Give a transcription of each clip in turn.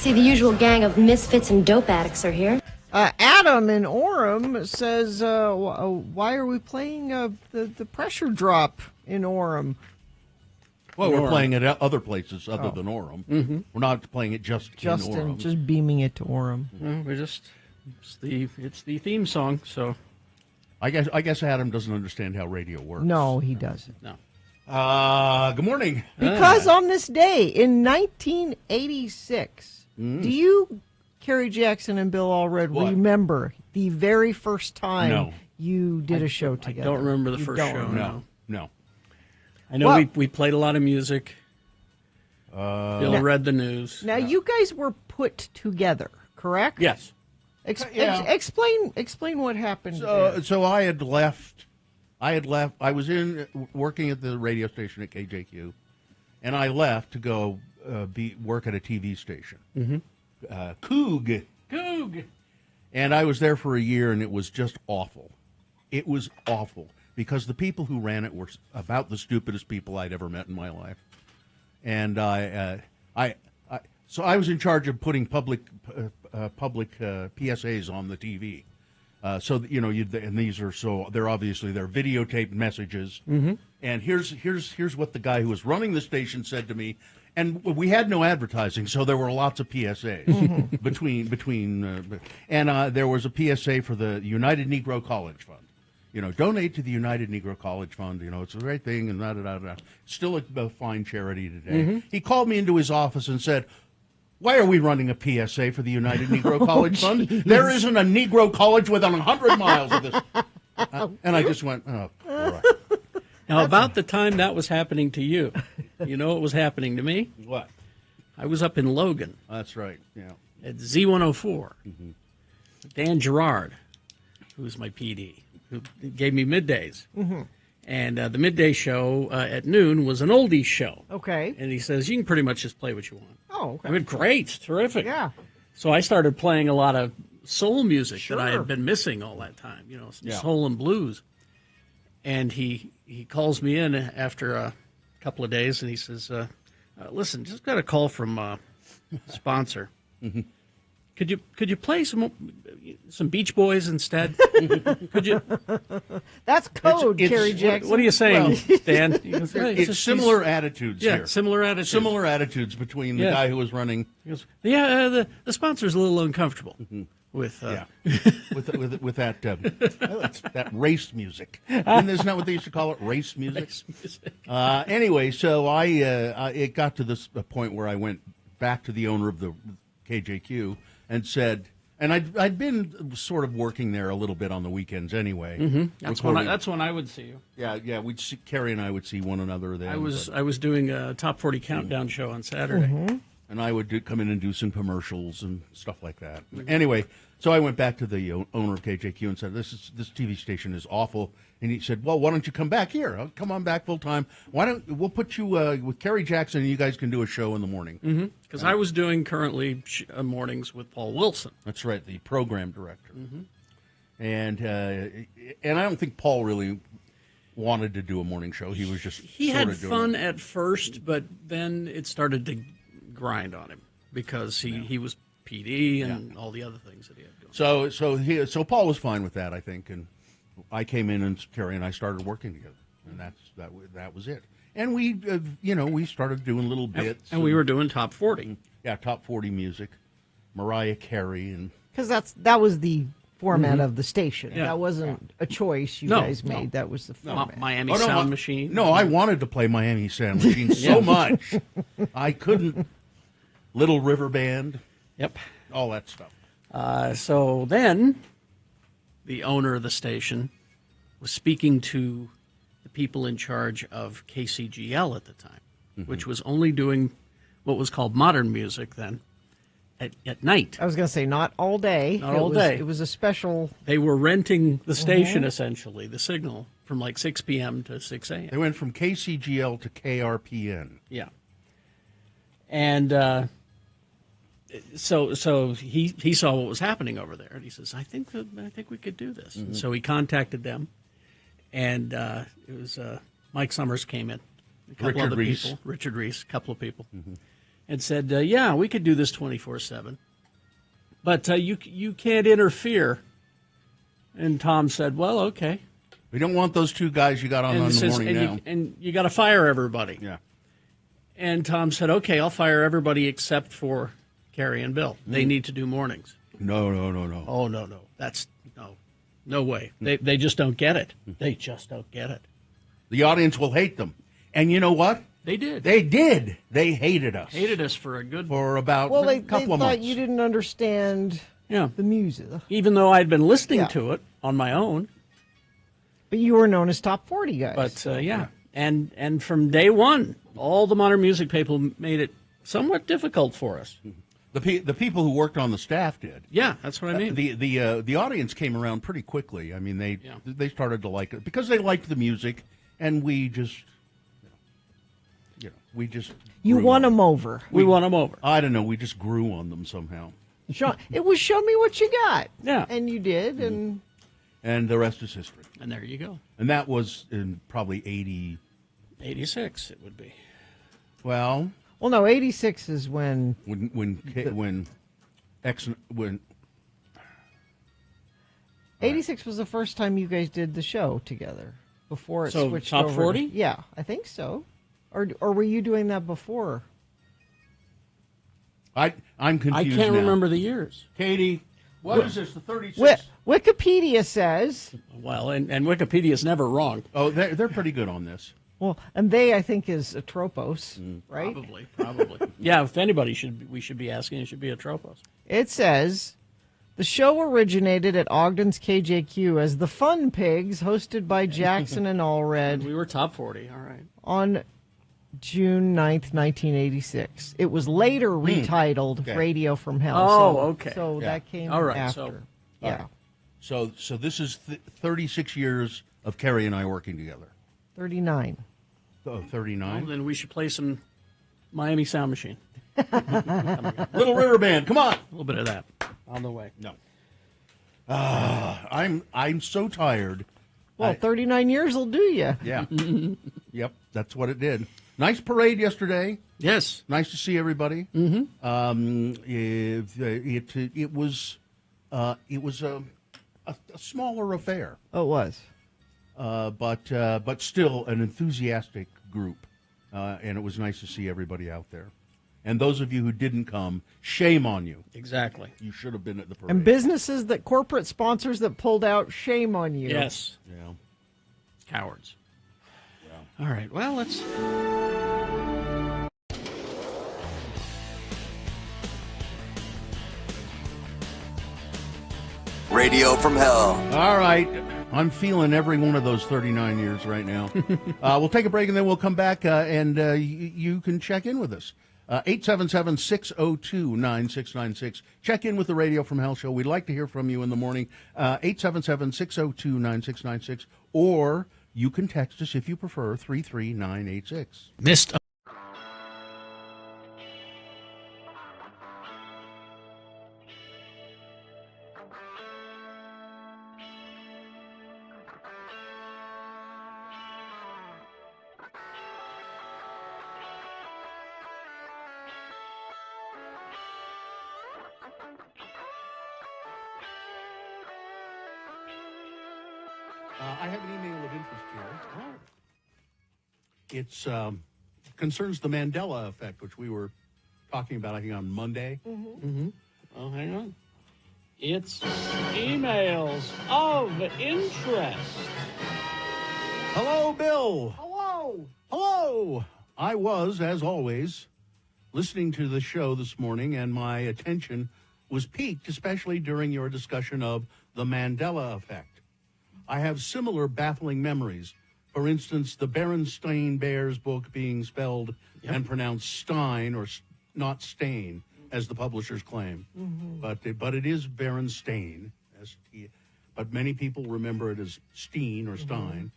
see the usual gang of misfits and dope addicts are here. Adam in Orem says, why are we playing the pressure drop in Orem? Well, we're playing it at other places other than Orem. Mm-hmm. We're not playing it just in Orem. Just beaming it to Orem. Well, it's the theme song, so. I guess Adam doesn't understand how radio works. No, he doesn't. No. Good morning. Because on this day in 1986, do you, Kerry Jackson and Bill Allred, remember the very first time you did a show together? I don't remember the first show. No. I know we played a lot of music. Bill read the news. Now, you guys were put together, correct? Yes. Explain what happened. So I had left. I was working at the radio station at KJQ, and I left to go work at a TV station. Mm-hmm. Coog. And I was there for a year, and it was just awful. It was awful because the people who ran it were about the stupidest people I'd ever met in my life. And so I was in charge of putting public PSAs on the TV. So that, and these are they're videotaped messages. Mm-hmm. And here's what the guy who was running the station said to me. And we had no advertising, so there were lots of PSAs between. And there was a PSA for the United Negro College Fund. Donate to the United Negro College Fund. It's a great thing, and da-da-da-da. Still a fine charity today. Mm-hmm. He called me into his office and said, "Why are we running a PSA for the United Negro College Fund? There isn't a Negro college within 100 miles of this." And I just went, "Oh, right." Now, about the time that was happening to you, you know what was happening to me? What? I was up in Logan. That's right, yeah. At Z104. Mm-hmm. Dan Gerard, who was my PD, who gave me middays. Mm-hmm. And the midday show at noon was an oldies show. Okay. And he says, you can pretty much just play what you want. Oh, okay. I mean, great, terrific. Yeah. So I started playing a lot of soul music that I had been missing all that time, soul and blues. And he calls me in after a couple of days, and he says, listen, just got a call from a sponsor. Mm-hmm. Could you play some Beach Boys instead? Could you? That's code, Kerry Jackson. What are you saying, Dan? It's similar attitudes here. Similar attitudes. Similar attituts between the guy who was running. He goes, the sponsor's a little uncomfortable with with that race music. Isn't that what they used to call it? Race music. Anyway, so it got to this point where I went back to the owner of the KJQ. And said, and I'd been sort of working there a little bit on the weekends anyway. Mm-hmm. That's when I would see you. Yeah. Kerry and I would see one another then. I was doing a Top 40 Countdown show on Saturday, and I would come in and do some commercials and stuff like that. Anyway, so I went back to the owner of KJQ and said, "This TV station is awful." And he said, "Well, why don't you come back here? I'll come on back full time. We'll put you with Kerry Jackson, and you guys can do a show in the morning." Because I was doing currently mornings with Paul Wilson. That's right, the program director. Mm-hmm. And I don't think Paul really wanted to do a morning show. He was just he had fun at first, but then it started to grind on him because he was PD and all the other things that he had going. So Paul was fine with that, I think, and I came in and Kerry and I started working together, and that was it. And we started doing little bits, and we were doing top 40. Yeah, top 40 music, Mariah Carey, and because that was the format of the station. Yeah. That wasn't a choice you guys made. That was the format. Miami Sound Machine. No, I wanted to play Miami Sound Machine so much. I couldn't. Little River Band. Yep. All that stuff. So then the owner of the station was speaking to the people in charge of KCGL at the time, which was only doing what was called modern music then at night. I was going to say not all day. Not all day. It was a special... They were renting the station, essentially, the signal, from like 6 p.m. to 6 a.m. They went from KCGL to KRPN. Yeah. And so he saw what was happening over there, and he says, I think we could do this. And so he contacted them, and it was Mike Summers came in, a couple other people, Richard Reese, a couple of people. and said, yeah, we could do this 24/7, but you can't interfere. And Tom said, well, okay. We don't want those two guys you got on in the morning now. And you got to fire everybody. Yeah. And Tom said, okay, I'll fire everybody except for Carrie and Bill. They need to do mornings. No. Oh, no. That's no way. They just don't get it. They just don't get it. The audience will hate them. And you know what? They did. They did. They hated us. Hated us for about a couple of months. Thought you didn't understand the music. Even though I'd been listening to it on my own. But you were known as Top 40 guys. But, And from day one, all the modern music people made it somewhat difficult for us. The people who worked on the staff did. Yeah, that's what I mean. The audience came around pretty quickly. I mean, they started to like it because they liked the music, and we just, you won them over. We won them over. I don't know. We just grew on them somehow. It was show me what you got. Yeah, and you did, and the rest is history. And there you go. And that was in probably 86. It would be. Well, no, 86 is when 86 was the first time you guys did the show together before it switched Top over. 40? Yeah, I think so. Or were you doing that before? I'm confused. I can't remember the years. Katie, what is this? The 36? Wikipedia says. Well, and Wikipedia's never wrong. Oh, they're pretty good on this. Well, and they, I think, is Atropos, right? Probably. Yeah, if anybody we should be asking, it should be Atropos. It says, the show originated at Ogden's KJQ as the Fun Pigs, hosted by Jackson and Allred. We were top 40, all right. On June 9th, 1986. It was later retitled Radio from Hell. Oh, okay. So that came after. Right. So this is 36 years of Carrie and I working together. 39. Oh, 39? Well, then we should play some Miami Sound Machine. Little River Band, come on. A little bit of that on the way. No. I'm so tired. Well, 39 years will do you. Yeah. Yep, that's what it did. Nice parade yesterday. Yes. Nice to see everybody. Mm-hmm. It was a smaller affair. Oh, it was. But still an enthusiastic group, and it was nice to see everybody out there. And those of you who didn't come, shame on you. Exactly. You should have been at the parade. And businesses corporate sponsors that pulled out, shame on you. Yes. Yeah. Cowards. Yeah. All right. Well, let's. Radio from Hell. All right. I'm feeling every one of those 39 years right now. We'll take a break and then we'll come back and you can check in with us. 877-602-9696. Check in with the Radio from Hell show. We'd like to hear from you in the morning. 877-602-9696. Or you can text us if you prefer, 33986. Missed. I have an email of interest here. It's concerns the Mandela effect, which we were talking about, I think, on Monday. Mm-hmm. Oh, hang on. It's emails of interest. Hello, Bill. Hello. Hello. I was, as always, listening to the show this morning, and my attention was piqued, especially during your discussion of the Mandela effect. I have similar baffling memories. For instance, the Berenstain Bears book being spelled and pronounced Stein or not Stain, as the publishers claim. Mm-hmm. But it is Berenstain, S-T. But many people remember it as Steen or Stein.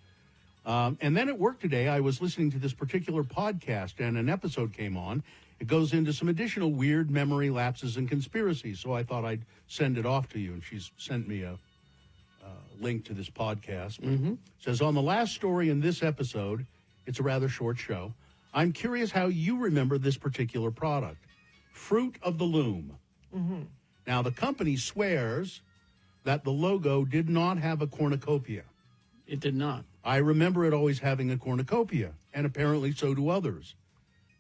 And then at work today, I was listening to this particular podcast, and an episode came on. It goes into some additional weird memory lapses and conspiracies, so I thought I'd send it off to you, and she's sent me a link to this podcast. It says, on the last story in this episode, it's a rather short show, I'm curious how you remember this particular product. Fruit of the Loom. Mm-hmm. Now, the company swears that the logo did not have a cornucopia. It did not. I remember it always having a cornucopia, and apparently so do others.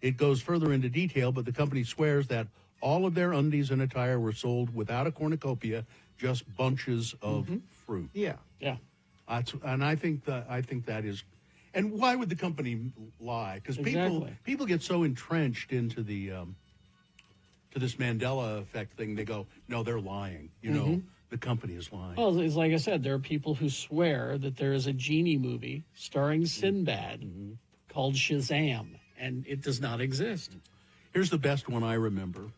It goes further into detail, but the company swears that all of their undies and attire were sold without a cornucopia, just bunches of fruit. Yeah. Yeah. And I think that is, and why would the company lie? Because people get so entrenched into the to this Mandela effect thing. They go, no, they're lying. You know, the company is lying. Well, it's like I said, there are people who swear that there is a genie movie starring Sinbad called Shazam, and it does not exist. Here's the best one I remember.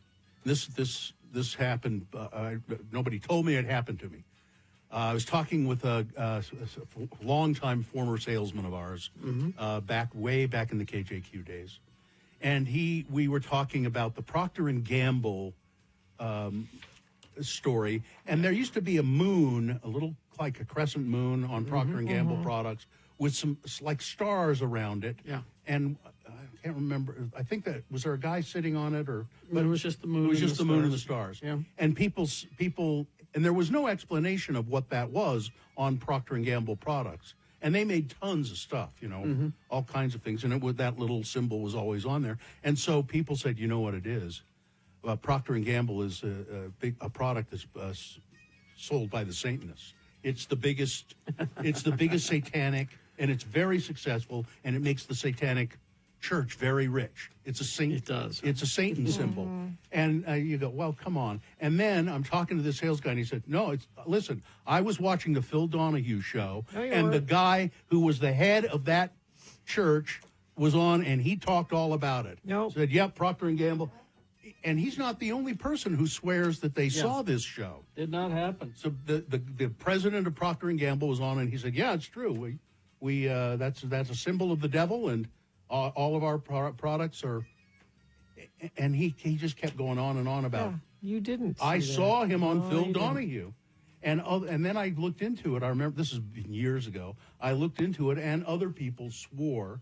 This happened. Nobody told me it happened to me. I was talking with a longtime former salesman of ours, way back in the KJQ days, and we were talking about the Procter and Gamble story. And there used to be a moon, a little like a crescent moon on Procter and Gamble products with some like stars around it. Yeah. And I can't remember. I think that was there a guy sitting on it, or but it was just the moon. It was just the moon and the stars. stars. Yeah. And people, and there was no explanation of what that was on Procter and Gamble products. And they made tons of stuff, you know, all kinds of things. And that little symbol was always on there. And so people said, you know what it is? Procter and Gamble is a product that's sold by the Satanists. It's the biggest. It's the biggest satanic, and it's very successful, and it makes the satanic church very rich. It's a saint. It does. It's a Satan symbol, and you go, well, come on. And then I'm talking to the sales guy, and he said, no, listen. I was watching the Phil Donahue show, and the guy who was the head of that church was on, and he talked all about it. Said, yep, Procter and Gamble. And he's not the only person who swears that they saw this show. Did not happen. So the president of Procter and Gamble was on, and he said, "Yeah, it's true. We that's a symbol of the devil, and all of our products are." And he just kept going on and on about. You didn't. I saw him on Phil Donahue, and then I looked into it. I remember this is years ago. I looked into it, and other people swore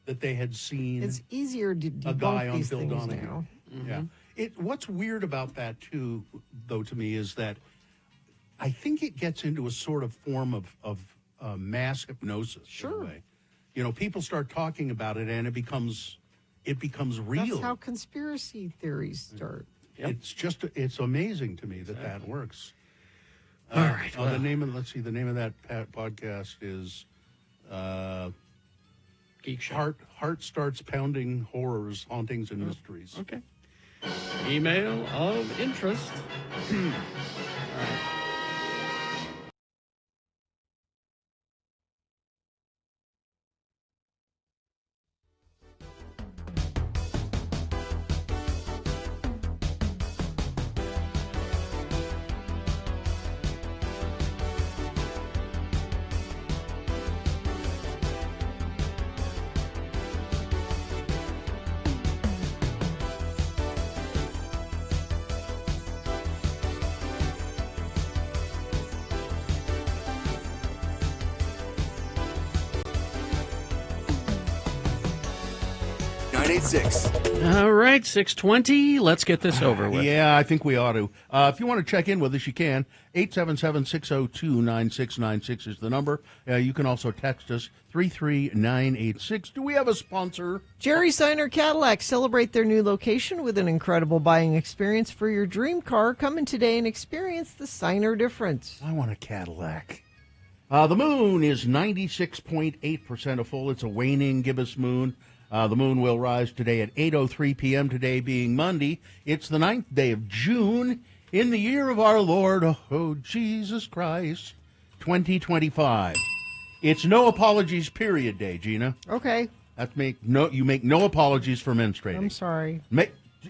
that they had seen. It's easier to debunk a guy on these Phil things Donahue. now. Yeah. What's weird about that, too, though, to me, is that I think it gets into a sort of form of mass hypnosis. Sure. In a way. You know, people start talking about it, and it becomes real. That's how conspiracy theories start. Yep. It's amazing to me that works. All right. The name of that podcast is Geek Show. Heart Starts Pounding Horrors, Hauntings, and Mysteries. Okay. Email of interest. All right. All right, 6:20. Let's get this over with. Yeah, I think we ought to. If you want to check in with us, you can. 877-602-9696 is the number. You can also text us 33986. Do we have a sponsor? Jerry Seiner Cadillac. Celebrate their new location with an incredible buying experience for your dream car. Come in today and experience the Seiner difference. I want a Cadillac. The moon is 96.8% full. It's a waning gibbous moon. The moon will rise today at 8:03 p.m., today being Monday. It's the 9th day of June in the year of our Lord, oh, Jesus Christ, 2025. It's no apologies period day, Gina. Okay. You make no apologies for menstruating. I'm sorry.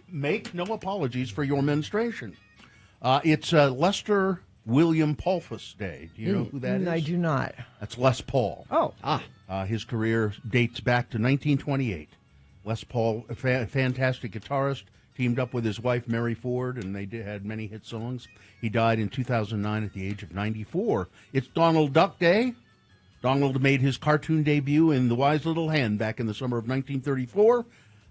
Make no apologies for your menstruation. It's Lester William Paulfus Day. Do you know who that is? I do not. That's Les Paul. Oh. His career dates back to 1928. Les Paul, a fantastic guitarist, teamed up with his wife Mary Ford, and they had many hit songs. He died in 2009 at the age of 94. It's Donald Duck Day. Donald made his cartoon debut in The Wise Little Hen back in the summer of 1934,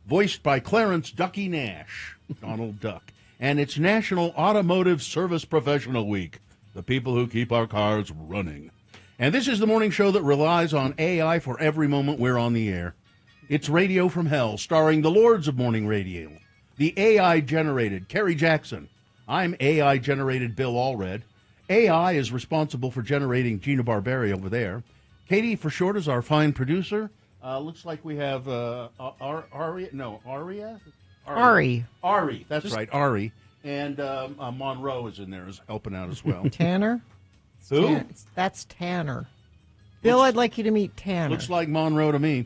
voiced by Clarence Ducky Nash, Donald Duck. And it's National Automotive Service Professional Week, the people who keep our cars running. And this is the morning show that relies on AI for every moment we're on the air. It's Radio from Hell, starring the Lords of Morning Radio, the AI-generated Kerry Jackson. I'm AI-generated Bill Allred. AI is responsible for generating Gina Barberi over there. Katie, for short, is our fine producer. Looks like we have Ari. Ari, that's right, Ari. And Monroe is in there, is helping out as well. Tanner? Who? That's Tanner. Bill, I'd like you to meet Tanner. Looks like Monroe to me.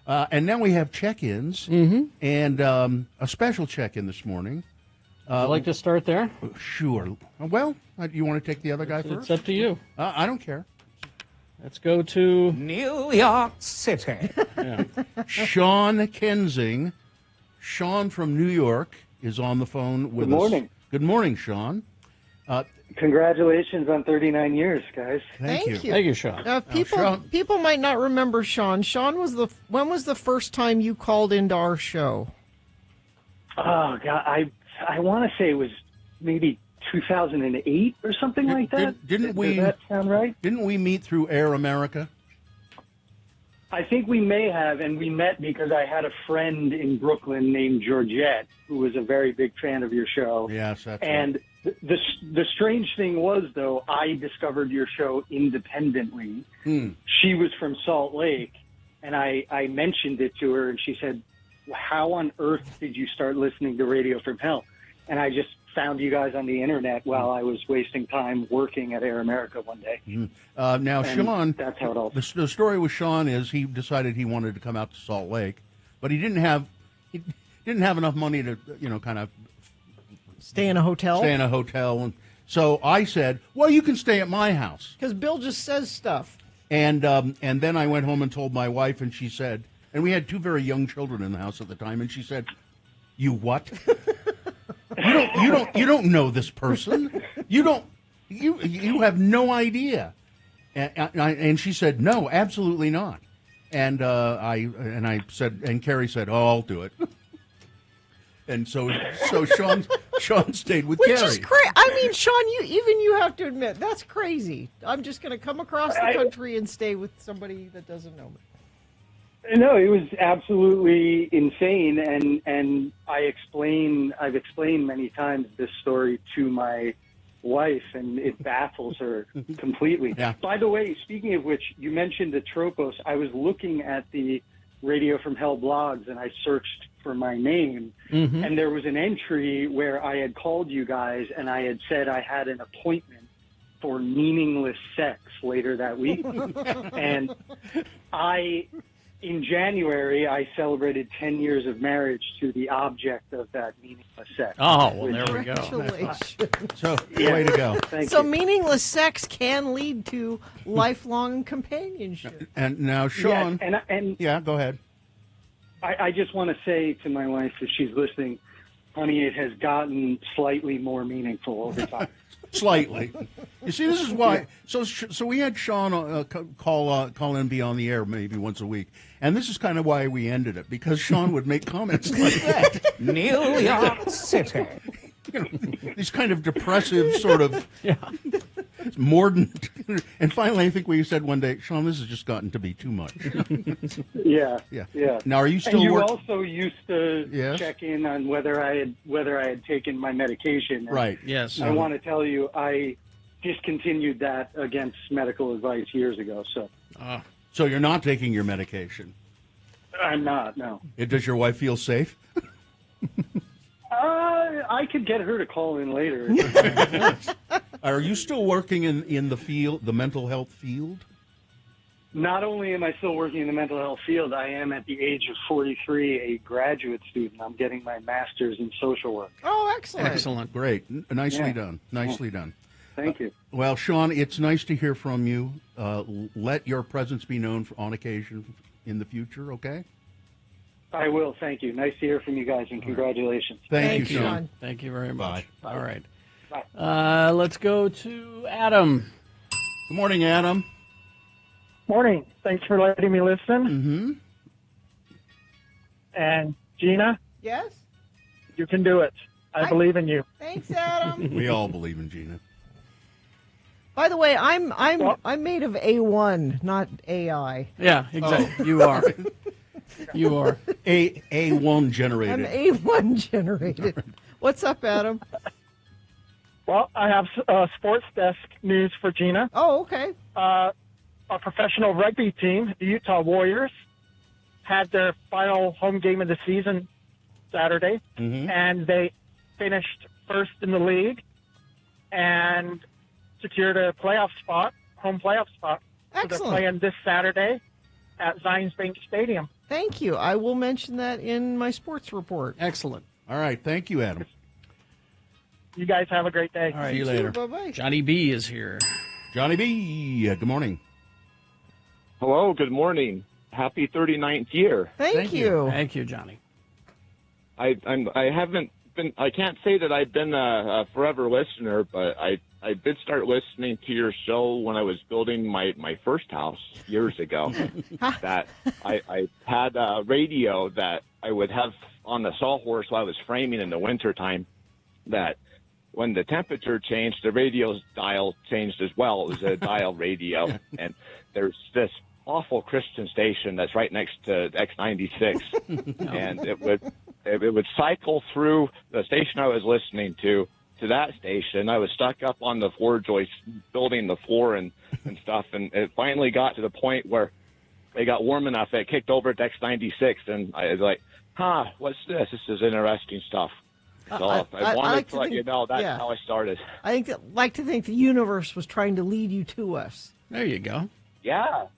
And now we have check-ins, and a special check-in this morning. I'd like to start there. Sure. Well, you want to take the other guy first? It's up to you. I don't care. Let's go to New York City. Sean Kensing. Sean from New York is on the phone with us. Good morning. Good morning, Sean. Congratulations on 39 years, guys. Thank you. Thank you, Sean. People might not remember Sean. When was the first time you called into our show? Oh God, I want to say it was maybe 2008 or something like that. Didn't we? Does that sound right? Didn't we meet through Air America? I think we may have, and we met because I had a friend in Brooklyn named Georgette who was a very big fan of your show. Yes, that's and right. The strange thing was, though, I discovered your show independently. She was from Salt Lake, and I mentioned it to her, and she said, how on earth did you start listening to Radio from Hell? And I just found you guys on the internet while I was wasting time working at Air America one day. Now, And Sean, that's how it all. the story with Sean is he decided he wanted to come out to Salt Lake, but he didn't have enough money to kind of Stay in a hotel? And so I said, well, you can stay at my house. Because Bill just says stuff. And then I went home and told my wife, and she said, and we had two very young children in the house at the time, and she said, "You what? you don't know this person. You have no idea." And she said, "No, absolutely not." And I said, and Kerry said, "Oh, I'll do it." And so Sean stayed with Kerry. Which is crazy. I mean, Sean, you have to admit, that's crazy. I'm just going to come across the country and stay with somebody that doesn't know me. No, it was absolutely insane, and I've explained many times this story to my wife, and it baffles her completely. Yeah. By the way, speaking of which, you mentioned the Tropos. I was looking at the Radio from Hell blogs, and I searched for my name, and there was an entry where I had called you guys, and I had said I had an appointment for meaningless sex later that week. And in January, I celebrated 10 years of marriage to the object of that meaningless sex. Oh, well, there we go. Congratulations. So, way to go. Thank So you. meaningless sex can lead to lifelong companionship. And now, Sean. Yes, and yeah, go ahead. I just want to say to my wife, if she's listening, honey, it has gotten slightly more meaningful over time. Slightly. You see, this is why. So we had Sean call in, be on the air maybe once a week, and this is kind of why we ended it, because Sean would make comments like that. New York City. These kind of depressive sort of mordant. And finally, I think we said one day, Sean, this has just gotten to be too much. Yeah. Now, are you still and you working? also used to check in on whether I had taken my medication. And Right. Yes. I want to tell you, I discontinued that against medical advice years ago. So you're not taking your medication? I'm not. No. Does your wife feel safe? I could get her to call in later. Are you still working in the field, the mental health field? Not only am I still working in the mental health field, I am at the age of 43 a graduate student. I'm getting my master's in social work. Oh, excellent. Excellent. Great. Nicely done. Nicely done. Thank you. Well, Sean, it's nice to hear from you. Let your presence be known on occasion in the future, okay? I will. Thank you. Nice to hear from you guys, and congratulations. Thank you, Sean. Thank you very much. Bye. All right. Bye. Let's go to Adam. Good morning, Adam. Morning. Thanks for letting me listen. Mm-hmm. And Gina, Yes? you can do it. I believe in you. Thanks, Adam. We all believe in Gina. By the way, I'm made of A1, not AI. Yeah, exactly. You are. You are. A1 generated. I'm A1 generated. What's up, Adam? Well, I have sports desk news for Gina. Oh, okay. A professional rugby team, the Utah Warriors, had their final home game of the season Saturday, and they finished first in the league and secured a home playoff spot. Excellent. So they're playing this Saturday at Zions Bank Stadium. Thank you. I will mention that in my sports report. Excellent. All right. Thank you, Adam. You guys have a great day. All right. See you later. Bye-bye. Johnny B is here. Johnny B, good morning. Hello, good morning. Happy 39th year. Thank you. Thank you, Johnny. I can't say that I've been a forever listener, but I did start listening to your show when I was building my first house years ago. That I had a radio that I would have on the sawhorse while I was framing in the wintertime, that when the temperature changed, the radio dial changed as well. It was a dial radio. And there's this awful Christian station that's right next to X96. And it would cycle through the station I was listening to that station. I was stuck up on the floor joist building the floor and stuff. And it finally got to the point where it got warm enough that it kicked over to X96. And I was like, what's this? This is interesting stuff. So I wanted to let you know that's how I started. I like to think the universe was trying to lead you to us. There you go. Yeah.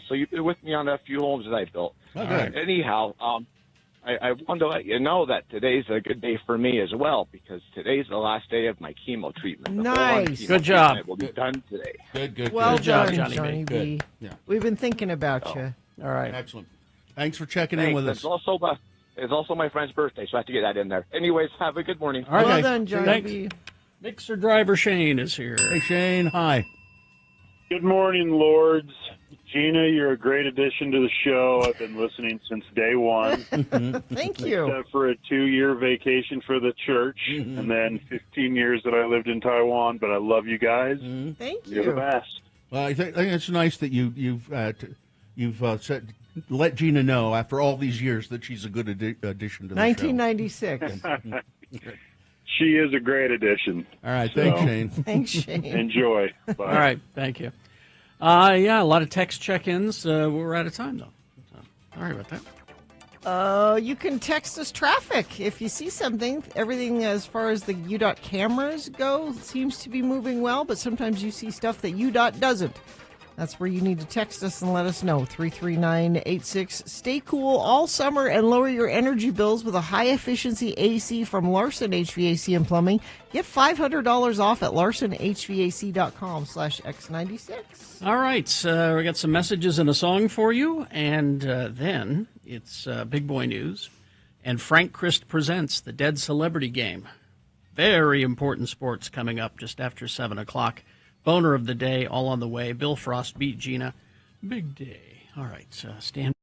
So you've been with me on a few homes that I built. Okay. Anyhow, I wanted to let you know that today's a good day for me as well, because today's the last day of my chemo treatment. Nice. Good job. It will be done today. Good. Well Good job, done, Johnny B. B. Yeah. We've been thinking about you. All right. Excellent. Thanks for checking in with us. It's also my friend's birthday, so I have to get that in there. Anyways, have a good morning. All right. Well done, Johnny Thanks. B. Mixer driver Shane is here. Hey, Shane. Hi. Good morning, Lords. Gina, you're a great addition to the show. I've been listening since day one. Thank you. Except for a 2-year vacation for the church, and then 15 years that I lived in Taiwan. But I love you guys. Thank You're the you. best. Well, I think it's nice that you've let Gina know after all these years that she's a good addition to the 1996. She is a great addition. show. All right. Thanks, Shane. Thanks, Shane. Enjoy. Bye. All right. Thank you. Yeah, a lot of text check-ins. We're out of time, though. So, sorry about that. You can text us traffic if you see something. Everything as far as the UDOT cameras go seems to be moving well, but sometimes you see stuff that UDOT doesn't. That's where you need to text us and let us know. 33986. Stay cool all summer and lower your energy bills with a high-efficiency AC from Larson HVAC and Plumbing. Get $500 off at larsonhvac.com/X96. All right. We got some messages and a song for you, and then it's Big Boy News. And Frank Christ presents the Dead Celebrity Game. Very important sports coming up just after 7 o'clock. Boner of the day, all on the way. Bill Frost beat Gina. Big day. All right, stand.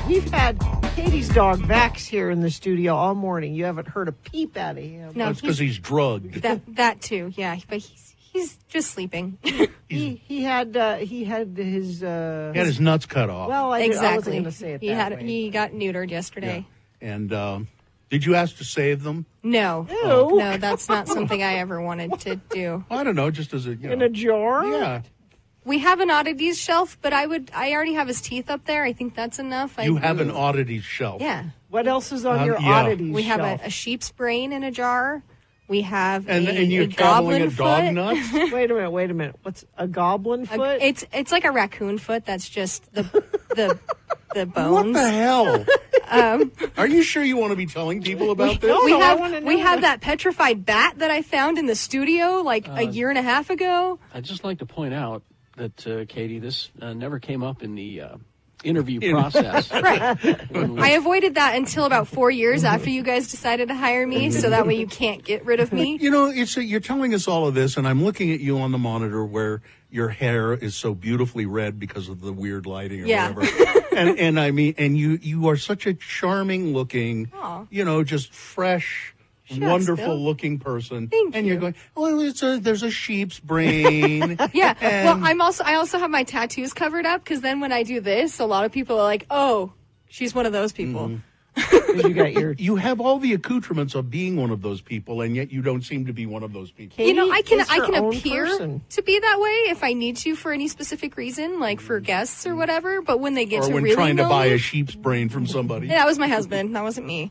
We've had Katie's dog Vax here in the studio all morning. You haven't heard a peep out of him. No, that's because he's drugged. That too, yeah. But he's just sleeping. He had his He had his nuts cut off. Well, I wasn't exactly. going to say it that way. He got neutered yesterday. Yeah. And Did you ask to save them? No. Ew. No, that's not something I ever wanted to do. I don't know, just as a In a jar? Yeah. We have an oddities shelf, but I already have his teeth up there. I think that's enough. You have an oddities shelf. Yeah. What else is on your yeah. oddities We have shelf? a sheep's brain in a jar. We have And you're a gobbling goblin a dog foot. nuts? Wait a minute. What's a goblin foot? It's like a raccoon foot. That's just the bones. What the hell? Are you sure you want to be telling people about this? We have that petrified bat that I found in the studio like a year and a half ago. I'd just like to point out that, Katie, this never came up in the interview process. Right. I avoided that until about 4 years after you guys decided to hire me, so that way you can't get rid of me. You know, you're telling us all of this, and I'm looking at you on the monitor where your hair is so beautifully red because of the weird lighting or whatever. and I mean, and you are such a charming looking, just fresh, wonderful looking person. Thank and you. You're going, well, there's a sheep's brain. Yeah. And Well, I also have my tattoos covered up because then when I do this, a lot of people are like, "Oh, she's one of those people." You have all the accoutrements of being one of those people, and yet you don't seem to be one of those people. You know, I can is her own appear person. to be that way if I need to for any specific reason, like for guests or whatever. But when they get Or to when really trying to know buy me, a sheep's brain from somebody. that was my husband. That wasn't me.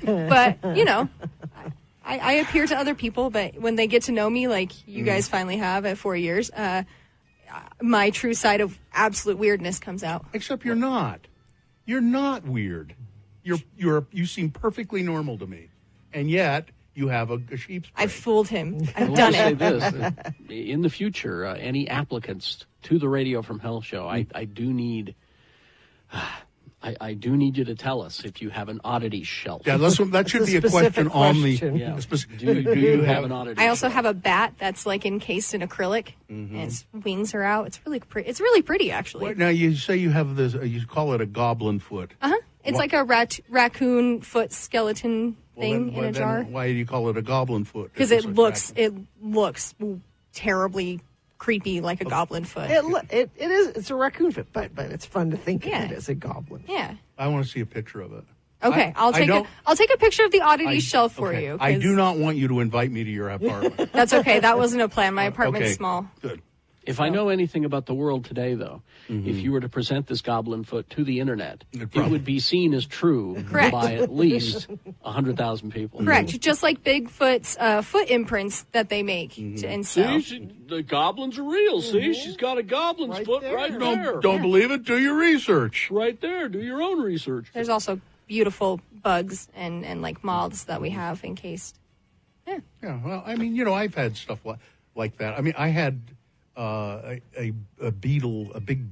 But you know, I appear to other people. But when they get to know me, like you guys finally have at 4 years, my true side of absolute weirdness comes out. Except you're not. You're not weird. You seem perfectly normal to me, and yet you have a sheep's brain. I've fooled him. I've I done will say it. this: that in the future, any applicants to the Radio from Hell show, I do need. I do need you to tell us if you have an oddity shelf. Yeah, that should be a question on the. Yeah. Do you have an oddity? I also have a bat that's like encased in acrylic, and its wings are out. It's really pretty. It's really pretty, actually. Now you say you have this. You call it a goblin foot. It's like a raccoon foot skeleton thing in a jar. Why do you call it a goblin foot? Because it looks terribly creepy, like a goblin foot. It is. It's a raccoon foot, but it's fun to think of Yeah. it as a goblin. Yeah. I want to see a picture of it. Okay, I'll take a picture of the oddity shelf for okay. you. I 'cause do not want you to invite me to your apartment. That's okay. That wasn't a plan. My apartment's Okay. small. Good. If I know anything about the world today, though, if you were to present this goblin foot to the internet, it would be seen as true Correct. by at least 100,000 people. Correct. Just like Bigfoot's foot imprints that they make and sell. See, the goblins are real. See, she's got a goblin's foot right there. Don't believe it? Do your research. Right there. Do your own research. There's also beautiful bugs and like moths that we have encased. Yeah. Well, I mean, I've had stuff like that. I mean, I had a beetle, a big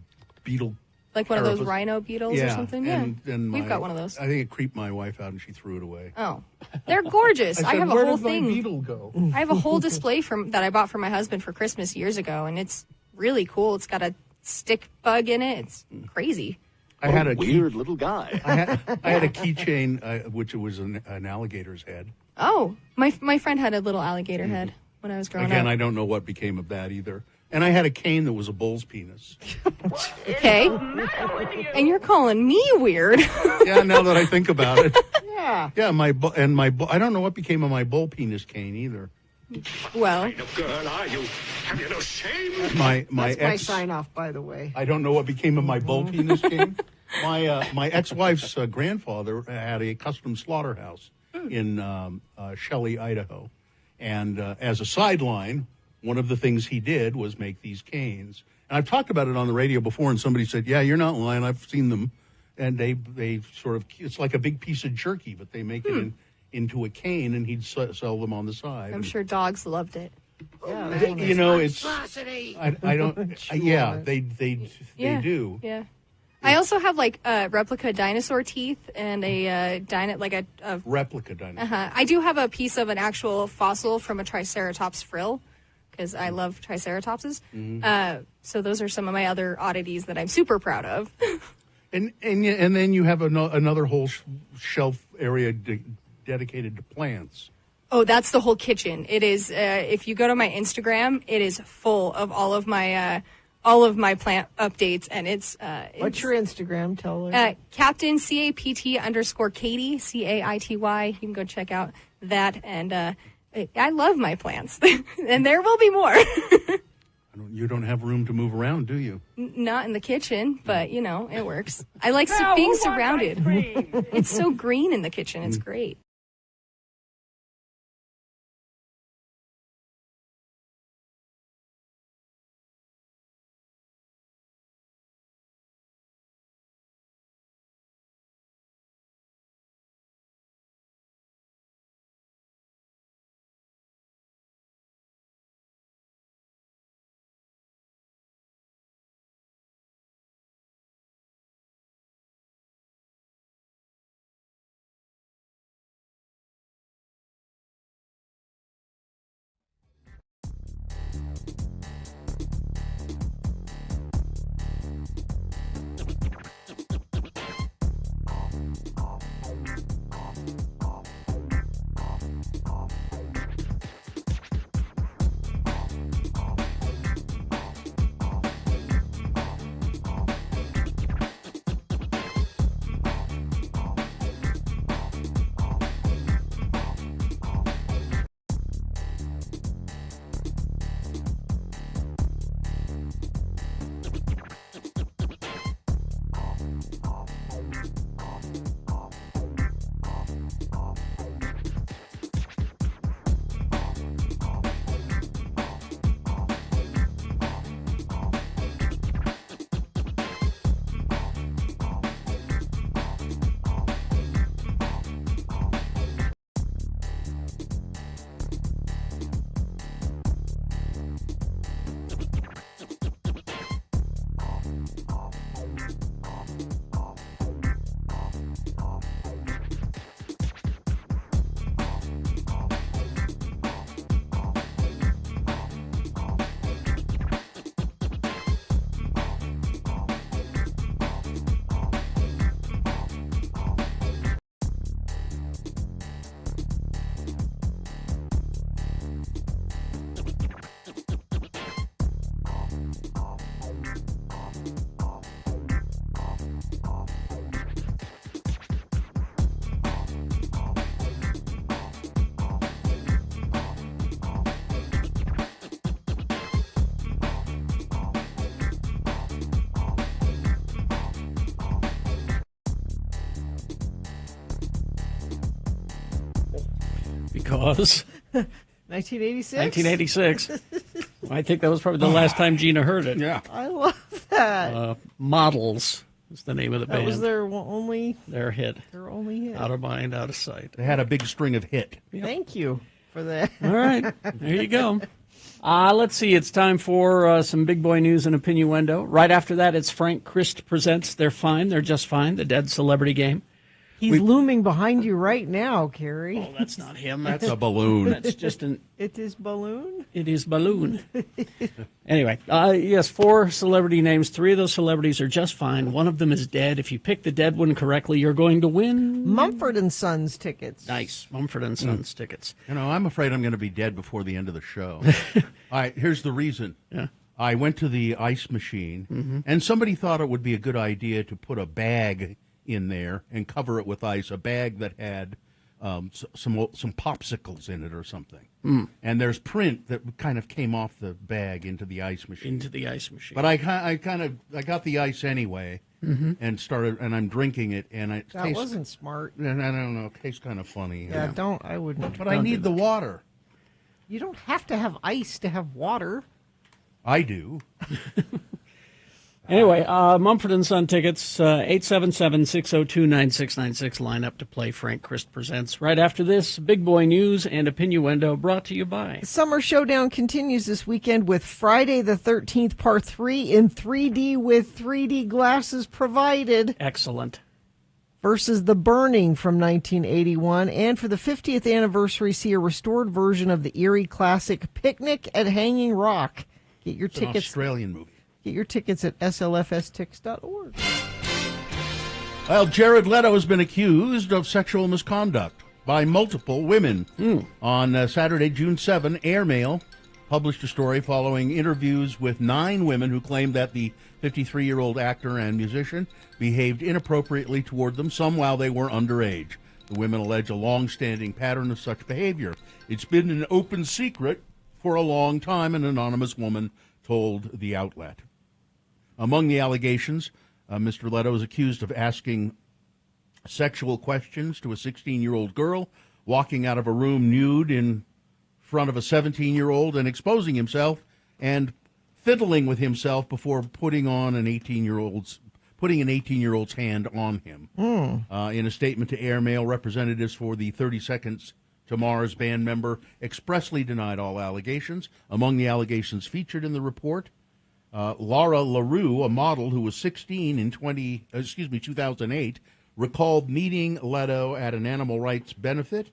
beetle. Like one of those carapace. rhino beetles or something? And We've got one of those. I think it creeped my wife out and she threw it away. Oh, they're gorgeous. I I said, have a where whole did my thing. beetle go? I have a whole display that I bought for my husband for Christmas years ago, and it's really cool. It's got a stick bug in it. It's crazy. I had a weird little guy. I had a keychain, which was an alligator's head. Oh, my friend had a little alligator head when I was growing Again, up. I don't know what became of that either. And I had a cane that was a bull's penis. Okay. And you're calling me weird. Yeah, now that I think about it. Yeah. Yeah, my I don't know what became of my bull penis cane either. Well, Girl, are you? Have you no shame? My That's my ex. sign off, by the way. I don't know what became of my bull penis cane. My ex-wife's grandfather had a custom slaughterhouse in Shelley, Idaho, and as a sideline, one of the things he did was make these canes. And I've talked about it on the radio before, and somebody said, "Yeah, you're not lying. I've seen them." And they sort of, it's like a big piece of jerky, but they make it into a cane, and he'd sell them on the side. I'm sure dogs loved it. Yeah, it's I don't. Yeah, they do. Yeah. I also have like replica dinosaur teeth and a Replica dinosaur. I do have a piece of an actual fossil from a Triceratops frill because I love Triceratopses. So those are some of my other oddities that I'm super proud of. And then you have another whole shelf area dedicated to plants. Oh, that's the whole kitchen. It is. If you go to my Instagram, it is full of all of my all of my plant updates, and it's What's your Instagram? Tell her. Captain CAPT_Katie CAITY. You can go check out that, and I love my plants, and there will be more. You don't have room to move around, do you? Not in the kitchen, but it works. I like being surrounded. It's so green in the kitchen. It's great. Because 1986? 1986. I think that was probably the last time Gina heard it. Yeah. I love that. Models is the name of the band. That was their only hit. Their only hit. Out of mind, out of sight. They had a big string of hit. Yep. Thank you for that. All right. There you go. Let's see. It's time for some big boy news and opinioendo. Right after that, it's Frank Christ Presents They're Fine. They're Just Fine, the Dead Celebrity Game. He's looming behind you right now, Carrie. Oh, that's not him. That's a balloon. That's just an... It is balloon? It is balloon. Anyway, yes, 4 celebrity names. 3 of those celebrities are just fine. One of them is dead. If you pick the dead one correctly, you're going to win... Mumford & Sons tickets. Nice. Mumford & Sons tickets. I'm afraid I'm going to be dead before the end of the show. All right, here's the reason. Yeah. I went to the ice machine, and somebody thought it would be a good idea to put a bag in there and cover it with ice, a bag that had some popsicles in it or something. And there's print that kind of came off the bag into the ice machine. But I got the ice anyway and started, and I'm drinking it, and it that tastes, wasn't smart. And I don't know, it tastes kind of funny. Yeah, I wouldn't. But I need the water. You don't have to have ice to have water. I do. Anyway, Mumford & Son tickets, 877-602-9696. Line up to play Frank Christ Presents. Right after this, Big Boy News and Opinioendo brought to you by... Summer Showdown continues this weekend with Friday the 13th, Part 3 in 3D with 3D glasses provided. Excellent. Versus The Burning from 1981. And for the 50th anniversary, see a restored version of the eerie classic Picnic at Hanging Rock. Get your tickets. An Australian movie. Get your tickets at slfstix.org. Well, Jared Leto has been accused of sexual misconduct by multiple women. On Saturday, June 7, Airmail published a story following interviews with 9 women who claimed that the 53-year-old actor and musician behaved inappropriately toward them, some while they were underage. The women allege a long-standing pattern of such behavior. It's been an open secret for a long time, an anonymous woman told the outlet. Among the allegations, Mr. Leto is accused of asking sexual questions to a 16-year-old girl, walking out of a room nude in front of a 17-year-old and exposing himself, and fiddling with himself before putting an 18-year-old's hand on him. In a statement to airmail, representatives for the 30 Seconds to Mars band member expressly denied all allegations. Among the allegations featured in the report, Laura LaRue, a model who was 16 in 2008, recalled meeting Leto at an animal rights benefit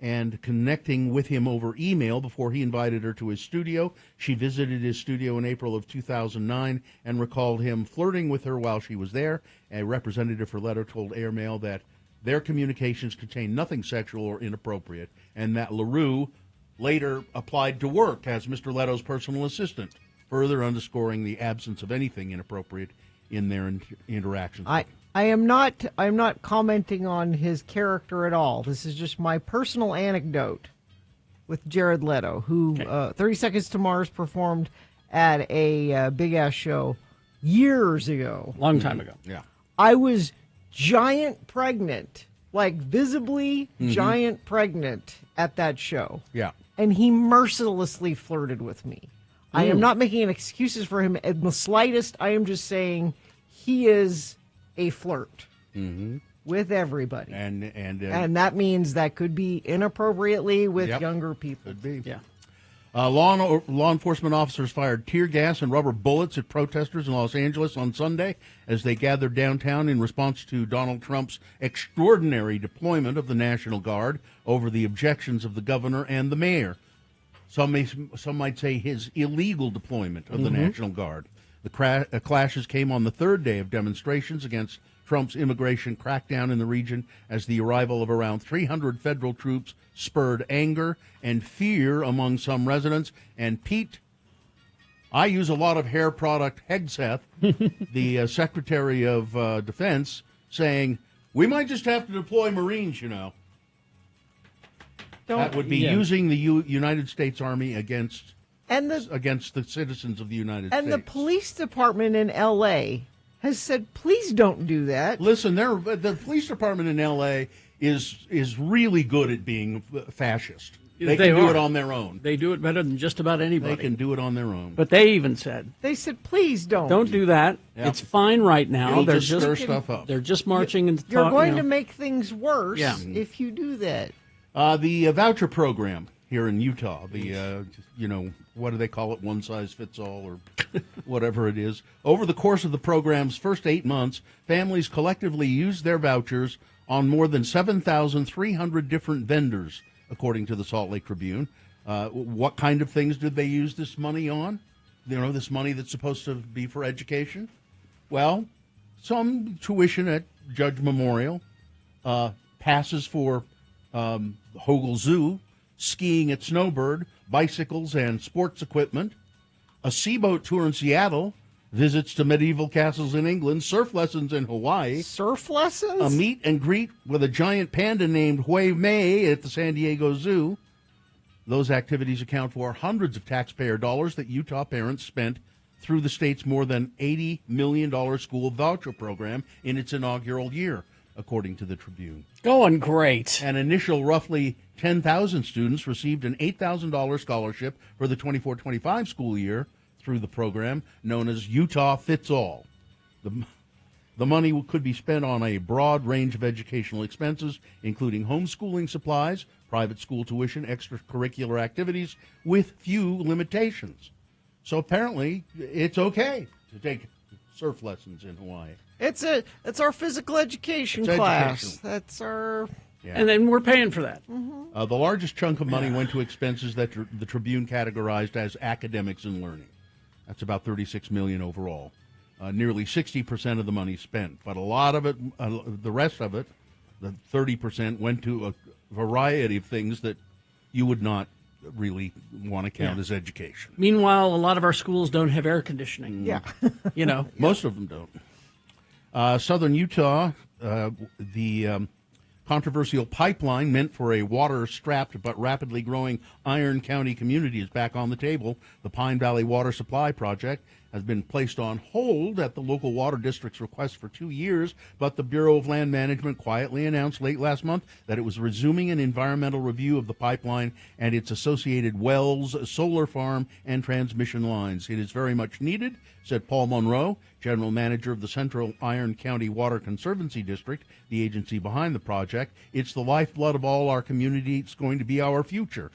and connecting with him over email before he invited her to his studio. She visited his studio in April of 2009 and recalled him flirting with her while she was there. A representative for Leto told Airmail that their communications contained nothing sexual or inappropriate, and that LaRue later applied to work as Mr. Leto's personal assistant, further underscoring the absence of anything inappropriate in their interactions. I'm not commenting on his character at all. This is just my personal anecdote with Jared Leto, who 30 Seconds to Mars performed at a big-ass show years ago. Long time ago. Yeah. I was giant pregnant, like visibly giant pregnant at that show. Yeah. And he mercilessly flirted with me. I am not making excuses for him in the slightest. I am just saying he is a flirt with everybody. And that means that could be inappropriately with younger people. Could be. Yeah. Law enforcement officers fired tear gas and rubber bullets at protesters in Los Angeles on Sunday as they gathered downtown in response to Donald Trump's extraordinary deployment of the National Guard over the objections of the governor and the mayor. Some might say his illegal deployment of the National Guard. The clashes came on the third day of demonstrations against Trump's immigration crackdown in the region as the arrival of around 300 federal troops spurred anger and fear among some residents. And Pete, I use a lot of hair product, Hegseth, the Secretary of Defense, saying, we might just have to deploy Marines, you know. That would be using the United States Army against the citizens of the United States. And the police department in L.A. has said, please don't do that. Listen, the police department in L.A. is really good at being fascist. They can do it on their own. They do it better than just about anybody. They can do it on their own. But they even said, please don't. Don't do that. Yep. It's fine right now. They're just stir stuff up. They're just marching and you're going to make things worse if you do that. The voucher program here in Utah, what do they call it, one size fits all or whatever it is. Over the course of the program's first 8 months, families collectively used their vouchers on more than 7,300 different vendors, according to the Salt Lake Tribune. What kind of things did they use this money on? This money that's supposed to be for education? Well, some tuition at Judge Memorial, passes for Hogle Zoo, skiing at Snowbird, bicycles and sports equipment, a seaboat tour in Seattle, visits to medieval castles in England, surf lessons in Hawaii. Surf lessons? A meet and greet with a giant panda named Hui Mei at the San Diego Zoo. Those activities account for hundreds of taxpayer dollars that Utah parents spent through the state's more than $80 million school voucher program in its inaugural year, according to the Tribune. Going great. An initial roughly 10,000 students received an $8,000 scholarship for the 24-25 school year through the program known as Utah Fits All. The money could be spent on a broad range of educational expenses, including homeschooling supplies, private school tuition, extracurricular activities, with few limitations. So apparently, it's okay to take surf lessons in Hawaii. It's our physical education class. Educational. That's our... Yeah. And then we're paying for that. The largest chunk of money went to expenses that the Tribune categorized as academics and learning. That's about $36 million overall. Nearly 60% of the money spent, but a lot of it, the rest of it, the 30%, went to a variety of things that you would not really want to count as education. Meanwhile, a lot of our schools don't have air conditioning. Yeah. Most of them don't. Southern Utah, the controversial pipeline meant for a water-strapped but rapidly growing Iron County community is back on the table. The Pine Valley Water Supply Project has been placed on hold at the local water district's request for 2 years, but the Bureau of Land Management quietly announced late last month that it was resuming an environmental review of the pipeline and its associated wells, solar farm, and transmission lines. It is very much needed, said Paul Monroe, general manager of the Central Iron County Water Conservancy District, the agency behind the project. It's the lifeblood of all our community. It's going to be our future.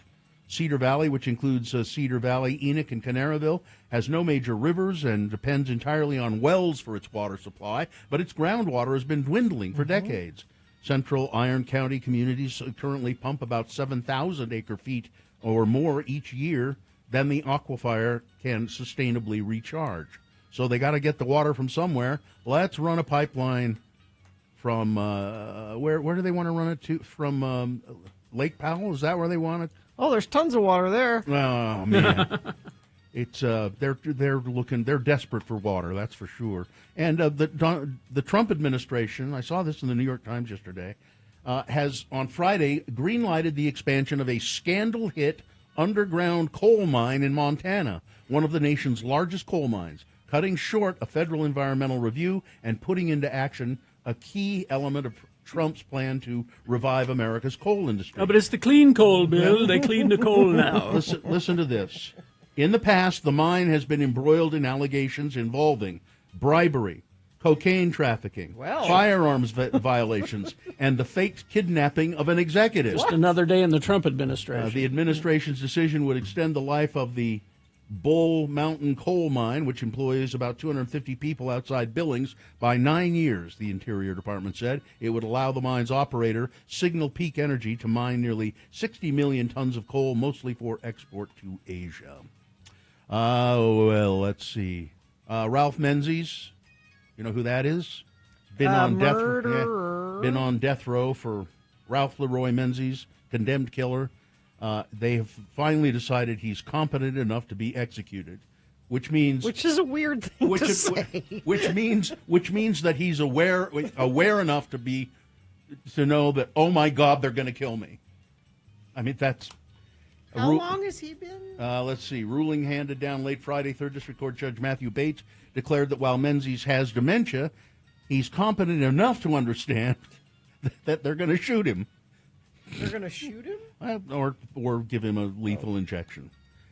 Cedar Valley, which includes Cedar Valley, Enoch, and Canaraville, has no major rivers and depends entirely on wells for its water supply, but its groundwater has been dwindling for decades. Central Iron County communities currently pump about 7,000 acre-feet or more each year. Then the aquifer can sustainably recharge. So they got to get the water from somewhere. Let's run a pipeline from, where do they want to run it to? From Lake Powell? Is that where they want it? Oh, there's tons of water there. Oh man, it's they're desperate for water, that's for sure. And the Trump administration, I saw this in the New York Times yesterday, has on Friday greenlighted the expansion of a scandal-hit underground coal mine in Montana, one of the nation's largest coal mines, cutting short a federal environmental review and putting into action a key element of Trump's plan to revive America's coal industry. Oh, but it's the clean coal bill. They clean the coal now. Listen to this. In the past, the mine has been embroiled in allegations involving bribery, cocaine trafficking, firearms violations, and the faked kidnapping of an executive. Just another day in the Trump administration. The administration's decision would extend the life of the Bull Mountain coal mine, which employs about 250 people outside Billings, by 9 years, the Interior Department said. It would allow the mine's operator, Signal Peak Energy, to mine nearly 60 million tons of coal, mostly for export to Asia. Let's see. Ralph Menzies, you know who that is? Been on death row for Ralph Leroy Menzies, condemned killer. They have finally decided he's competent enough to be executed, which is a weird thing to say. Which means that he's aware enough to know that, oh my God, they're going to kill me. I mean, that's. How long has he been? Let's see. Ruling handed down late Friday, 3rd District Court Judge Matthew Bates declared that while Menzies has dementia, he's competent enough to understand that they're going to shoot him. They're going to shoot him? Or give him a lethal injection.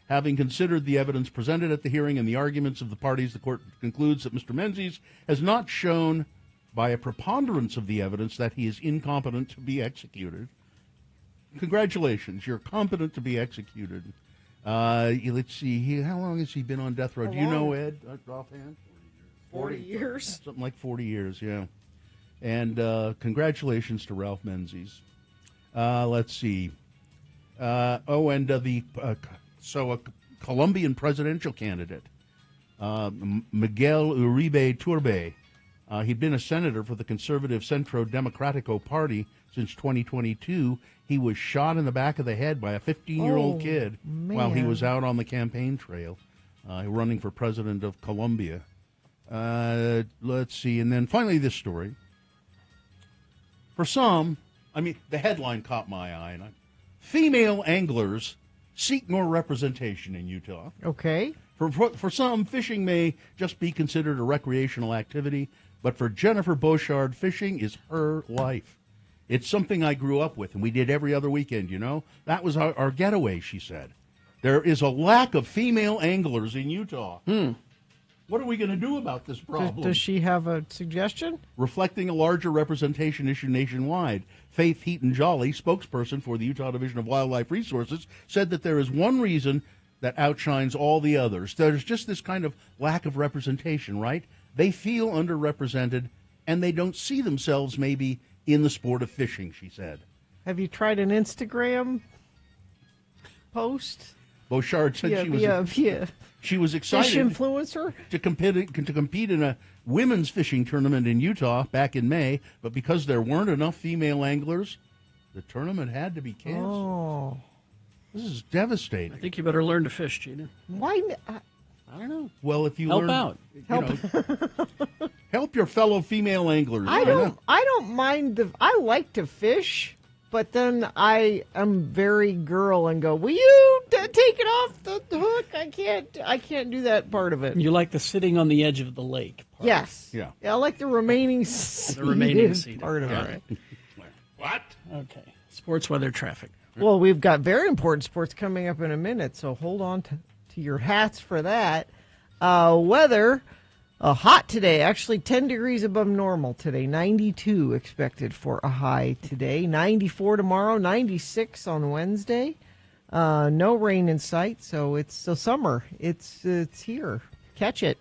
Having considered the evidence presented at the hearing and the arguments of the parties, the court concludes that Mr. Menzies has not shown by a preponderance of the evidence that he is incompetent to be executed. Congratulations, you're competent to be executed. Let's see, how long has he been on death row? Do you know, Ed, offhand? 40 years? Something like 40 years, yeah. And congratulations to Ralph Menzies. Let's see. A Colombian presidential candidate, Miguel Uribe Turbay. He'd been a senator for the conservative Centro Democratico Party since 2022. He was shot in the back of the head by a 15-year-old kid while he was out on the campaign trail, running for president of Colombia. Let's see. And then finally this story. For some, I mean, the headline caught my eye. Female anglers seek more representation in Utah. Okay. For some, fishing may just be considered a recreational activity, but for Jennifer Beauchard, fishing is her life. It's something I grew up with, and we did every other weekend, you know. That was our getaway, she said. There is a lack of female anglers in Utah. What are we going to do about this problem? Does she have a suggestion? Reflecting a larger representation issue nationwide, Faith Heaton-Jolly, spokesperson for the Utah Division of Wildlife Resources, said that there is one reason that outshines all the others. There's just this kind of lack of representation, right? They feel underrepresented, and they don't see themselves maybe in the sport of fishing, she said. Have you tried an Instagram post? Beauchard said she was excited fish influencer to compete in a women's fishing tournament in Utah back in May, but because there weren't enough female anglers, the tournament had to be canceled. This is devastating. I think you better learn to fish, Gina. Why? I don't know. Well, if you Help learn, out. Help your fellow female anglers. I don't mind I like to fish, but then I am very girl and go, will you take it off the hook? I can't do that part of it. You like the sitting on the edge of the lake part. Yes. Yeah. I like the remaining seated part of All it. right. What? Okay. Sports weather traffic. Well, we've got very important sports coming up in a minute, so hold on to your hats for that. Weather, hot today, actually 10 degrees above normal today, 92 expected for a high today, 94 tomorrow, 96 on Wednesday. No rain in sight, so it's summer. It's here. Catch it.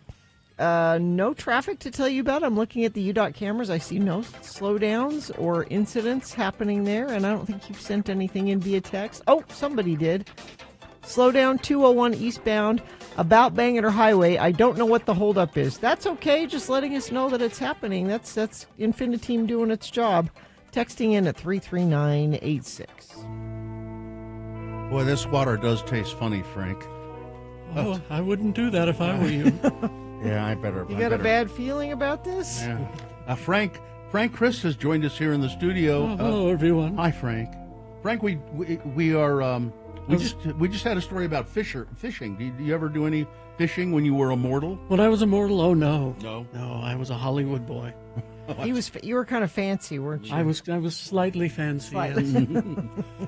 No traffic to tell you about. I'm looking at the UDOT cameras. I see no slowdowns or incidents happening there, and I don't think you've sent anything in via text. Oh, somebody did. Slow down 201 eastbound, about Bangor Highway. I don't know what the holdup is. That's okay. Just letting us know that it's happening. That's Infiniteam doing its job. Texting in at 33986. Boy, this water does taste funny, Frank. Oh, I wouldn't do that if I were you. Yeah, I better. You got a bad feeling about this? Yeah. Frank Chris has joined us here in the studio. Hello, everyone. Hi, Frank. Frank, we are. We just had a story about fishing. Do you ever do any fishing when you were a mortal? When I was a mortal? Oh, no. No? No, I was a Hollywood boy. You were kind of fancy, weren't you? I was slightly fancy. I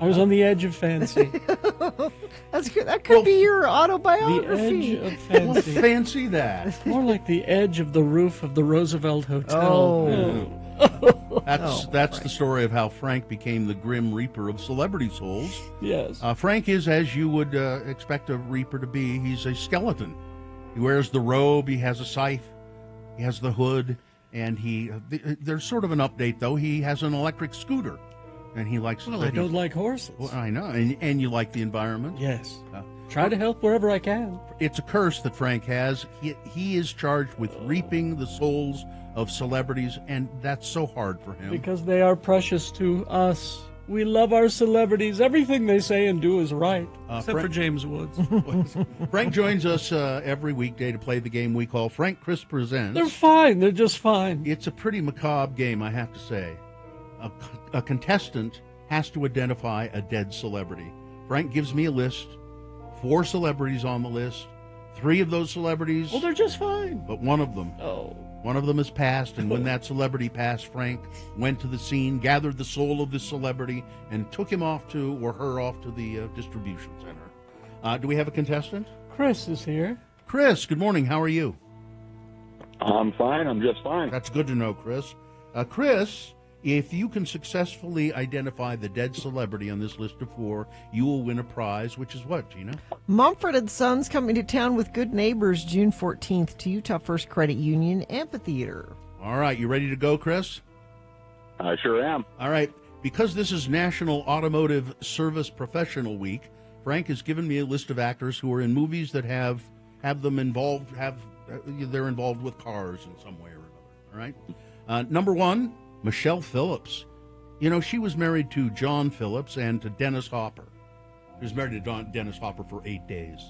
was on the edge of fancy. That's good. That could be your autobiography. The edge of fancy. Fancy that. More like the edge of the roof of the Roosevelt Hotel. Oh. That's the story of how Frank became the grim reaper of celebrity souls. Yes. Frank is, as you would expect a reaper to be, he's a skeleton. He wears the robe, he has a scythe, he has the hood, and there's sort of an update, though. He has an electric scooter, and he likes... Well, I don't like horses. Well, I know, and you like the environment. Yes. Try to help wherever I can. It's a curse that Frank has. He is charged with reaping the souls of celebrities, and that's so hard for him. Because they are precious to us. We love our celebrities. Everything they say and do is right. Except for James Woods. Frank joins us every weekday to play the game we call Frank Chris Presents. They're fine. They're just fine. It's a pretty macabre game, I have to say. A contestant has to identify a dead celebrity. Frank gives me a list, 4 celebrities on the list. 3 of those celebrities... Well, they're just fine. But one of them... Oh. One of them has passed, and when that celebrity passed, Frank went to the scene, gathered the soul of this celebrity, and took him off to, or her off to the distribution center. Do we have a contestant? Chris is here. Chris, good morning. How are you? I'm fine. I'm just fine. That's good to know, Chris. Chris, if you can successfully identify the dead celebrity on this list of 4, you will win a prize, which is what, Gina? Mumford & Sons coming to town with Good Neighbors June 14th to Utah First Credit Union Amphitheater. All right, you ready to go, Chris? I sure am. All right, because this is National Automotive Service Professional Week, Frank has given me a list of actors who are in movies that have them involved, they're involved with cars in some way or another. All right? Number 1, Michelle Phillips. You know, she was married to John Phillips and to Dennis Hopper. She was married to Dennis Hopper for 8 days.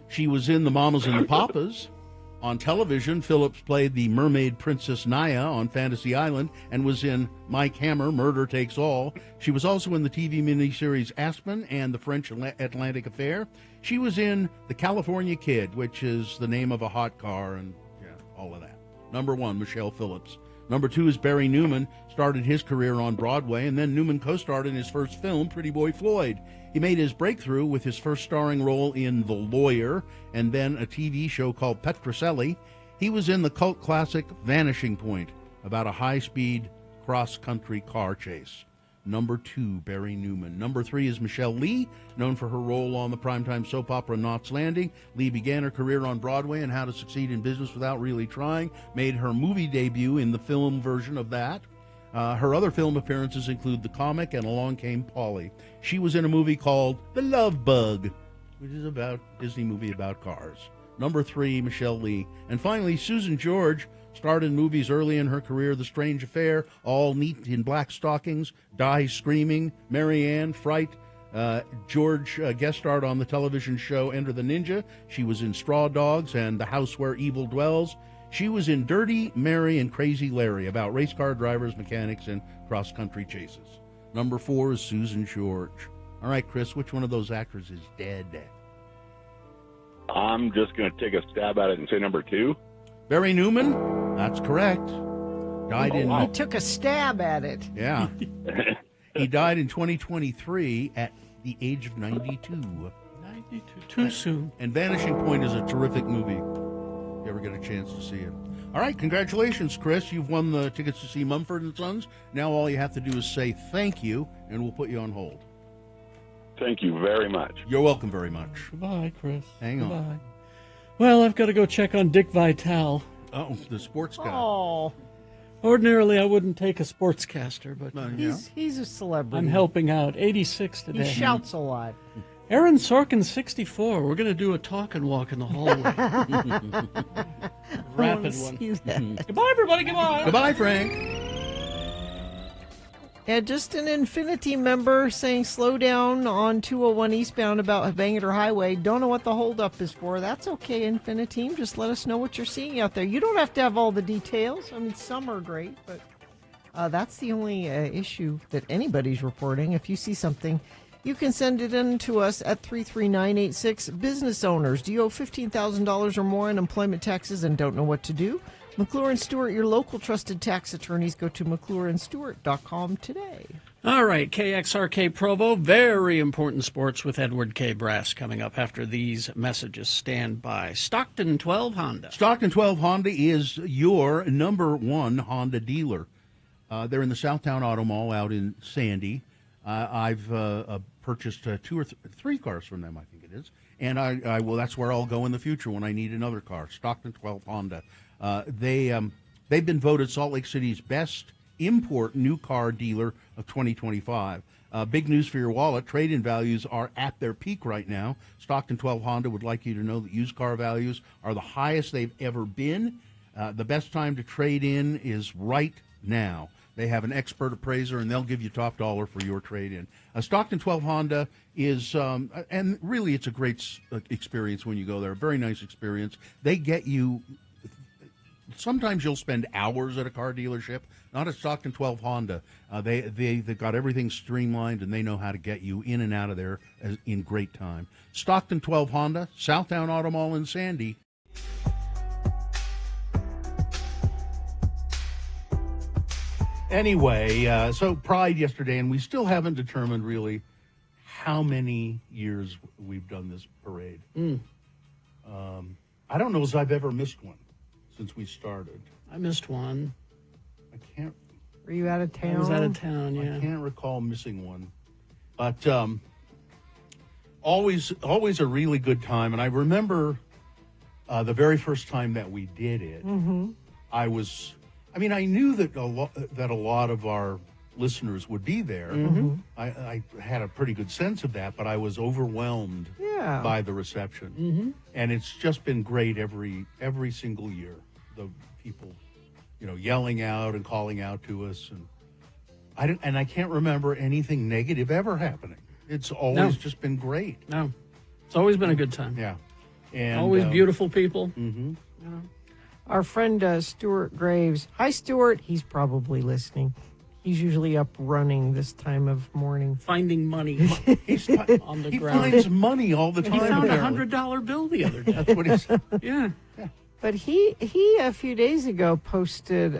She was in The Mamas and the Papas. On television, Phillips played the mermaid princess Naya on Fantasy Island and was in Mike Hammer, Murder Takes All. She was also in the TV miniseries Aspen and The French Atlantic Affair. She was in The California Kid, which is the name of a hot car, and all of that. Number 1, Michelle Phillips. Number 2 is Barry Newman, started his career on Broadway, and then Newman co-starred in his first film, Pretty Boy Floyd. He made his breakthrough with his first starring role in The Lawyer, and then a TV show called Petrocelli. He was in the cult classic Vanishing Point, about a high-speed cross-country car chase. Number 2, Barry Newman. Number 3 is Michelle Lee, known for her role on the primetime soap opera Knots Landing. Lee began her career on Broadway in How to Succeed in Business Without Really Trying, made her movie debut in the film version of that. Her other film appearances include The Comic and Along Came Polly. She was in a movie called The Love Bug, which is a Disney movie about cars. Number 3, Michelle Lee. And finally, Susan George starred in movies early in her career: The Strange Affair, All Neat in Black Stockings, Die Screaming, Mary Ann, Fright, George guest starred on the television show Enter the Ninja. She was in Straw Dogs and The House Where Evil Dwells. She was in Dirty Mary and Crazy Larry, about race car drivers, mechanics, and cross-country chases. Number 4 is Susan George. All right, Chris, which one of those actors is dead? I'm just going to take a stab at it and say number 2. Barry Newman. That's correct. Died in. He took a stab at it. Yeah. He died in 2023 at the age of 92. 92, too soon. And Vanishing Point is a terrific movie. If you ever get a chance to see it. All right, congratulations, Chris. You've won the tickets to see Mumford & Sons. Now all you have to do is say thank you, and we'll put you on hold. Thank you very much. You're welcome very much. Goodbye, Chris. Hang on. Goodbye. Well, I've got to go check on Dick Vitale. Oh, the sports guy. Oh, Ordinarily, I wouldn't take a sportscaster, but he's a celebrity. I'm helping out. 86 today. He shouts a lot. Aaron Sorkin, 64. We're going to do a talk and walk in the hallway. Rapid one. Goodbye, everybody. Goodbye. Goodbye, Frank. Yeah, just an Infinity member saying slow down on 201 eastbound about Bangor Highway. Don't know what the holdup is for. That's okay, Infinity. Just let us know what you're seeing out there. You don't have to have all the details. I mean, some are great, but that's the only issue that anybody's reporting. If you see something, you can send it in to us at 33986. Business owners, do you owe $15,000 or more in employment taxes and don't know what to do? McClure & Stewart, your local trusted tax attorneys. Go to McClureandStewart.com today. All right, KXRK Provo, very important sports with Edward K. Brass coming up after these messages. Stand by. Stockton 12 Honda. Stockton 12 Honda is your number one Honda dealer. They're in the Southtown Auto Mall out in Sandy. I've purchased 2 or 3 cars from them, I think it is. And I will. That's where I'll go in the future when I need another car. Stockton 12 Honda. They've been voted Salt Lake City's best import new car dealer of 2025. Big news for your wallet. Trade-in values are at their peak right now. Stockton 12 Honda would like you to know that used car values are the highest they've ever been. The best time to trade in is right now. They have an expert appraiser, and they'll give you top dollar for your trade-in. Stockton 12 Honda is, and really it's a great experience when you go there, a very nice experience. They get you, sometimes you'll spend hours at a car dealership, not at Stockton 12 Honda. They've got everything streamlined, and they know how to get you in and out of there in great time. Stockton 12 Honda, Southtown Auto Mall in Sandy. Anyway, so Pride yesterday, and we still haven't determined really how many years we've done this parade. I don't know as I've ever missed one since we started. I missed one. I can't. Were you out of town? I was out of town, yeah. I can't recall missing one. But always a really good time. And I remember the very first time that we did it, I knew that a lot of our listeners would be there. I had a pretty good sense of that, but I was overwhelmed by the reception. And it's just been great every single year. The people, yelling out and calling out to us, and I can't remember anything negative ever happening. It's always just been great. No, it's always been a good time. Yeah, and always beautiful people. Our friend Stuart Graves. Hi, Stuart. He's probably listening. He's usually up running this time of morning. Finding money on the ground. He finds money all the time. He found a $100 bill the other day. That's what he said. Yeah. But he a few days ago posted,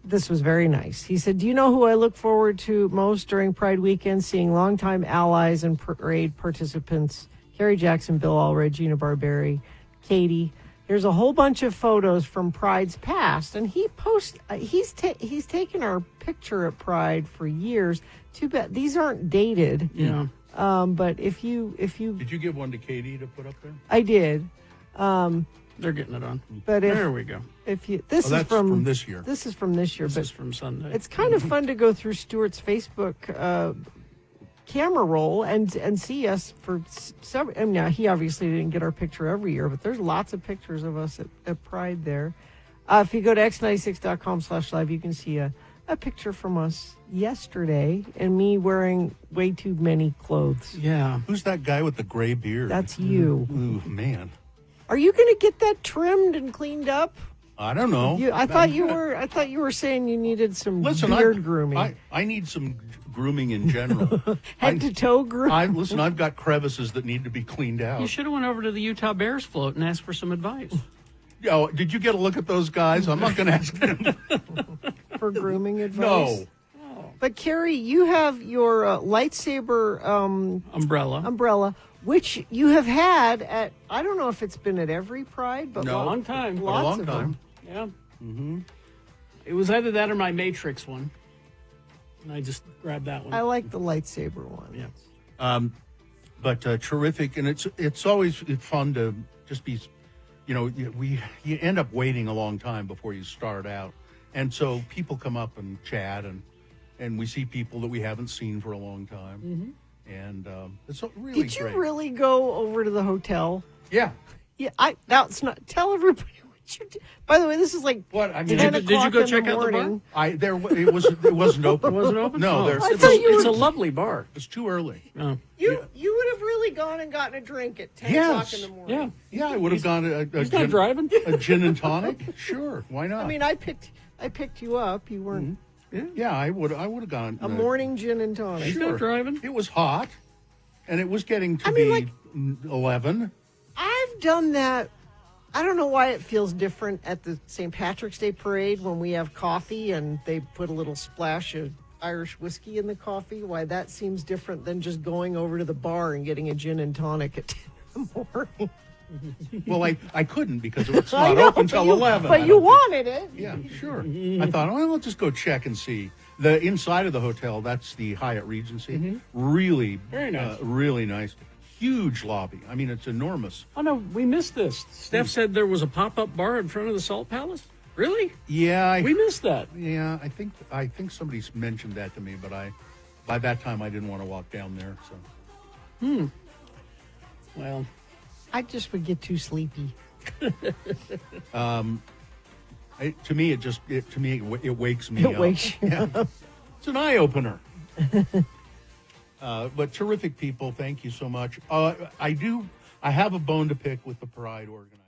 this was very nice. He said, do you know who I look forward to most during Pride weekend? Seeing longtime allies and parade participants, Carrie Jackson, Bill Allred, Gina Barberi, Katie. There's a whole bunch of photos from Pride's past, and he posts. He's taken our picture at Pride for years. Too bad these aren't dated. Yeah. But if you did you give one to Katie to put up there? I did. They're getting it on. But there we go. If you this is that's from this year. This is from this year. This is from Sunday. It's kind of fun to go through Stuart's Facebook camera roll and see us for several. I mean, he obviously didn't get our picture every year, but there's lots of pictures of us at Pride there. If you go to x96.com/live, you can see a a picture from us yesterday and me wearing way too many clothes. Yeah. Who's that guy with the gray beard? That's you. Ooh, man. Are you going to get that trimmed and cleaned up? I don't know. I thought you were saying you needed some beard grooming. I need some grooming in general. Head to toe grooming. I've got crevices that need to be cleaned out. You should have went over to the Utah Bears float and asked for some advice. Oh, did you get a look at those guys? I'm not going to ask them. For grooming advice? No. But, Carrie, you have your lightsaber umbrella, which you have had at, I don't know if it's been at every Pride, but a long time. Lots of them. Yeah. Mm-hmm. It was either that or my Matrix one. And I just grabbed that one. I like the lightsaber one. Yeah. But terrific, and it's always fun to just be, you end up waiting a long time before you start out, and so people come up and chat, and we see people that we haven't seen for a long time, and it's really great. Did you really go over to the hotel? Yeah. Yeah. That's not. Tell everybody what you did. By the way, this is like what I mean. 10 did you go check out the bar? It wasn't open. It wasn't open. No, it's a lovely bar. It's too early. Oh. You would have really gone and gotten a drink at 10 o'clock in the morning. Yeah. I would have gone he's not driving. A gin and tonic. Sure, why not? I mean, I picked you up. You weren't. Yeah, I would have gone a morning gin and tonic. He's not driving. It was hot, and it was getting to be 11. I've done that. I don't know why it feels different at the St. Patrick's Day parade when we have coffee and they put a little splash of Irish whiskey in the coffee. Why that seems different than just going over to the bar and getting a gin and tonic at 10 in the morning. Well, I couldn't because it's not open until 11. But you wanted it. Yeah, sure. I thought, I'll just go check and see. The inside of the hotel, that's the Hyatt Regency. Really, very nice. Really nice. Huge lobby. I mean, it's enormous. Oh, no, we missed this. Steph said there was a pop-up bar in front of the Salt Palace. Really? Yeah. We missed that. Yeah, I think somebody's mentioned that to me, but by that time I didn't want to walk down there. So. Well, I just would get too sleepy. To me, it wakes me up. It wakes you up. It's an eye opener. But terrific people, thank you so much. I have a bone to pick with the Pride organizer.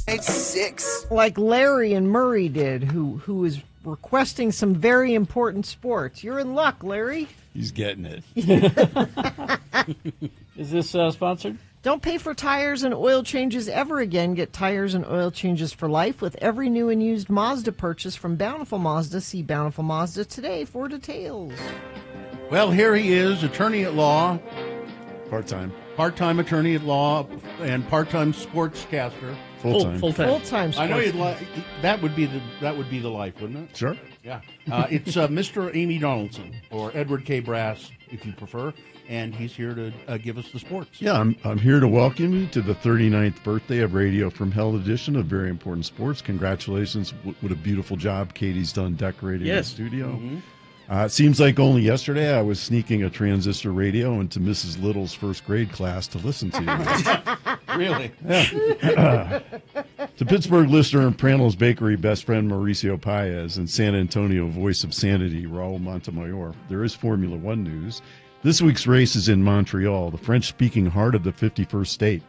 It's 6. Like Larry and Murray did, who is requesting some very important sports. You're in luck, Larry. He's getting it. Is this sponsored? Don't pay for tires and oil changes ever again. Get tires and oil changes for life with every new and used Mazda purchase from Bountiful Mazda. See Bountiful Mazda today for details. Well, here he is, attorney at law. Part-time attorney at law and part-time sportscaster. Full-time. I know you'd like that would be the life, wouldn't it? Sure. Yeah. It's Mr. Amy Donaldson, or Edward K. Brass, if you prefer, and he's here to give us the sports. Yeah, I'm here to welcome you to the 39th birthday of Radio from Hell edition of Very Important Sports. Congratulations. What a beautiful job Katie's done decorating the studio. Mm-hmm. It seems like only yesterday I was sneaking a transistor radio into Mrs. Little's first grade class to listen to. Really? Yeah. To Pittsburgh listener and Prano's Bakery best friend Mauricio Paez and San Antonio voice of sanity Raul Montemayor, there is Formula One news. This week's race is in Montreal, the French-speaking heart of the 51st state.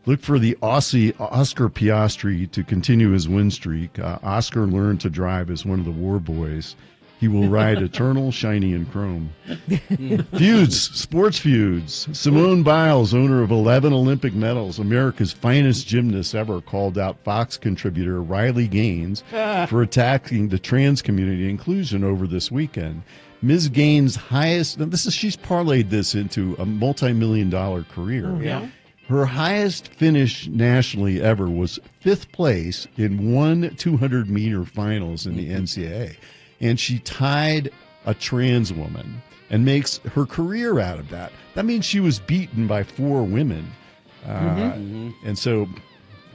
Look for the Aussie Oscar Piastri to continue his win streak. Oscar learned to drive as one of the war boys. He will ride eternal, shiny, and chrome. Feuds, sports feuds. Simone Biles, owner of 11 Olympic medals, America's finest gymnast ever, called out Fox contributor Riley Gaines for attacking the trans community inclusion over this weekend. Ms. Gaines' highest, she's parlayed this into a multi-million-dollar career. Yeah. Her highest finish nationally ever was 5th place in one 200-meter finals in the NCAA. And she tied a trans woman and makes her career out of that. That means she was beaten by 4 women. And so,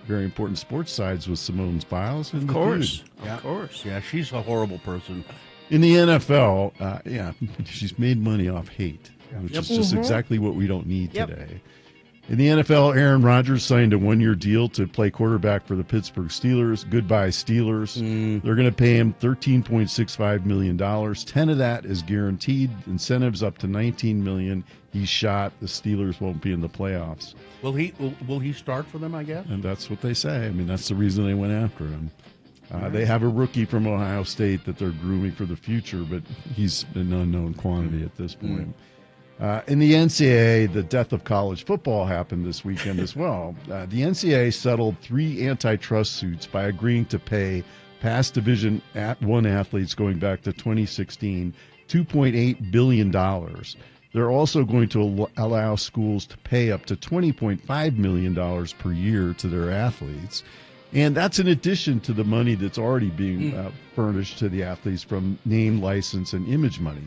very important sports sides with Simone Biles. Of course. Yeah, she's a horrible person. In the NFL, she's made money off hate, which is just exactly what we don't need today. In the NFL, Aaron Rodgers signed a 1-year deal to play quarterback for the Pittsburgh Steelers. Goodbye, Steelers. They're going to pay him $13.65 million. 10 of that is guaranteed. Incentives up to $19 million. He's shot. The Steelers won't be in the playoffs. Will he start for them, I guess? And that's what they say. I mean, that's the reason they went after him. They have a rookie from Ohio State that they're grooming for the future, but he's an unknown quantity at this point. In the NCAA, the death of college football happened this weekend as well. The NCAA settled 3 antitrust suits by agreeing to pay past Division I athletes going back to 2016 $2.8 billion. They're also going to allow schools to pay up to $20.5 million per year to their athletes. And that's in addition to the money that's already being furnished to the athletes from name, license, and image money.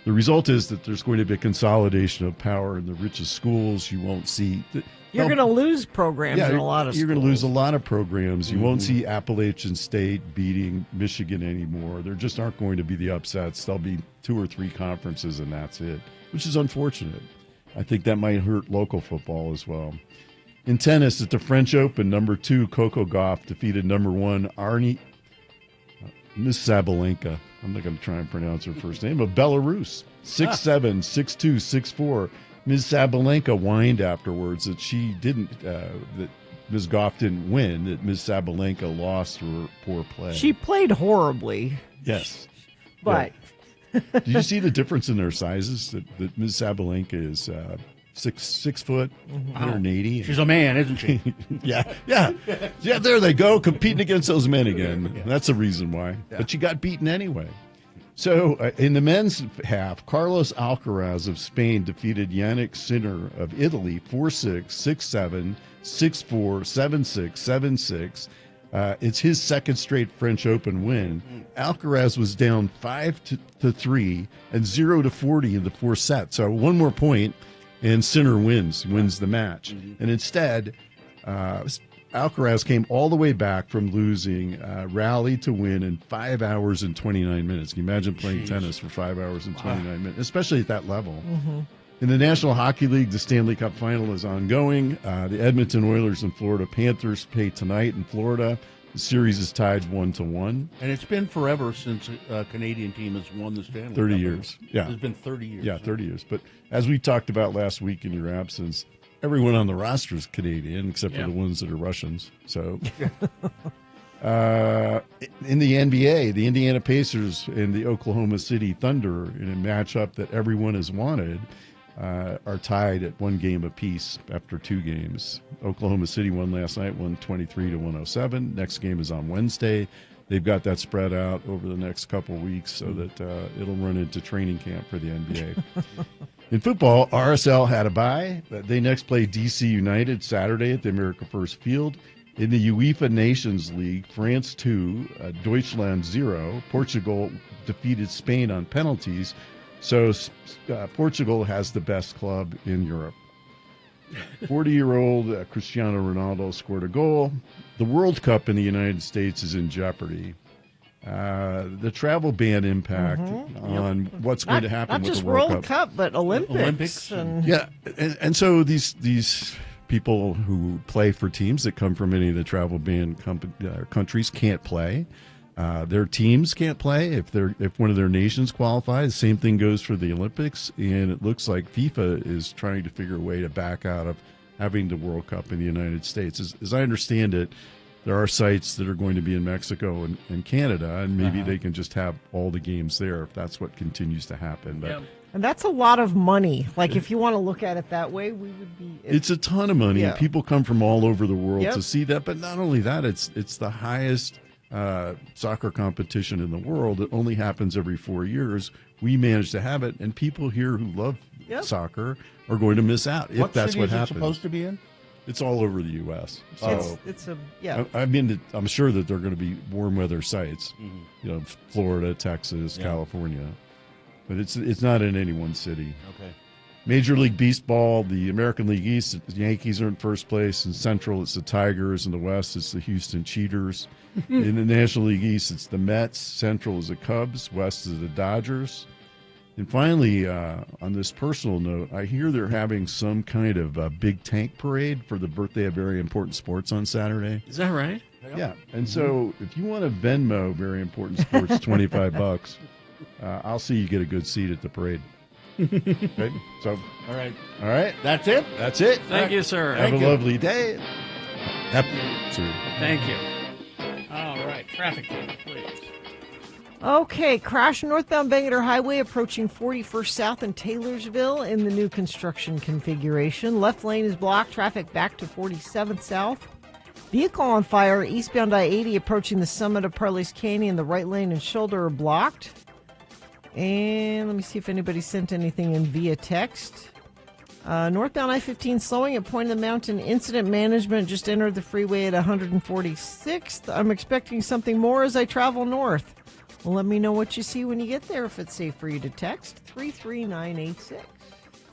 The result is that there's going to be a consolidation of power in the richest schools. You won't see... You're going to lose programs in a lot of schools. You're going to lose a lot of programs. You won't see Appalachian State beating Michigan anymore. There just aren't going to be the upsets. There'll be 2 or 3 conferences, and that's it, which is unfortunate. I think that might hurt local football as well. In tennis, at the French Open, number 2, Coco Gauff defeated number 1, Miss Sabalenka. I'm not going to try and pronounce her first name, of Belarus. 6-7, 6-2, 6-4. Ms. Sabalenka whined afterwards that she didn't, that Ms. Gauff didn't win, that Ms. Sabalenka lost through her poor play. She played horribly. Yes. But... Yeah. Did you see the difference in their sizes? That Ms. Sabalenka is 6 foot, 180. She's a man, isn't she? Yeah. There they go, competing against those men again. Yeah. That's the reason why. Yeah. But she got beaten anyway. So in the men's half, Carlos Alcaraz of Spain defeated Yannick Sinner of Italy 4-6, 6-7, 6-4, 7-6, 7-6. It's his second straight French Open win. Alcaraz was down 5-3 and 0-40 in the 4 sets. So 1 more point, and Sinner wins the match. And instead, Alcaraz came all the way back from losing, rallied to win in 5 hours and 29 minutes. Can you imagine playing tennis for 5 hours and 29 minutes, especially at that level? In the National Hockey League, the Stanley Cup Final is ongoing. The Edmonton Oilers and Florida Panthers play tonight in Florida. The series is tied 1-1. And it's been forever since a Canadian team has won the Stanley Cup. 30 years. Yeah. It's been 30 years. Yeah, 30 years. But as we talked about last week in your absence, everyone on the roster is Canadian except for the ones that are Russians. So, in the NBA, the Indiana Pacers and the Oklahoma City Thunder, in a matchup that everyone has wanted, are tied at 1 game apiece after 2 games. Oklahoma City won last night, won 23-107. Next game is on Wednesday. They've got that spread out over the next couple weeks so that it'll run into training camp for the NBA. In football, RSL had a bye. They next play DC United Saturday at the America First Field. In the UEFA Nations League, France 2, Deutschland 0. Portugal defeated Spain on penalties. So Portugal has the best club in Europe. 40-year-old Cristiano Ronaldo scored a goal. The World Cup in the United States is in jeopardy. The travel ban impact on what's going to happen with the World Cup. Not just World Cup, but Olympics. And so these people who play for teams that come from any of the travel ban countries can't play. Their teams can't play if one of their nations qualifies. Same thing goes for the Olympics, and it looks like FIFA is trying to figure a way to back out of having the World Cup in the United States. As I understand it, there are sites that are going to be in Mexico and Canada, and maybe they can just have all the games there if that's what continues to happen. But And that's a lot of money. Like, if you want to look at it that way, we would be... It's a ton of money. Yeah. And people come from all over the world Yep. to see that. But not only that, it's the highest soccer competition in the world. It only happens every 4 years. We managed to have it, and people here who love soccer are going to miss out if What that's city what is it happens. supposed to be in? It's all over the U.S. So I mean, I'm sure that they're going to be warm weather sites. You know, Florida, Texas, California, but it's not in any one city. Okay. Major League Baseball, the American League East, the Yankees are in first place. In Central, it's the Tigers. In the West, it's the Houston Cheaters. In the National League East, it's the Mets. Central is the Cubs. West is the Dodgers. And finally, on this personal note, I hear they're having some kind of big tank parade for the birthday of very important sports on Saturday. Is that right? Yeah. And so if you want to Venmo very important sports, $25, I'll see you get a good seat at the parade. Okay? So, all right. That's it. Thank you, sir. Have Thank a you. lovely day. Happy. Sir. Thank you. All right, traffic data, please. Okay, crash northbound Bangor Highway approaching 41st South in Taylorsville in the new construction configuration. Left lane is blocked. Traffic back to 47th South. Vehicle on fire eastbound I-80 approaching the summit of Parley's Canyon. The right lane and shoulder are blocked. And let me see if anybody sent anything in via text. Northbound I-15 slowing at Point of the Mountain. Incident management just entered the freeway at 146th. I'm expecting something more as I travel north. Well, let me know what you see when you get there, if it's safe for you to text 33986.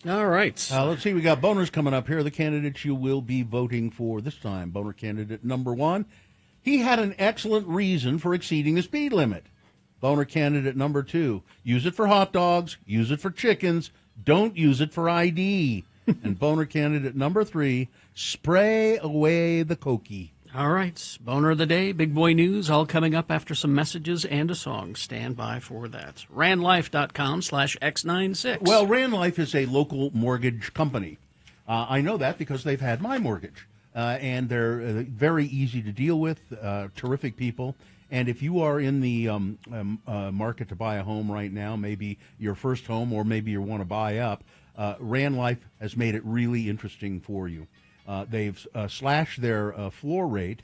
All right. Let's see. We got boners coming up here. The candidates you will be voting for this time. Boner candidate number 1. He had an excellent reason for exceeding the speed limit. Boner candidate number 2. Use it for hot dogs. Use it for chickens. Don't use it for ID. And boner candidate number 3. Spray away the cokey. All right. Boner of the day, big boy news, all coming up after some messages and a song. Stand by for that. Randlife.com/X96. Well, Randlife is a local mortgage company. I know that because they've had my mortgage. And they're very easy to deal with, terrific people. And if you are in the market to buy a home right now, maybe your first home or maybe you want to buy up, Randlife has made it really interesting for you. They've slashed their floor rate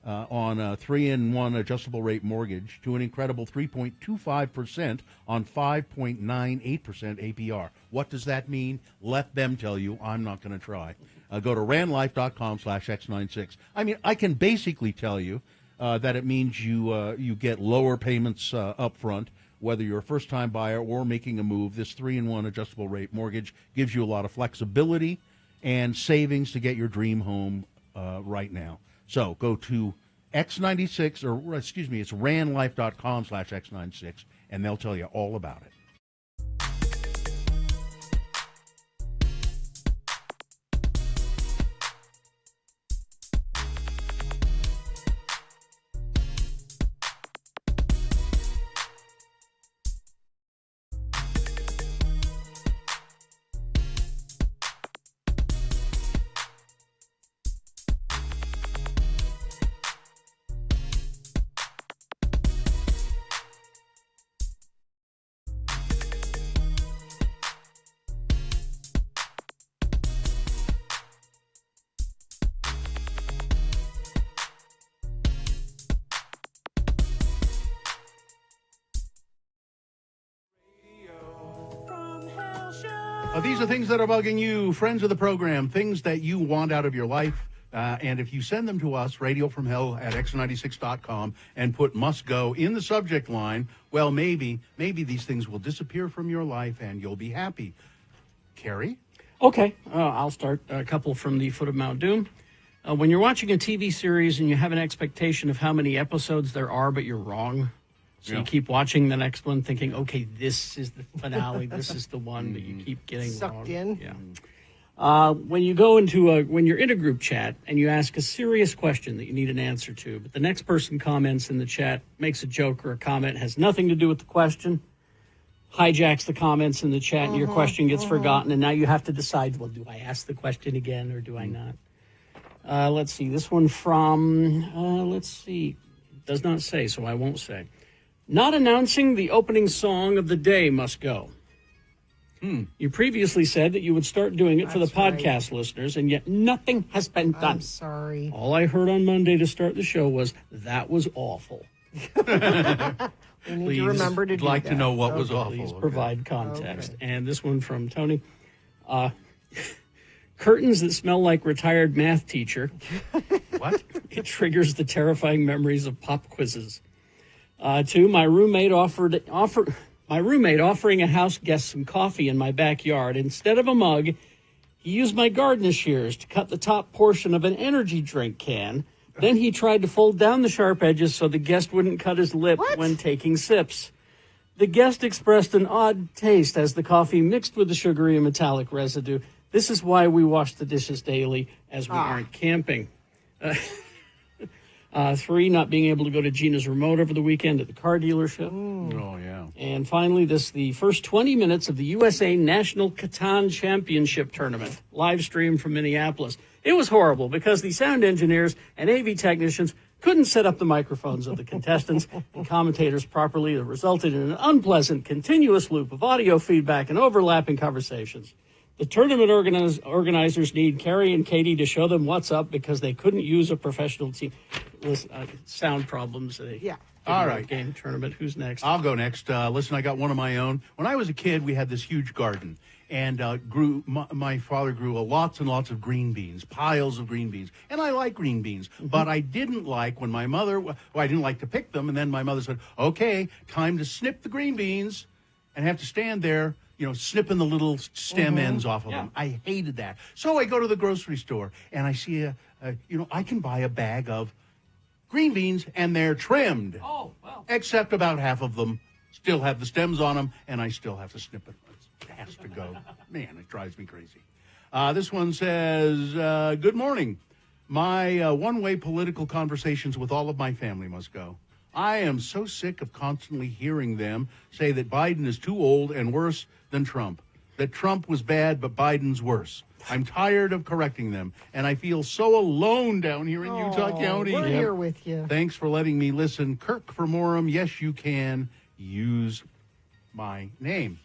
on a 3-in-1 adjustable rate mortgage to an incredible 3.25% on 5.98% APR. What does that mean? Let them tell you. I'm not going to try. Go to randlife.com/X96. I mean, I can basically tell you that it means you get lower payments up front, whether you're a first-time buyer or making a move. This 3-in-1 adjustable rate mortgage gives you a lot of flexibility and savings to get your dream home right now. So go to X96, or excuse me, it's randlife.com/X96, and they'll tell you all about it. These are things that are bugging you, friends of the program, things that you want out of your life. And if you send them to us, radiofromhell@x96.com, and put "must go" in the subject line, well, maybe these things will disappear from your life and you'll be happy. Carrie? Okay, I'll start a couple from the foot of Mount Doom. When you're watching a TV series and you have an expectation of how many episodes there are, but you're wrong. So you keep watching the next one thinking, okay, this is the finale, this is the one, but you keep getting sucked wrong. in. Yeah. When you go into when you're in a group chat and you ask a serious question that you need an answer to, but the next person comments in the chat, makes a joke or a comment, has nothing to do with the question, hijacks the comments in the chat, and your question gets forgotten, and now you have to decide, well, do I ask the question again or do I not? Let's see. This one from, let's see. It does not say, so I won't say. Not announcing the opening song of the day must go. You previously said that you would start doing it for the podcast listeners, and yet nothing has been done. I'm sorry. All I heard on Monday to start the show was, that was awful. We need to remember to do that. I'd like to know what was awful. Please provide context. Okay. And this one from Tony. Curtains that smell like retired math teacher. What? It triggers the terrifying memories of pop quizzes. 2, my roommate offering a house guest some coffee in my backyard. Instead of a mug, he used my garden shears to cut the top portion of an energy drink can. Then he tried to fold down the sharp edges so the guest wouldn't cut his lip when taking sips. The guest expressed an odd taste as the coffee mixed with the sugary and metallic residue. This is why we wash the dishes daily, as we aren't camping. 3, not being able to go to Gina's remote over the weekend at the car dealership. Oh, yeah. And finally, the first 20 minutes of the USA National Catan Championship Tournament, live stream from Minneapolis. It was horrible because the sound engineers and AV technicians couldn't set up the microphones of the contestants and commentators properly. It resulted in an unpleasant, continuous loop of audio feedback and overlapping conversations. The tournament organizers need Carrie and Katie to show them what's up because they couldn't use a professional team. Listen, sound problems. All right. Game tournament. Who's next? I'll go next. Listen, I got one of my own. When I was a kid, we had this huge garden. And my father grew lots and lots of green beans, piles of green beans. And I like green beans. But I didn't like when my mother, I didn't like to pick them. And then my mother said, okay, time to snip the green beans, and have to stand there, snipping the little stem ends off of them. I hated that. So I go to the grocery store and I see I can buy a bag of green beans and they're trimmed. Oh, wow. Except about half of them still have the stems on them and I still have to snip it. It has to go. Man, it drives me crazy. This one says, good morning. My one-way political conversations with all of my family must go. I am so sick of constantly hearing them say that Biden is too old and worse than Trump, that Trump was bad, but Biden's worse. I'm tired of correcting them, and I feel so alone down here in Utah County. We're here with you. Thanks for letting me listen. Kirk for Morum. Yes, you can use my name.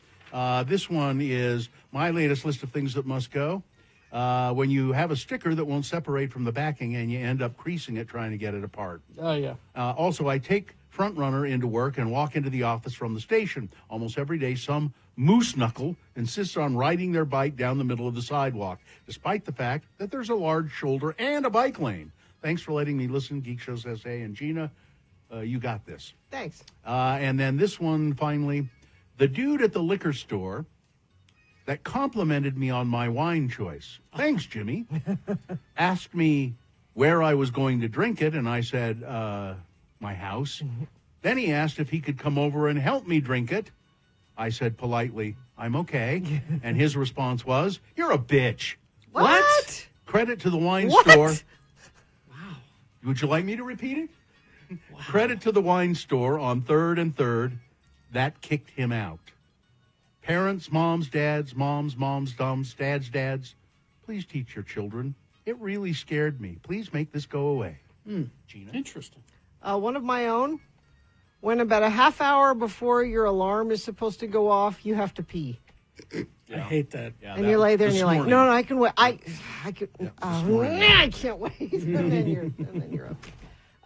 This one is my latest list of things that must go. When you have a sticker that won't separate from the backing and you end up creasing it trying to get it apart. Oh, yeah. Also, I take front runner into work and walk into the office from the station. Almost every day, some moose knuckle insists on riding their bike down the middle of the sidewalk, despite the fact that there's a large shoulder and a bike lane. Thanks for letting me listen, Geek Shows SA. And Gina, you got this. Thanks. And then this one, finally, the dude at the liquor store that complimented me on my wine choice. Thanks, Jimmy. Asked me where I was going to drink it, and I said, my house. Then he asked if he could come over and help me drink it. I said politely, I'm okay. And his response was, you're a bitch. What? Credit to the wine store. Wow. Would you like me to repeat it? Wow. Credit to the wine store on 3rd and 3rd. That kicked him out. Parents, moms, dads, moms, dads, please teach your children. It really scared me. Please make this go away. Gina? Interesting. One of my own. When about a half hour before your alarm is supposed to go off, you have to pee. I hate that. Yeah, and you lay there and you're like, no, I can wait. I can't wait. and then you're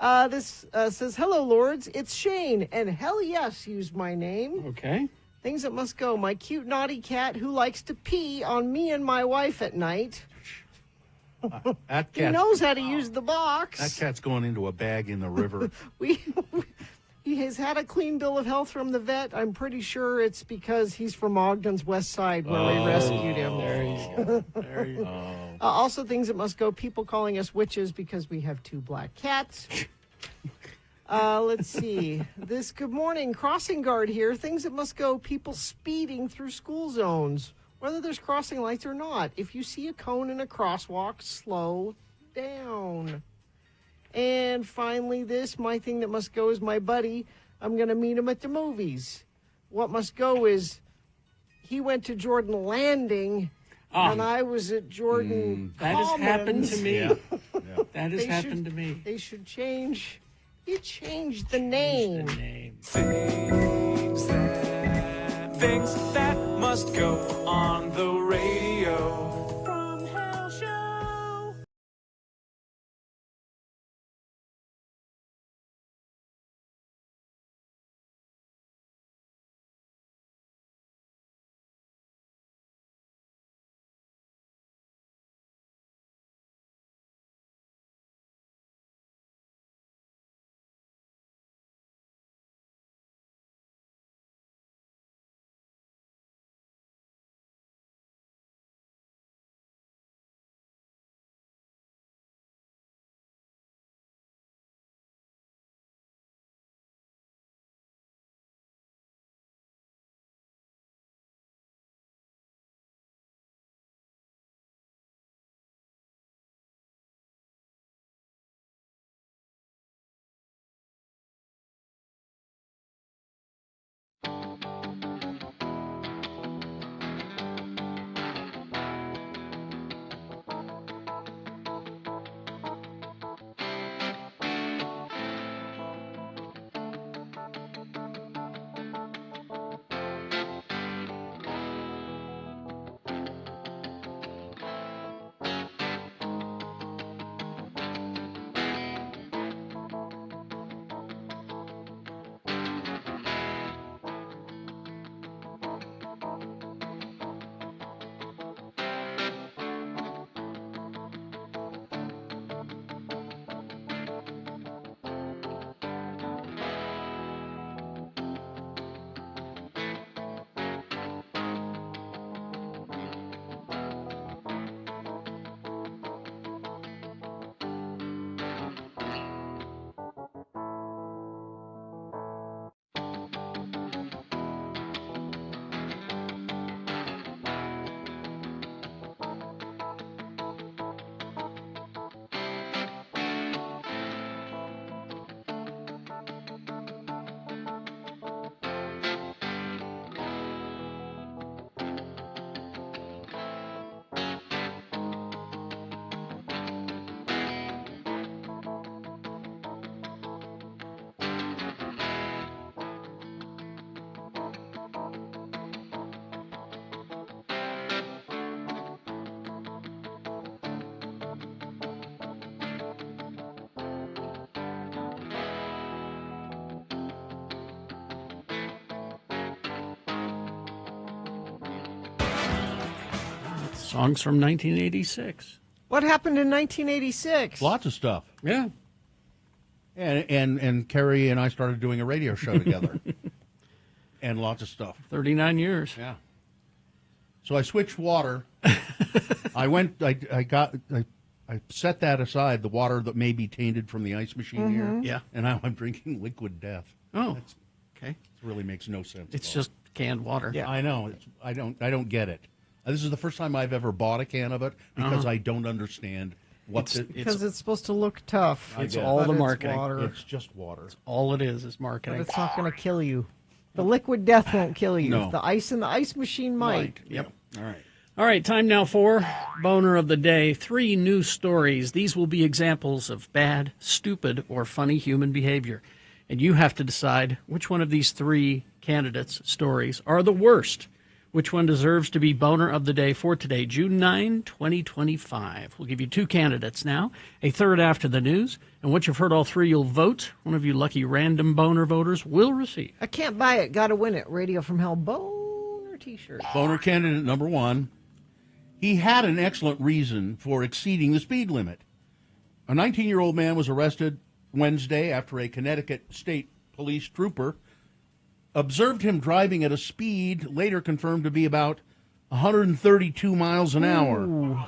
up. This says, hello, Lords. It's Shane. And hell yes, use my name. Okay. Things that must go. My cute, naughty cat who likes to pee on me and my wife at night. That he knows how to use the box. That cat's going into a bag in the river. He has had a clean bill of health from the vet. I'm pretty sure it's because he's from Ogden's West Side where we rescued him. There you go. Also, things that must go. People calling us witches because we have 2 black cats. Let's see. Good morning. Crossing guard here. Things that must go. People speeding through school zones, whether there's crossing lights or not. If you see a cone in a crosswalk, slow down. And finally, my thing that must go is my buddy. I'm going to meet him at the movies. What must go is he went to Jordan Landing when I was at Jordan That has happened to me. Yeah. That has happened to me. They should change. You changed the name. Things that must go on the radio. From Hell Show. Songs from 1986. What happened in 1986? Lots of stuff. Yeah. And Carrie and I started doing a radio show together. And lots of stuff. 39 years. Yeah. So I switched water. I set that aside, the water that may be tainted from the ice machine here. Yeah. And now I'm drinking liquid death. Oh, okay. It really makes no sense. It's just canned water. Yeah, I know. I don't get it. This is the first time I've ever bought a can of it because I don't understand what because it's supposed to look tough. It's all the marketing. It's just water. All it is marketing. But it's not going to kill you. The liquid death won't kill you. No. The ice in the ice machine might. Yep. All right. All right, time now for Boner of the Day. 3 news stories. These will be examples of bad, stupid, or funny human behavior. And you have to decide which one of these 3 candidates' stories are the worst. Which one deserves to be Boner of the Day for today, June 9, 2025. We'll give you 2 candidates now, a third after the news. And once you've heard all 3, you'll vote. One of you lucky random Boner voters will receive. I can't buy it. Got to win it. Radio from Hell Boner t-shirt. Boner candidate number 1. He had an excellent reason for exceeding the speed limit. A 19-year-old man was arrested Wednesday after a Connecticut State Police trooper observed him driving at a speed later confirmed to be about 132 miles an hour.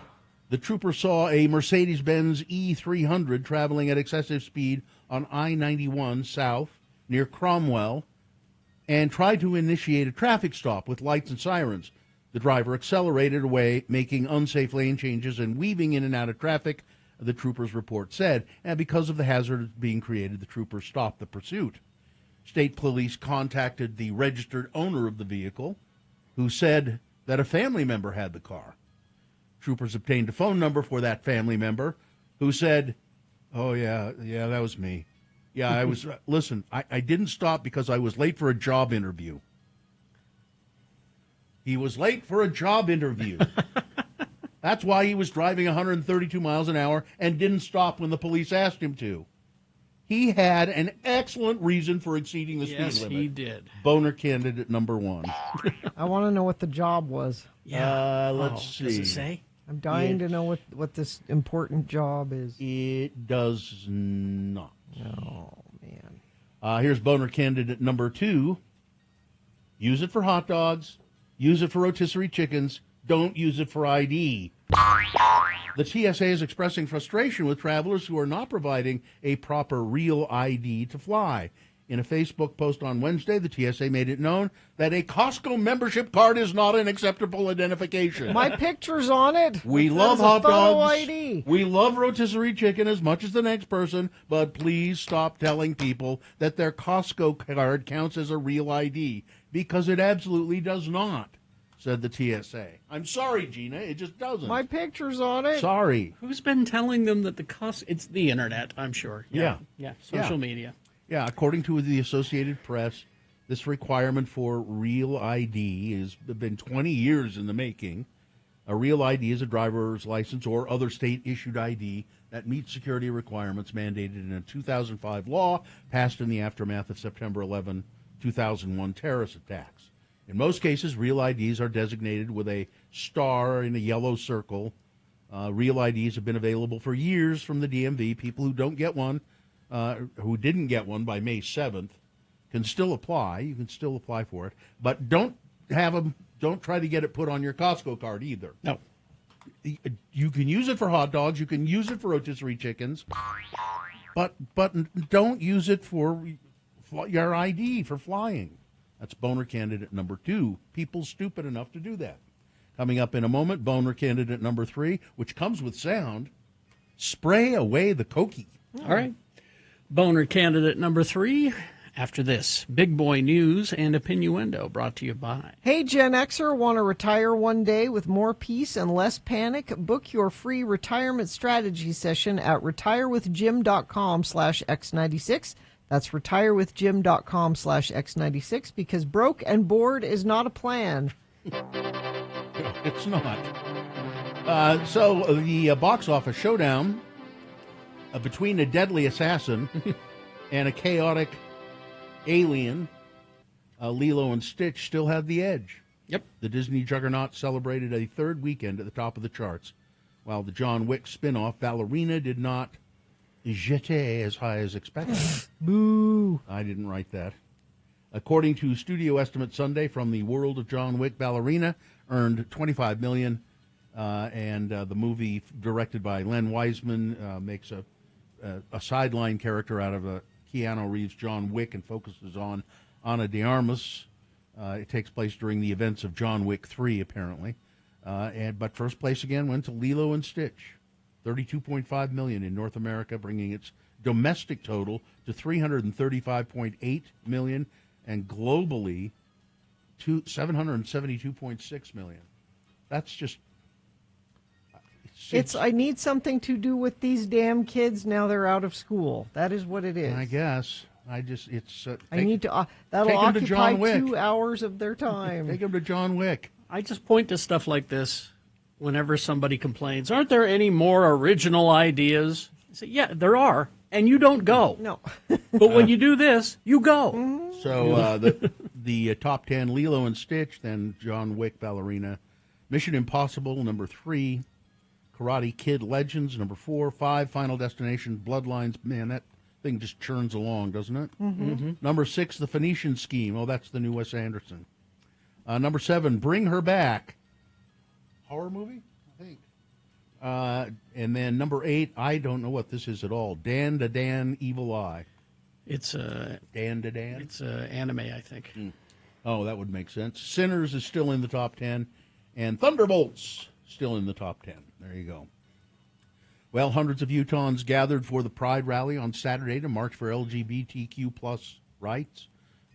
The trooper saw a Mercedes-Benz E300 traveling at excessive speed on I-91 south near Cromwell and tried to initiate a traffic stop with lights and sirens. The driver accelerated away, making unsafe lane changes and weaving in and out of traffic, the trooper's report said. And because of the hazard being created, the trooper stopped the pursuit. State police contacted the registered owner of the vehicle, who said that a family member had the car. Troopers obtained a phone number for that family member who said, "Oh, yeah, that was me. Yeah, I was, listen, I didn't stop because I was late for a job interview." He was late for a job interview. That's why he was driving 132 miles an hour and didn't stop when the police asked him to. He had an excellent reason for exceeding the speed limit. Yes, he did. Boner candidate number 1. I want to know what the job was. Yeah. Let's see. Does it say? I'm dying to know what this important job is. It does not. Oh, man. Here's boner candidate number 2. Use it for hot dogs. Use it for rotisserie chickens. Don't use it for ID. The TSA is expressing frustration with travelers who are not providing a proper real ID to fly. In a Facebook post on Wednesday, the TSA made it known that a Costco membership card is not an acceptable identification. My picture's on it. We That love is a hot photo dogs. ID. We love rotisserie chicken as much as the next person, but please stop telling people that their Costco card counts as a real ID, because it absolutely does not, said the TSA. I'm sorry, Gina, it just doesn't. My picture's on it. Sorry. Who's been telling them that the cost? It's the internet, I'm sure. Yeah. Social media. Yeah, according to the Associated Press, this requirement for real ID has been 20 years in the making. A real ID is a driver's license or other state-issued ID that meets security requirements mandated in a 2005 law passed in the aftermath of September 11, 2001 terrorist attacks. In most cases, real IDs are designated with a star in a yellow circle. Real IDs have been available for years from the DMV. People who don't get one, who didn't get one by May 7th, can still apply. You can still apply for it, but don't have them. Don't try to get it put on your Costco card either. No. You can use it for hot dogs. You can use it for rotisserie chickens, but don't use it for your ID for flying. That's boner candidate number 2. People stupid enough to do that. Coming up in a moment, boner candidate number 3, which comes with sound. Spray away the cokie. All right. Boner candidate number 3. After this, Big Boy News and Opinioendo, brought to you by. Hey, Gen Xer, want to retire one day with more peace and less panic? Book your free retirement strategy session at retirewithjim.com/x96. That's retirewithjim.com/x96, because broke and bored is not a plan. It's not. So the box office showdown between a deadly assassin and a chaotic alien, Lilo and Stitch, still have the edge. Yep. The Disney juggernaut celebrated a third weekend at the top of the charts, while the John Wick spin-off Ballerina did not jeter as high as expected. Boo. I didn't write that. According to studio estimates Sunday from the world of John Wick, Ballerina earned $25 million, and the movie, directed by Len Wiseman, makes a sideline character out of Keanu Reeves' John Wick and focuses on Ana de Armas. It takes place during the events of John Wick 3, apparently. But first place again went to Lilo and Stitch. $32.5 million in North America, bringing its domestic total to $335.8 million, and globally to $772.6 million. That's just... It's I need something to do with these damn kids now they're out of school. That is what it is. I guess. I need to... that'll occupy 2 hours of their time. Take them to John Wick. I just point to stuff like this whenever somebody complains, aren't there any more original ideas? I say, yeah, there are, and you don't go. No. But when you do this, you go. Mm-hmm. So the top 10, Lilo and Stitch, then John Wick, Ballerina, Mission Impossible, number 3, Karate Kid Legends, number 4, 5, Final Destination, Bloodlines. Man, that thing just churns along, doesn't it? Mm-hmm. Mm-hmm. Number 6, The Phoenician Scheme. Oh, that's the new Wes Anderson. Number 7, Bring Her Back. Horror movie, I think. And then number 8, I don't know what this is at all. Dan to Dan, Evil Eye. It's Dan to Dan? It's anime, I think. Oh, that would make sense. Sinners is still in the top 10. And Thunderbolts still in the top 10. There you go. Well, hundreds of Utahns gathered for the Pride Rally on Saturday to march for LGBTQ plus rights.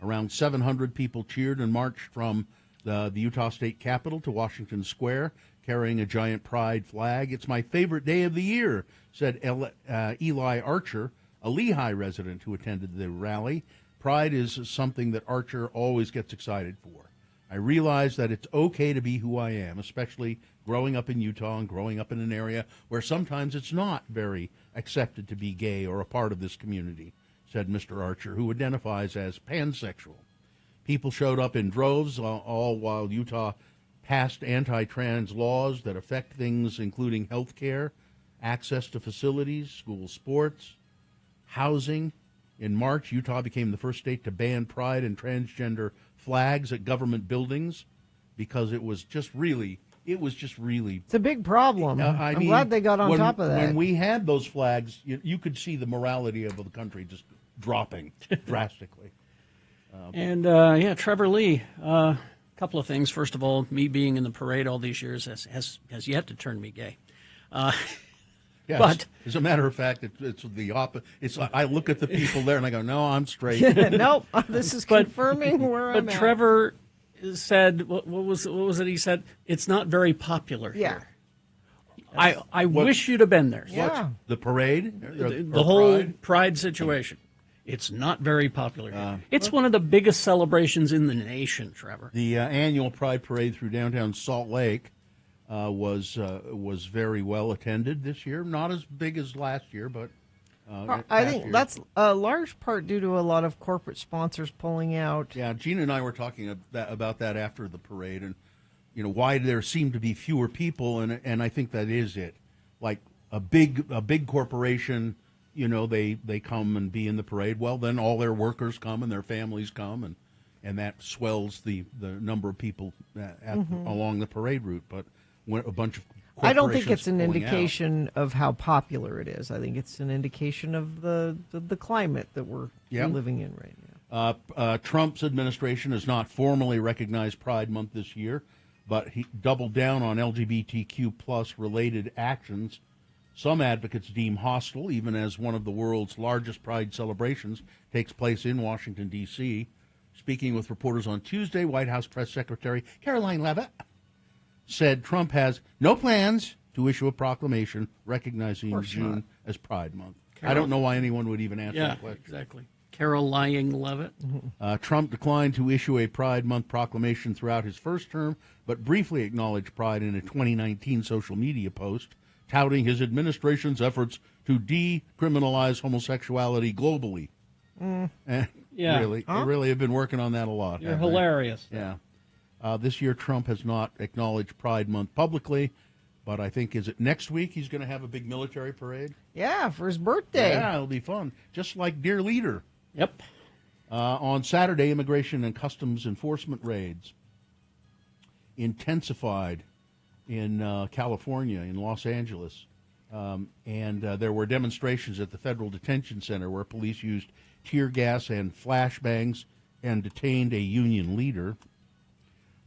Around 700 people cheered and marched from the Utah State Capitol to Washington Square. carrying a giant pride flag. It's my favorite day of the year, said Eli Archer, a Lehigh resident who attended the rally. Pride is something that Archer always gets excited for. I realize that it's okay to be who I am, especially growing up in Utah and growing up in an area where sometimes it's not very accepted to be gay or a part of this community, said Mr. Archer, who identifies as pansexual. People showed up in droves, all while Utah passed anti-trans laws that affect things including health care, access to facilities, school sports, housing. In March, Utah became the first state to ban pride and transgender flags at government buildings because it was just really. It's a big problem. I'm glad they got on top of that. When we had those flags, you could see the morality of the country just dropping drastically. Trevor Lee. A couple of things. First of all, me being in the parade all these years has yet to turn me gay. Yes. But as a matter of fact, it's the opposite. It's I look at the people there and I go, no, I'm straight. Nope, this is confirming where I'm at. But Trevor said, what was it? He said it's not very popular here. I wish you'd have been there. Yeah. The parade, the whole pride situation. It's not very popular here. It's one of the biggest celebrations in the nation, Trevor. The annual Pride Parade through downtown Salt Lake was very well attended this year. Not as big as last year, but I think that's a large part due to a lot of corporate sponsors pulling out. Yeah, Gina and I were talking about that after the parade, and why there seem to be fewer people, and I think that is it. Like a big corporation, they come and be in the parade. Well, then all their workers come and their families come, and that swells the number of people along the parade route. But when a bunch of I don't think it's an pulling indication of how popular it is. I think it's an indication of the climate that we're living in right now. Trump's administration has not formally recognized Pride Month this year, but he doubled down on LGBTQ plus related actions. Some advocates deem hostile, even as one of the world's largest Pride celebrations takes place in Washington, D.C. Speaking with reporters on Tuesday, White House Press Secretary Caroline Leavitt said Trump has no plans to issue a proclamation recognizing June as Pride Month. I don't know why anyone would even ask that question. Exactly. Caroline Leavitt. Trump declined to issue a Pride Month proclamation throughout his first term, but briefly acknowledged Pride in a 2019 social media post, touting his administration's efforts to decriminalize homosexuality globally. Really, they really have been working on that a lot. You're hilarious. Yeah. This year, Trump has not acknowledged Pride Month publicly, but I think, is it next week he's going to have a big military parade? Yeah, for his birthday. Yeah, it'll be fun. Just like Dear Leader. Yep. On Saturday, Immigration and Customs Enforcement raids intensified in California, in Los Angeles. And there were demonstrations at the Federal Detention Center where police used tear gas and flashbangs and detained a union leader.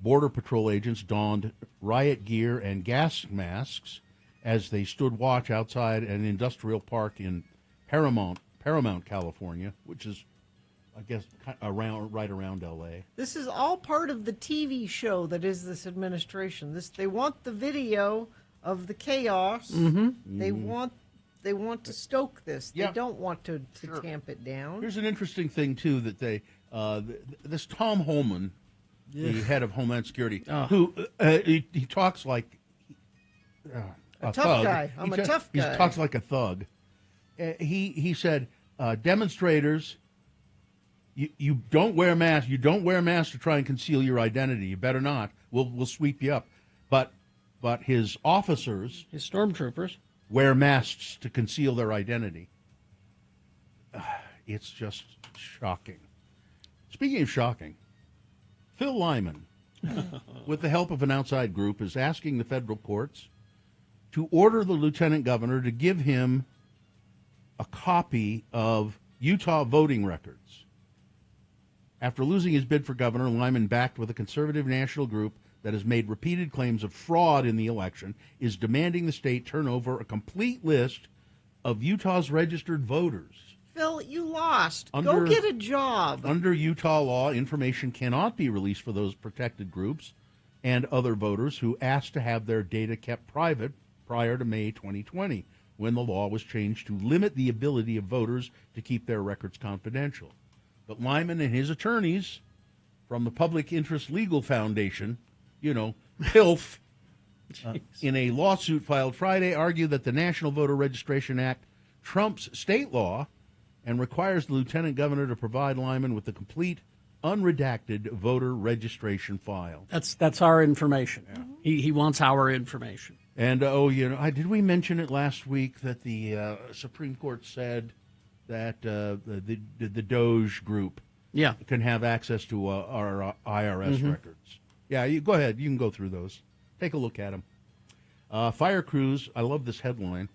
Border Patrol agents donned riot gear and gas masks as they stood watch outside an industrial park in Paramount, California, which is, I guess, right around L.A. This is all part of the TV show that is this administration. They want the video of the chaos. Mm-hmm. They want to stoke this. They don't want to tamp it down. Here's an interesting thing too that this Tom Holman, the head of Homeland Security, who he talks like a tough guy. I'm a tough guy. He talks like a thug. He said demonstrators, you don't wear masks. You don't wear masks to try and conceal your identity. You better not. We'll sweep you up. But his officers, his stormtroopers, wear masks to conceal their identity. It's just shocking. Speaking of shocking, Phil Lyman, with the help of an outside group, is asking the federal courts to order the lieutenant governor to give him a copy of Utah voting records. After losing his bid for governor, Lyman, backed with a conservative national group that has made repeated claims of fraud in the election, is demanding the state turn over a complete list of Utah's registered voters. Phil, you lost. Go get a job. Under Utah law, information cannot be released for those protected groups, and other voters who asked to have their data kept private prior to May 2020, when the law was changed to limit the ability of voters to keep their records confidential. But Lyman and his attorneys from the Public Interest Legal Foundation, PILF, in a lawsuit filed Friday, argued that the National Voter Registration Act trumps state law and requires the lieutenant governor to provide Lyman with the complete, unredacted voter registration file. That's our information. Yeah. He wants our information. And, did we mention it last week that the Supreme Court said that the Doge group can have access to our IRS records? Yeah, you go ahead. You can go through those. Take a look at them. Fire crews, I love this headline,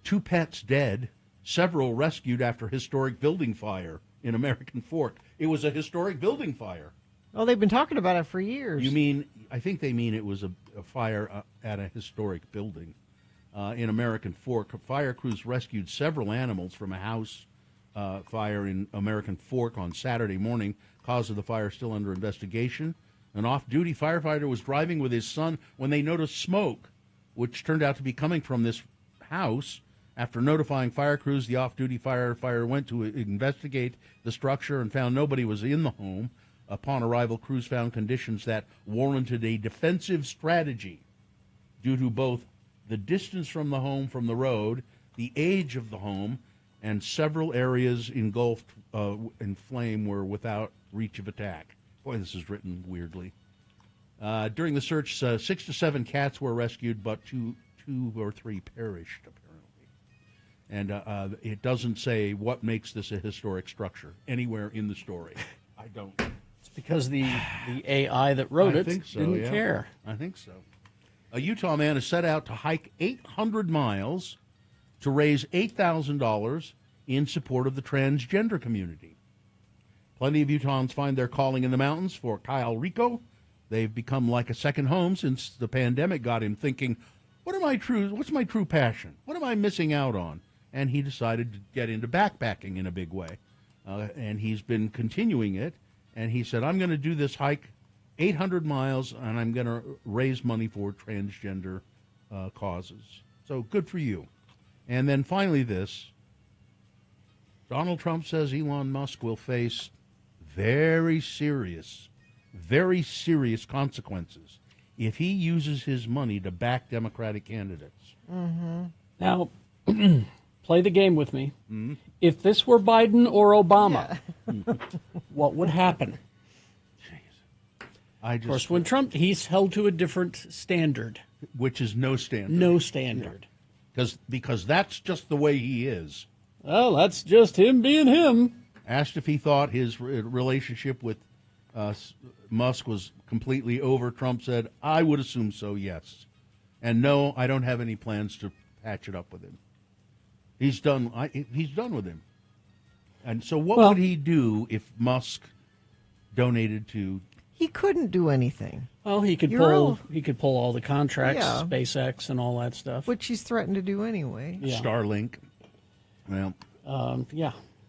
2 pets dead, several rescued after historic building fire in American Fork. It was a historic building fire. Oh, they've been talking about it for years. I think they mean it was a fire at a historic building in American Fork. Fire crews rescued several animals from a house fire in American Fork on Saturday morning. Cause of the fire still under investigation. An off-duty firefighter was driving with his son when they noticed smoke, which turned out to be coming from this house. After notifying fire crews, the off-duty firefighter went to investigate the structure and found nobody was in the home. Upon arrival, crews found conditions that warranted a defensive strategy due to both the distance from the home from the road, the age of the home, and several areas engulfed in flame were without reach of attack. Boy, this is written weirdly. During the search, 6 to 7 cats were rescued, but two or three perished, apparently. And it doesn't say what makes this a historic structure anywhere in the story. I don't. It's because the AI that wrote it didn't care. I think so. A Utah man has set out to hike 800 miles to raise $8,000 in support of the transgender community. Plenty of Utahns find their calling in the mountains. For Kyle Rico, they've become like a second home since the pandemic got him thinking, what's my true passion? What am I missing out on? And he decided to get into backpacking in a big way. And he's been continuing it. And he said, I'm going to do this hike 800 miles, and I'm going to raise money for transgender causes. So good for you. And then finally this. Donald Trump says Elon Musk will face very serious consequences if he uses his money to back Democratic candidates. Mm-hmm. Now, play the game with me. Mm-hmm. If this were Biden or Obama, what would happen? Of course, when Trump, he's held to a different standard. Which is no standard. No standard. Because that's just the way he is. Well, that's just him being him. Asked if he thought his relationship with Musk was completely over, Trump said, I would assume so, yes. And no, I don't have any plans to patch it up with him. He's done with him. And so what would he do if Musk donated to... He couldn't do anything. Well, he could pull all the contracts, SpaceX and all that stuff. Which he's threatened to do anyway. Yeah. Starlink. Well,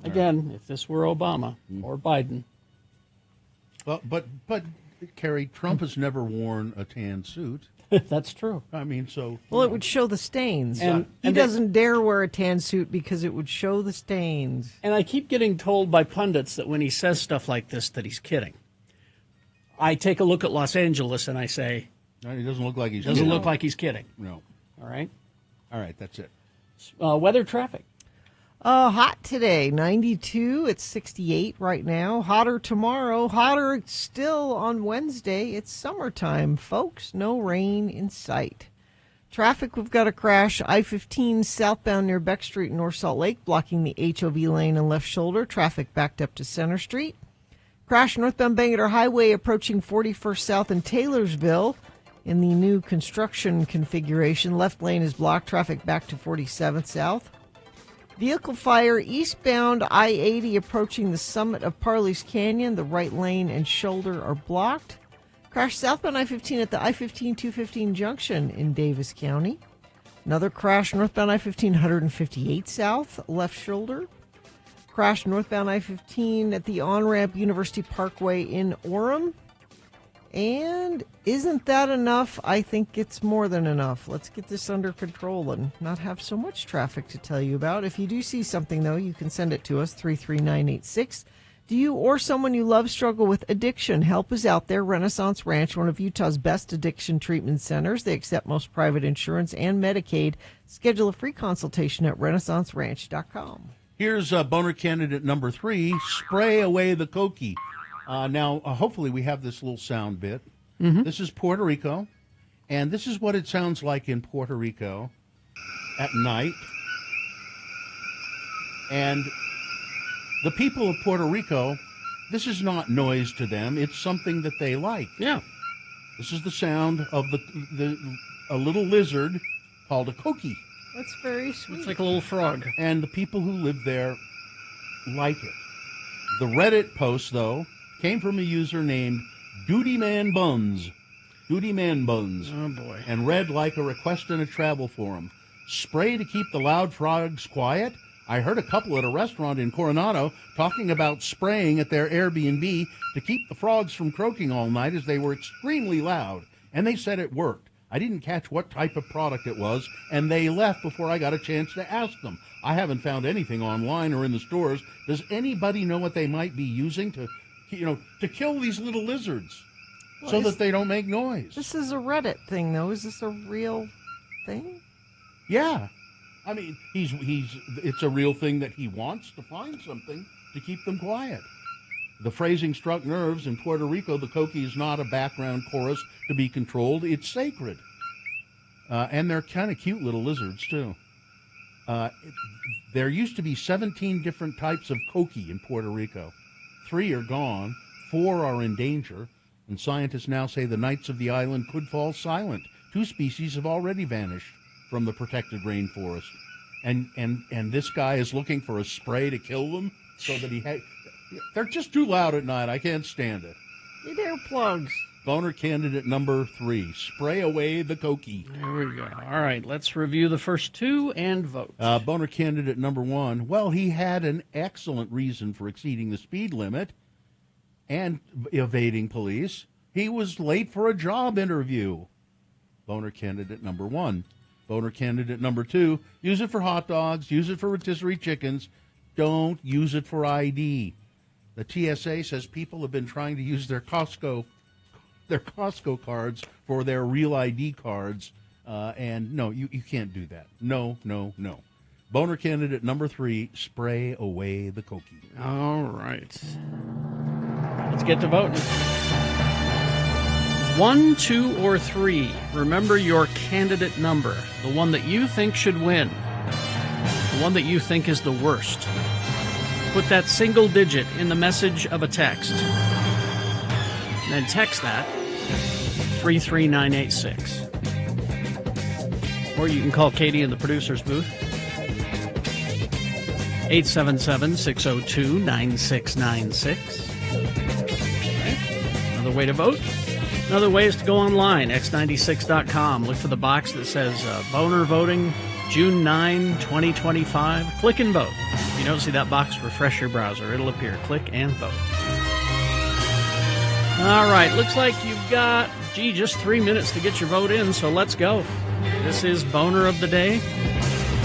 Again, if this were Obama or Biden. Well, but Kerry, Trump has never worn a tan suit. That's true. I mean, so... Well, it would show the stains. And he doesn't dare wear a tan suit because it would show the stains. And I keep getting told by pundits that when he says stuff like this, that he's kidding. I take a look at Los Angeles and I say... No, he doesn't look like he's kidding. Doesn't look like he's kidding. No. All right? All right, that's it. Weather, traffic. Hot today, 92. It's 68 right now. Hotter tomorrow. Hotter still on Wednesday. It's summertime, folks. No rain in sight. Traffic, we've got a crash. I-15 southbound near Beck Street, North Salt Lake, blocking the HOV lane and left shoulder. Traffic backed up to Center Street. Crash northbound Bangor Highway approaching 41st South in Taylorsville. In the new construction configuration, left lane is blocked. Traffic back to 47th South. Vehicle fire eastbound I-80 approaching the summit of Parley's Canyon. The right lane and shoulder are blocked. Crash southbound I-15 at the I-15-215 junction in Davis County. Another crash northbound I-15 158 South, left shoulder. Crash northbound I-15 at the on-ramp University Parkway in Orem. And isn't that enough? I think it's more than enough. Let's get this under control and not have so much traffic to tell you about. If you do see something, though, you can send it to us, 33986. Do you or someone you love struggle with addiction? Help is out there. Renaissance Ranch, one of Utah's best addiction treatment centers. They accept most private insurance and Medicaid. Schedule a free consultation at renaissanceranch.com. Here's boner candidate number 3, spray away the cokie. Now, hopefully we have this little sound bit. Mm-hmm. This is Puerto Rico, and this is what it sounds like in Puerto Rico at night. And the people of Puerto Rico, this is not noise to them. It's something that they like. Yeah. This is the sound of a little lizard called a cokie. That's very sweet. It's like a little frog. And the people who live there like it. The Reddit post, though, came from a user named Duty Man Buns. Duty Man Buns. Oh, boy. And read like a request in a travel forum. Spray to keep the loud frogs quiet? I heard a couple at a restaurant in Coronado talking about spraying at their Airbnb to keep the frogs from croaking all night as they were extremely loud. And they said it worked. I didn't catch what type of product it was, and they left before I got a chance to ask them. I haven't found anything online or in the stores. Does anybody know what they might be using to kill these little lizards so that they don't make noise? This is a Reddit thing, though. Is this a real thing? Yeah. I mean, it's a real thing that he wants to find something to keep them quiet. The phrasing struck nerves. In Puerto Rico, the cokie is not a background chorus to be controlled. It's sacred. And they're kind of cute little lizards, too. There used to be 17 different types of cokie in Puerto Rico. 3 are gone, 4 are in danger, and scientists now say the nights of the island could fall silent. 2 species have already vanished from the protected rainforest. And this guy is looking for a spray to kill them so that they're just too loud at night. I can't stand it. Need earplugs. Boner candidate number 3, spray away the cokie. There we go. All right, let's review the first 2 and vote. Boner candidate number 1, well, he had an excellent reason for exceeding the speed limit and evading police. He was late for a job interview. Boner candidate number 1. Boner candidate number 2, use it for hot dogs, use it for rotisserie chickens. Don't use it for ID. The TSA says people have been trying to use their Costco cards for their real ID cards, and no, you can't do that. No. Boner candidate number 3, spray away the cokie. All right. Let's get to voting. 1, 2, or 3. Remember your candidate number, the one that you think should win, the one that you think is the worst. Put that single digit in the message of a text. And then text that 33986. Or you can call Katie in the producer's booth. 877-602-9696. Another way to vote. Another way is to go online, x96.com. Look for the box that says Boner Voting, June 9, 2025. Click and vote. If you don't see that box, refresh your browser. It'll appear. Click and vote. All right, looks like you've got, just 3 minutes to get your vote in, so let's go. This is Boner of the Day.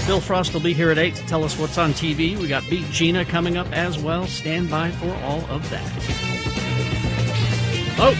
Bill Frost will be here at 8 to tell us what's on TV. We got Beat Gina coming up as well. Stand by for all of that. Vote!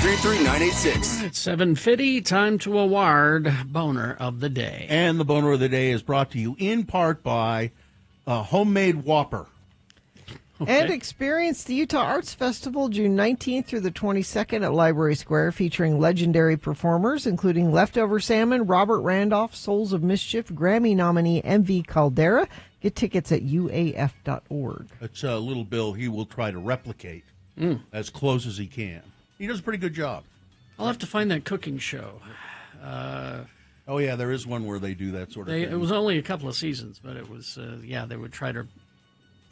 833-986. It's 7:50. Time to award Boner of the Day. And the Boner of the Day is brought to you in part by Homemade Whopper. And experience the Utah Arts Festival June 19th through the 22nd at Library Square, featuring legendary performers, including Leftover Salmon, Robert Randolph, Souls of Mischief, Grammy nominee MV Caldera. Get tickets at uaf.org. It's Little Bill. He will try to replicate as close as he can. He does a pretty good job. I'll have to find that cooking show. Oh, yeah, there is one where they do that sort of thing. It was only a couple of seasons, but it was, they would try to,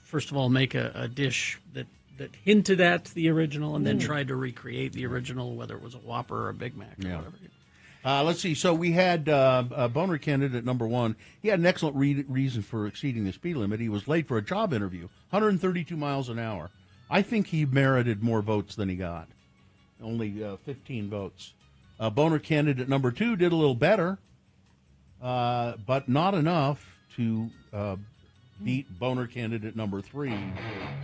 first of all, make a dish that hinted at the original and then tried to recreate the original, whether it was a Whopper or a Big Mac or whatever. Let's see. So we had Boner candidate number one. He had an excellent reason for exceeding the speed limit. He was late for a job interview, 132 miles an hour. I think he merited more votes than he got. Only 15 votes. Boner candidate number two did a little better, but not enough to beat Boner candidate number three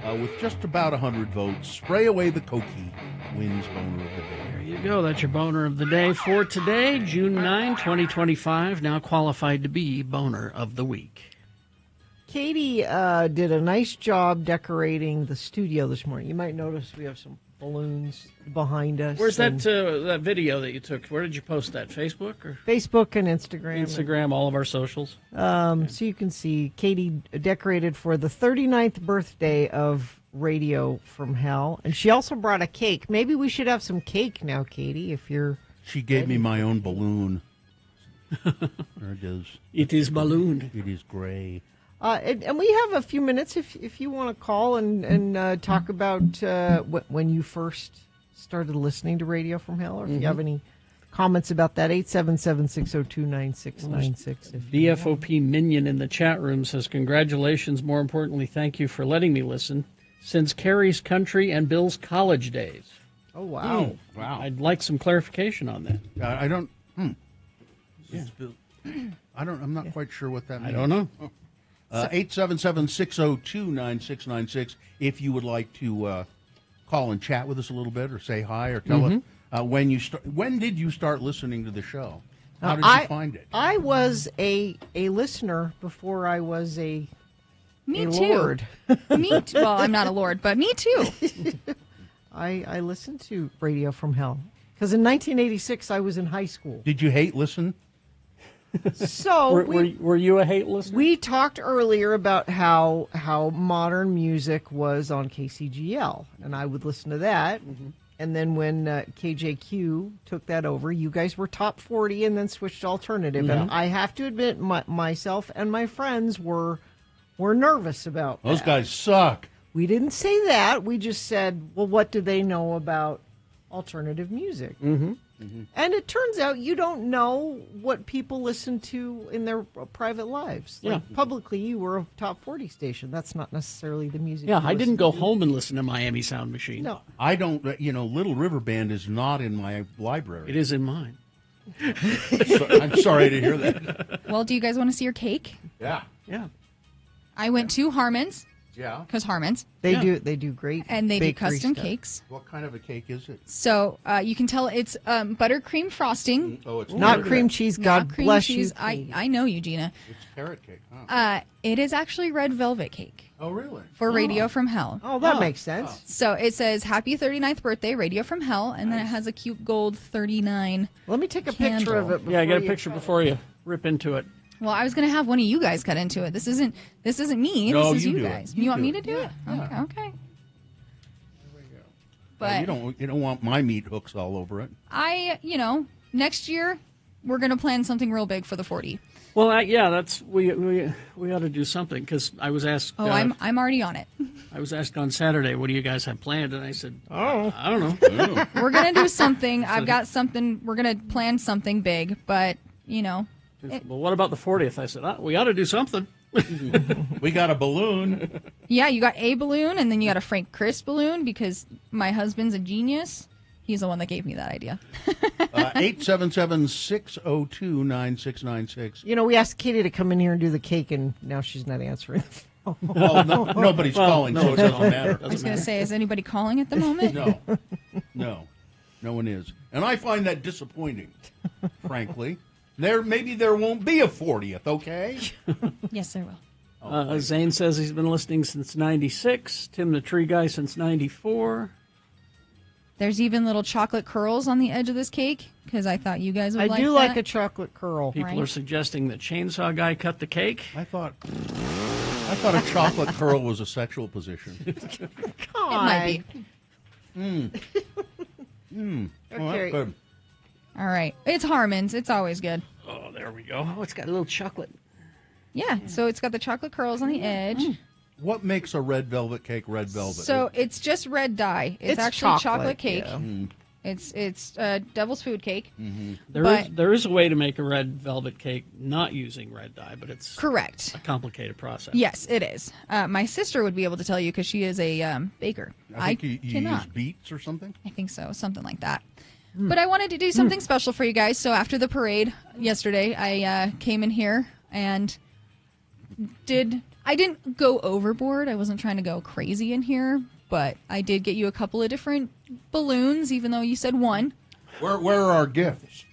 with just about 100 votes. Spray Away the Cokie wins Boner of the Day. There you go. That's your Boner of the Day for today, June 9, 2025. Now qualified to be Boner of the Week. Katie did a nice job decorating the studio this morning. You might notice we have some balloons behind us. Where's that video that you took? Where did you post that? Facebook or Facebook and Instagram. Instagram, all of our socials. So you can see Katie decorated for the 39th birthday of Radio from Hell, and she also brought a cake. Maybe we should have some cake now, Katie, if you're. She gave me my own balloon. There it is. It is balloon. It is gray. And we have a few minutes if you want to call and talk about when you first started listening to Radio from Hell, or if you have any comments about that. 877-602-9696. BFOP Minion in the chat room says, congratulations. More importantly, thank you for letting me listen since Carrie's country and Bill's college days. Oh, wow. Wow. I'd like some clarification on that. I don't. I'm not quite sure what that means. I don't know. 877-602-9696 if you would like to call and chat with us a little bit or say hi or tell us when did you start listening to the show? How did you find it? I was a listener before I was a Me too. Lord. Me too. Well, I'm not a lord, but me too. I listened to Radio from Hell because in 1986 I was in high school. Did you hate listen? So were you a hate listener? We talked earlier about how modern music was on KCGL, and I would listen to that. And then when KJQ took that over, you guys were top 40 and then switched to alternative. And I have to admit, myself and my friends were nervous about Those that. guys suck. We didn't say that. We just said, well, what do they know about alternative music? And it turns out you don't know what people listen to in their private lives. Like publicly, you were a top 40 station. That's not necessarily the music. Yeah, you I didn't go to. home and listen to Miami Sound Machine. No. I don't. Little River Band is not in my library. It is in mine. I'm sorry to hear that. Well, do you guys want to see your cake? Yeah. I went to Harmon's. Yeah. Because Harmon's. They do great. And they do bakery custom stuff. cakes. What kind of a cake is it? So you can tell it's buttercream frosting. Oh, it's Not carrot cream cake. cheese. Not God cream bless cheese. you. I know you, Gina. It's carrot cake. Huh? It is actually red velvet cake. Oh, really? For Radio from Hell. Oh, that makes sense. So it says Happy 39th birthday, Radio from Hell, and then it has a cute gold 39. Let me take a picture of it. Yeah, I got a before you picture cut before you rip into it. Well, I was gonna have one of you guys cut into it. This isn't me. No, this is you you do it. guys. You You want do me it. to do it? Yeah. Okay. But you don't want my meat hooks all over it. next year we're gonna plan something real big for the 40. Well, that's we ought to do something because I was asked. Oh, I'm already on it. I was asked on Saturday, "What do you guys have planned?" And I said, Oh, "I don't know." We're gonna do something. I've got something. We're gonna plan something big, but Well, what about the 40th? I said, we ought to do something. We got a balloon. yeah, you got a balloon, and then you got a Frank Chris balloon because my husband's a genius. He's the one that gave me that idea. 877-602-9696. we asked Katie to come in here and do the cake, and now she's not answering the phone. Well, nobody's calling, so it doesn't matter. I was going to say, is anybody calling at the moment? No. No one is. And I find that disappointing, frankly. Maybe there won't be a 40th, okay? Yes, there will. Zane says he's been listening since 96. Tim the Tree Guy since 94. There's even little chocolate curls on the edge of this cake because I thought you guys would I like do that. like a chocolate curl. People are suggesting that Chainsaw Guy cut the cake. I thought a chocolate curl was a sexual position. Come on. It might be. Okay. Oh, that's good. All right. It's Harmon's. It's always good. Oh, there we go. Oh, it's got a little chocolate. Yeah, so it's got the chocolate curls on the edge. What makes a red velvet cake red velvet? So it's just red dye. It's actually chocolate cake. Yeah. It's Devil's Food Cake. Mm-hmm. There is a way to make a red velvet cake not using red dye, but it's correct. A complicated process. Yes, it is. My sister would be able to tell you because she is a baker. I think you cannot. use beets or something? I think so, something like that. But I wanted to do something special for you guys. So after the parade yesterday, I came in here and I didn't go overboard. I wasn't trying to go crazy in here, but I did get you a couple of different balloons, even though you said one. Where are our gifts?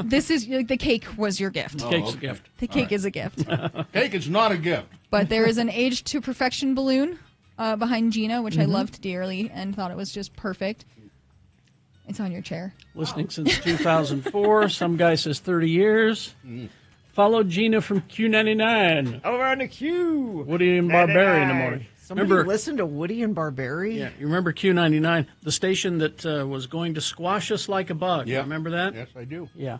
This is the cake was your gift. The cake's a gift. The cake is a gift. Cake is not a gift. But there is an Age to Perfection balloon behind Gina, which I loved dearly and thought it was just perfect. It's on your chair. Listening since 2004. Some guy says 30 years. Followed Gina from Q99. Over on the Q. Woody and Barbary in the morning. Somebody listen to Woody and Barbary? Yeah, you remember Q99, the station that was going to squash us like a bug. Yeah. Remember that? Yes, I do. Yeah.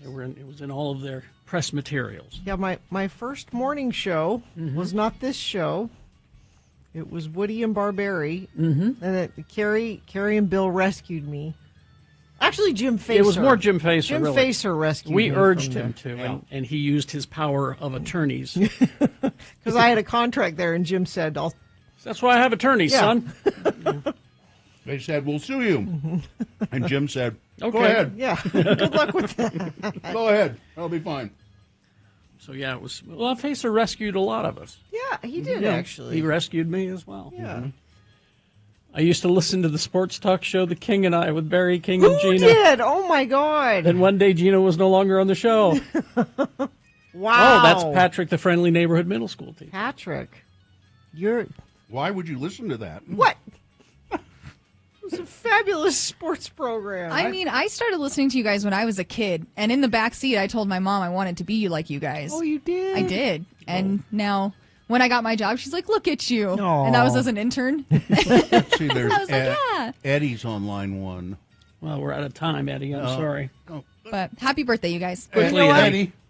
It was in all of their press materials. Yeah, my first morning show was not this show. It was Woody and Barbary. Mm-hmm. And Carrie and Bill rescued me. Actually, Jim Facer. It was more Jim Facer, Jim really. Facer rescued me. We urged him to, and he used his power of attorneys. Because I had a contract there, and Jim said, That's why I have attorneys, son. They said, we'll sue you. And Jim said, Okay. go ahead. Yeah, good luck with that. Go ahead. That'll be fine. So, yeah, it was. Well, Facer rescued a lot of us. Yeah, he did, Yeah, actually. He rescued me as well. Yeah. I used to listen to the sports talk show, The King and I, with Barry King Who and Gina. did? Oh, my God. Then one day Gina was no longer on the show. Wow. Oh, that's Patrick, the Friendly Neighborhood Middle School team. Patrick, Why would you listen to that? What? It was a fabulous sports program. I mean, I started listening to you guys when I was a kid, and in the back seat, I told my mom I wanted to be like you guys. Oh, you did? I did, and now when I got my job, she's like, "Look at you," Aw. and that was as an intern. See, there's I was like, yeah. Eddie's on line one. Well, we're out of time, Eddie. I'm sorry. Oh. But happy birthday, you guys! Quickly,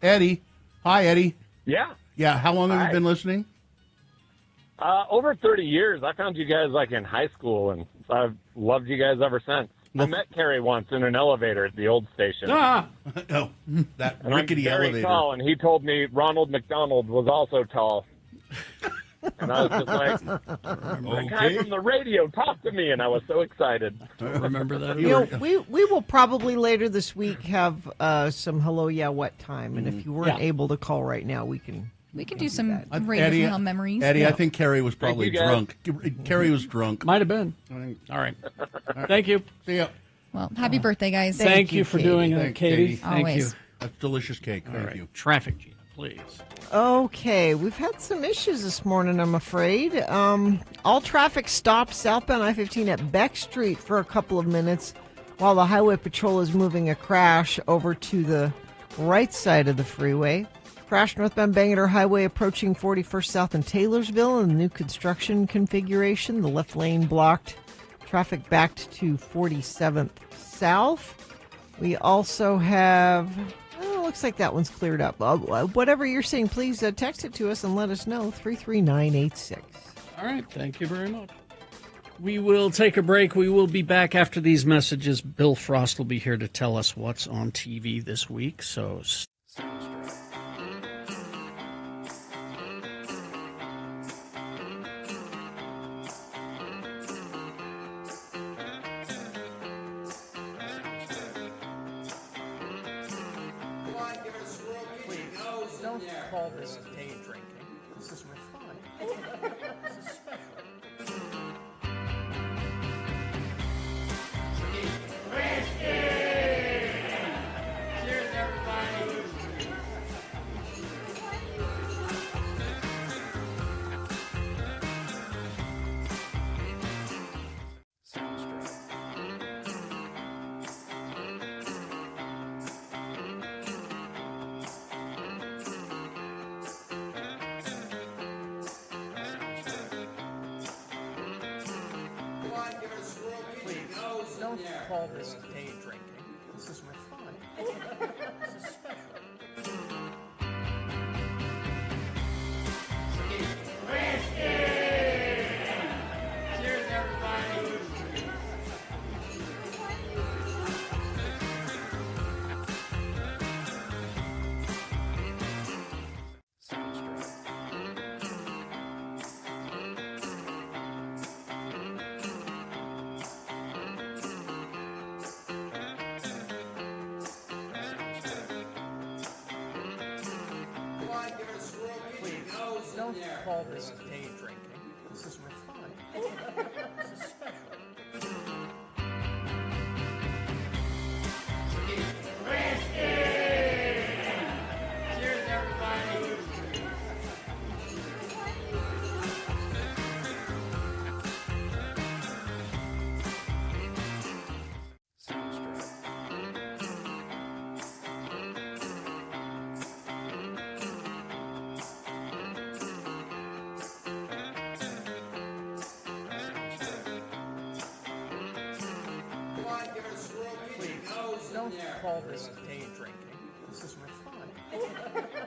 Eddie. Hi, Eddie. Yeah. Yeah, how long have you been listening? Over 30 years. I found you guys like in high school, and I've loved you guys ever since. I met Carrie once in an elevator at the old station. Oh, that And rickety I'm very elevator. tall, and he told me Ronald McDonald was also tall. And I was just like, the guy from the radio talked to me, and I was so excited. Remember that? You know, we will probably later this week have some Hello Yeah What time, and if you weren't able to call right now, we can do some radio from memories. Eddie, I think Carrie was probably drunk. Carrie was drunk. Might have been. All right. Thank you. See ya. Well, happy birthday, guys! Thank you for doing it, Thanks, Katie. Katie. Thank Always. you. That's delicious cake. Thank you. Traffic, Gina, please. Okay, we've had some issues this morning, I'm afraid. All traffic stopped southbound I-15 at Beck Street for a couple of minutes while the Highway Patrol is moving a crash over to the right side of the freeway. Crash northbound Bangor Highway approaching 41st South in Taylorsville in the new construction configuration. The left lane blocked. Traffic backed to 47th South. We also have... looks like that one's cleared up. Whatever you're seeing, please text it to us and let us know. 33986. All right. Thank you very much. We will take a break. We will be back after these messages. Bill Frost will be here to tell us what's on TV this week. So don't call this day drinking. This is refined. This is special. call this day drinking. This is refined. This is special. Cheers, everybody. Please, don't call this day drinking. This is refined. This is special. Cheers, everybody. Please, don't call this day drinking. This is refined.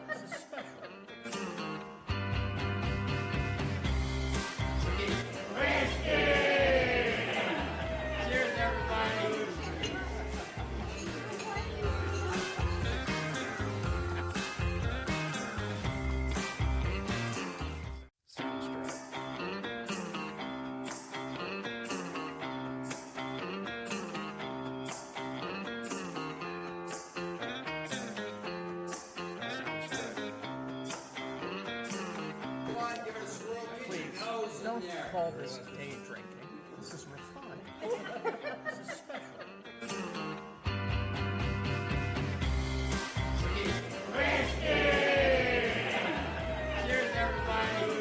This is special. Cheers, everybody. Please, don't call this day drinking. This is refined. This is special. Cheers, everybody.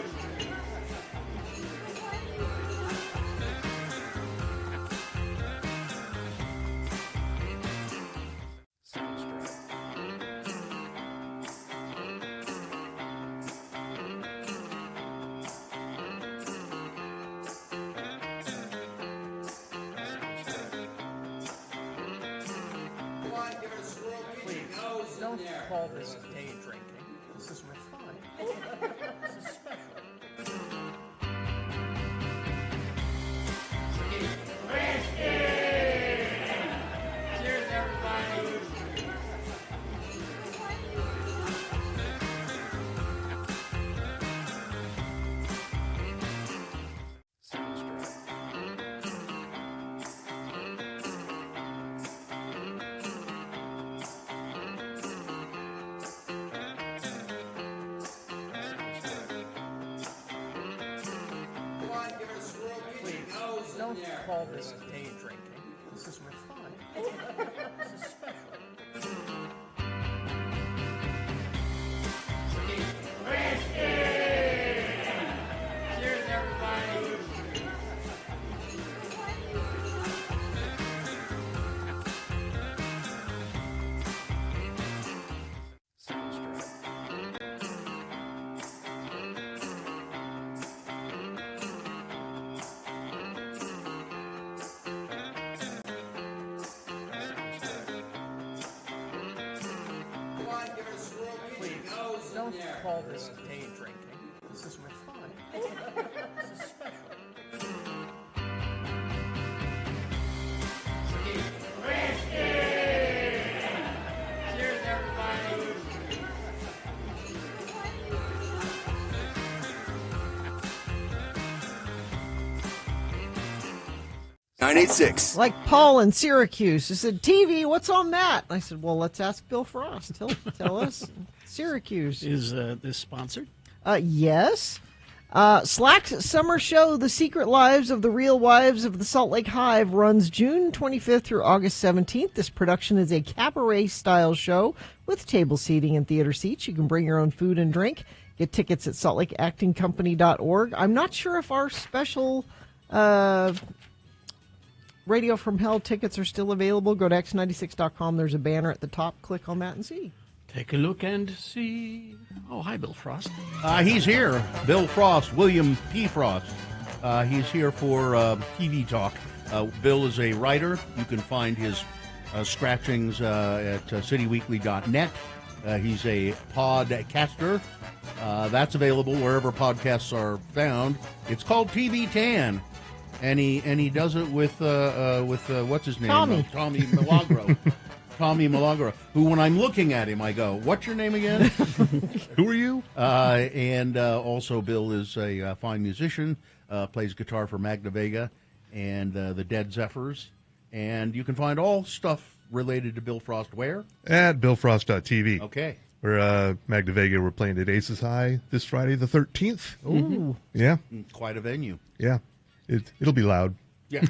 Please, don't call this day drinking. This is refined. This is special. Cheers, everybody. 'Cause don't call this day drinking. This is refined. This is special. Cheers, everybody. 'Cause don't call this day drinking. This is refined. This is special. Cheers, everybody. 986. Like Paul in Syracuse, he said, TV, what's on that? I said, well, let's ask Bill Frost. He'll tell us. Syracuse. Is this sponsored? Yes. Slack's summer show, The Secret Lives of the Real Wives of the Salt Lake Hive, runs June 25th through August 17th. This production is a cabaret-style show with table seating and theater seats. You can bring your own food and drink. Get tickets at saltlakeactingcompany.org. I'm not sure if our special Radio from Hell tickets are still available. Go to x96.com. There's a banner at the top. Click on that and see. Take a look and see. Oh, hi, Bill Frost. He's here. Bill Frost, William P. Frost. He's here for TV talk. Bill is a writer. You can find his scratchings at cityweekly.net. He's a podcaster. That's available wherever podcasts are found. It's called TV Tan, and he does it with what's his name? Tommy Milagro. Tommy Milagro, who when I'm looking at him, I go, "What's your name again?" Who are you? And also, Bill is a fine musician, plays guitar for Magna Vega and the Dead Zephyrs. And you can find all stuff related to Bill Frost where? At billfrost.tv. Okay. Where Magna Vega, we're playing at Aces High this Friday the 13th. Ooh. Yeah. Quite a venue. Yeah. It'll be loud. Yeah.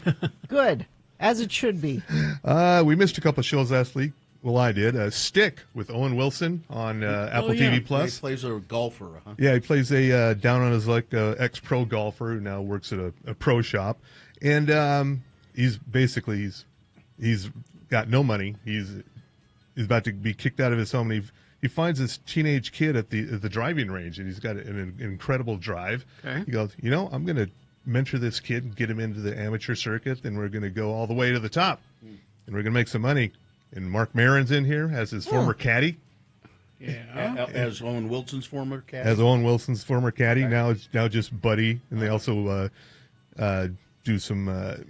Good. As it should be. We missed a couple of shows last week. Well, I did. Stick with Owen Wilson on Apple TV Plus. He plays a golfer, huh? Yeah, he plays a down on his luck ex-pro golfer who now works at a pro shop. And he's got no money. He's about to be kicked out of his home. And he finds this teenage kid at the driving range, and he's got an incredible drive. Okay. He goes, I'm going to mentor this kid and get him into the amateur circuit, and we're going to go all the way to the top, and we're going to make some money. And Mark Maron's in here as his former caddy. Yeah. As Owen Wilson's former caddy. As Owen Wilson's former caddy. Now it's just Buddy, and they also do some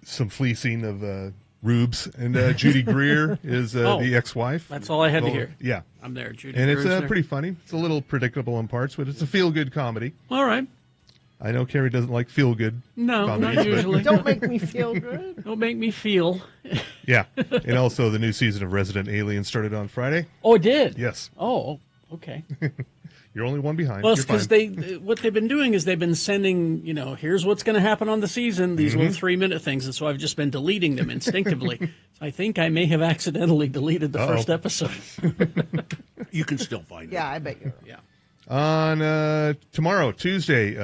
fleecing of rubes. And Judy Greer is the ex-wife. That's all I had to hear. Yeah. I'm there, Judy And Greer's it's there. pretty funny. It's a little predictable in parts, but it's a feel-good comedy. All right. I know Carrie doesn't like feel-good No, comedies, not but- usually. Don't make me feel good. Don't make me feel. Yeah. And also the new season of Resident Alien started on Friday. Oh, it did? Yes. Oh, okay. You're only one behind. Well, it's You're because fine. what they've been doing is they've been sending, here's what's going to happen on the season, these little 3-minute things, and so I've just been deleting them instinctively. So I think I may have accidentally deleted the first episode. You can still find it. Yeah, I bet you're. Yeah. On tomorrow, Tuesday,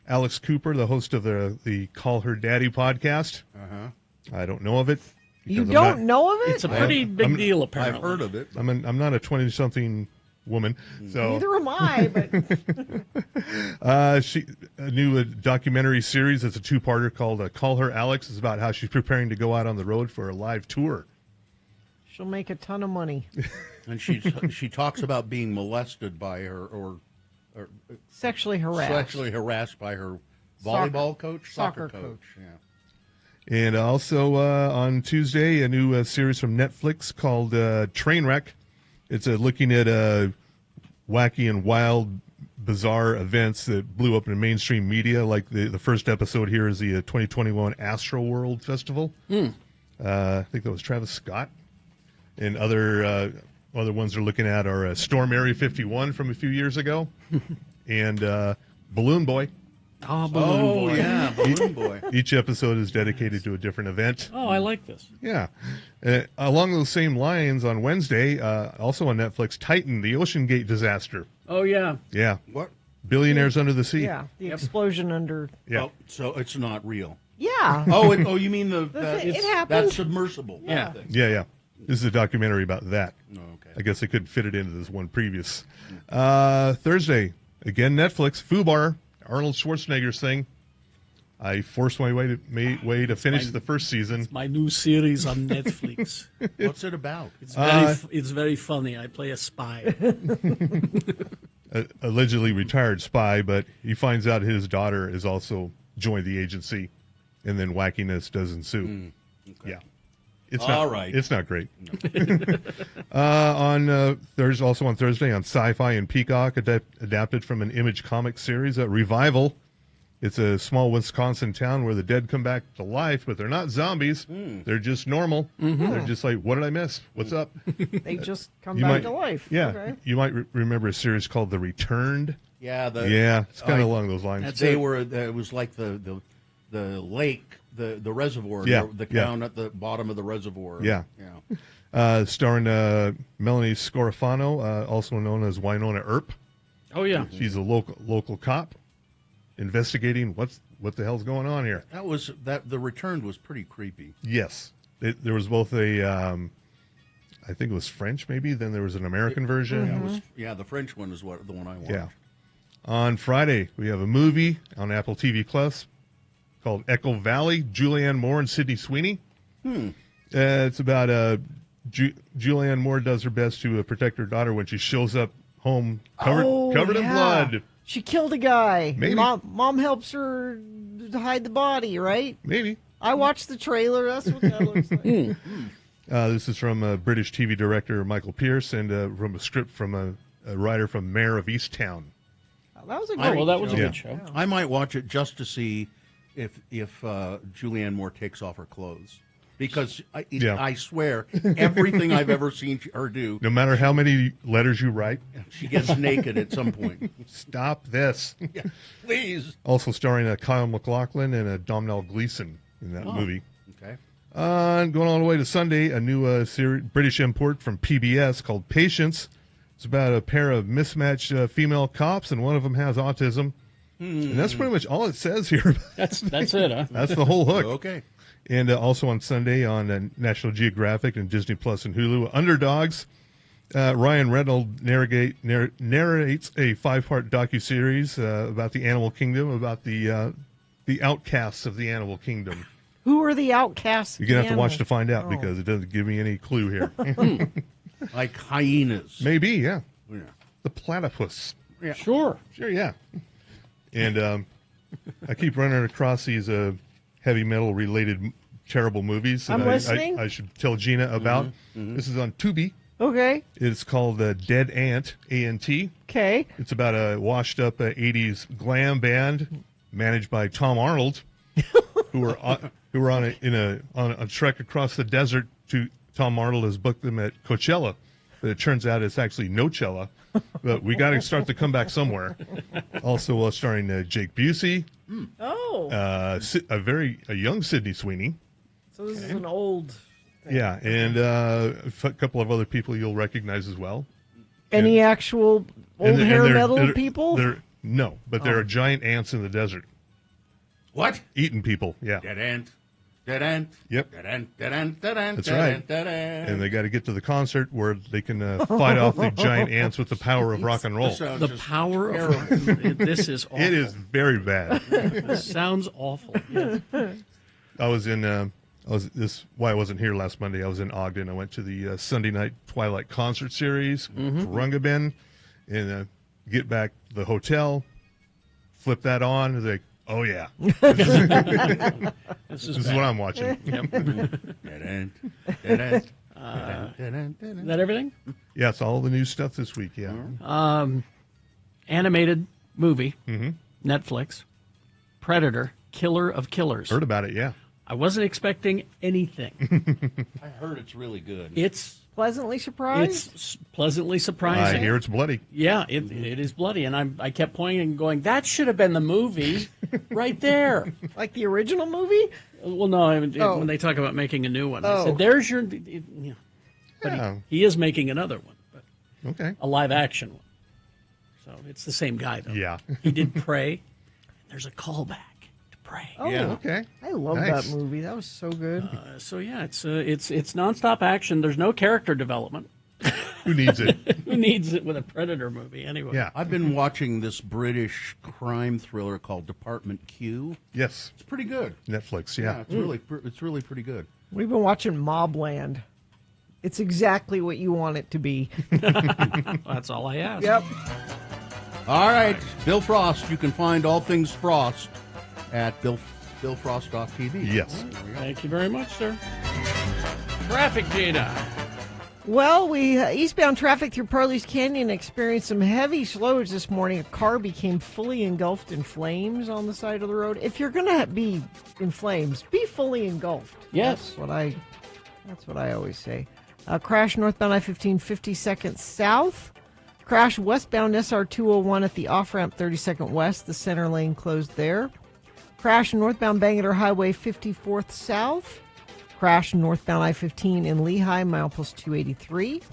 Alex Cooper, the host of the Call Her Daddy podcast. I don't know of it. You because don't know of it? It's a pretty big deal, apparently. I've heard of it. I'm not a 20-something woman, so Neither am I, but a new documentary series. It's a 2-parter called "Call Her Alex." It's about how she's preparing to go out on the road for a live tour. she'll make a ton of money. And she talks about being molested by her or Sexually harassed by her volleyball coach, soccer coach. Yeah. And also on Tuesday, a new series from Netflix called Trainwreck. It's looking at wacky and wild, bizarre events that blew up in the mainstream media. Like the first episode here is the 2021 Astroworld Festival. I think that was Travis Scott. And other ones they're looking at are Storm Area 51 from a few years ago, and Balloon Boy. Oh, Balloon Boy. Yeah, Balloon Boy. Each episode is dedicated to a different event. Oh, I like this. Yeah. Along those same lines, on Wednesday, also on Netflix, Titan, the Ocean Gate disaster. Oh, yeah. Yeah. What? Billionaires under the sea. Yeah, the explosion under. Yeah. Oh, so it's not real. Yeah. Oh, you mean It happened. that's submersible? Yeah. Yeah. This is a documentary about that. Oh, okay. I guess they couldn't fit it into this one previous. Thursday, again, Netflix, Fubar, Arnold Schwarzenegger's thing. I forced my way to finish the first season. My new series on Netflix. What's it about? It's very funny. I play a spy. Allegedly retired spy, but he finds out his daughter has also joined the agency, and then wackiness does ensue. Okay. Yeah. It's All not, right. It's not great. There's also on Thursday on Sci-Fi and Peacock, adapted from an Image Comics series, Revival. It's a small Wisconsin town where the dead come back to life, but they're not zombies. They're just normal. They're just like, what did I miss? What's up? They just come back to life. Yeah. Okay. You might remember a series called The Returned. Yeah. It's kind of along those lines. It was like the lake, the reservoir. Yeah, The town at the bottom of the reservoir. Yeah. Starring Melanie Scorafano, also known as Winona Earp. Oh, yeah. She's a local cop investigating what the hell's going on here. The Returned was pretty creepy. Yes. There was both I think it was French maybe, then there was an American version. The French one is the one I watched. Yeah. On Friday, we have a movie on Apple TV Plus called Echo Valley. Julianne Moore and Sydney Sweeney. It's about Julianne Moore does her best to protect her daughter when she shows up home covered in blood. She killed a guy. Maybe. Mom helps her hide the body, right? Maybe. I watched the trailer. That's what that looks like. This is from British TV director Michael Pearce and from a script from a writer from Mayor of Easttown. That was a great well, that was a Yeah. good show. I might watch it just to see if Julianne Moore takes off her clothes. Because I swear, everything I've ever seen her do, No matter how many letters you write, she gets naked at some point. Stop this. Yeah, please. Also starring Kyle MacLachlan and Domhnall Gleeson in that movie. Okay. Going all the way to Sunday, a new British import from PBS called Patience. It's about a pair of mismatched female cops, and one of them has autism. And that's pretty much all it says here. That's it, huh? That's the whole hook. Okay. And also on Sunday on National Geographic and Disney Plus and Hulu, Underdogs. Ryan Reynolds narrates a 5-part docuseries about the animal kingdom, about the outcasts of the animal kingdom. Who are the outcasts? You're going to have to watch to find out because it doesn't give me any clue here. Like hyenas. Maybe, yeah. Yeah. The platypus. Yeah. Sure, yeah. And I keep running across these heavy metal related terrible movies that I'm listening. I should tell Gina about. This is on Tubi. Okay. It's called Dead Ant, A-N-T. Okay. It's about a washed up 80s glam band managed by Tom Arnold, who were on a trek across the desert. Tom Arnold has booked them at Coachella, but it turns out it's actually Nochella. But we got to start the comeback somewhere. Also starring Jake Busey. Oh. A young Sydney Sweeney. So this is an old thing. Yeah, and a couple of other people you'll recognize as well. Any actual old hair metal people? No, but there are giant ants in the desert. What? Eating people, yeah. Dead ant. Dead ant. Yep. Dead ant. Dead ant. Dead ant. That's dead right. Ant, dead ant. And they got to get to the concert where they can fight off the giant ants with the power of rock and roll. the power of this is awful. It is very bad. This sounds awful. Yeah. Why I wasn't here last Monday. I was in Ogden. I went to the Sunday night Twilight concert series, Rungabin, and get back to the hotel, flip that on, and like, oh yeah, this is what I'm watching. Yep. Dead ant. Dead ant. Is that everything? Yes, all the new stuff this week. Yeah. Animated movie, Netflix, Predator, Killer of Killers. Heard about it. Yeah. I wasn't expecting anything. I heard it's really good. It's pleasantly surprised. It's pleasantly surprising. I hear it's bloody. Yeah, it is bloody, and I kept pointing and going, that should have been the movie right there. Like the original movie? Well, no, when they talk about making a new one, I said, "There's your." But he is making another one, but okay, a live action one. So it's the same guy, though. Yeah, he did Prey. There's a callback to Prey. Oh, Yeah. Okay. I love that movie. That was so good. So yeah, it's nonstop action. There's no character development. Who needs it? Who needs it with a Predator movie anyway? Yeah. I've been watching this British crime thriller called Department Q. Yes. It's pretty good. Netflix. Yeah. It's really pretty good. We've been watching Mobland. It's exactly what you want it to be. That's all I ask. Yep. All right, Bill Frost. You can find all things Frost at billfrost.tv. Yes. Thank you very much, sir. Traffic, Gina. Well, we eastbound traffic through Parley's Canyon experienced some heavy slowage this morning. A car became fully engulfed in flames on the side of the road. If you're going to be in flames, be fully engulfed. Yes. That's what I always say. Crash northbound I-15 50 seconds south. Crash westbound SR 201 at the off-ramp 32nd west. The center lane closed there. Crash northbound Bangor Highway 54th south. Crash northbound I-15 in Lehigh, milepost 283.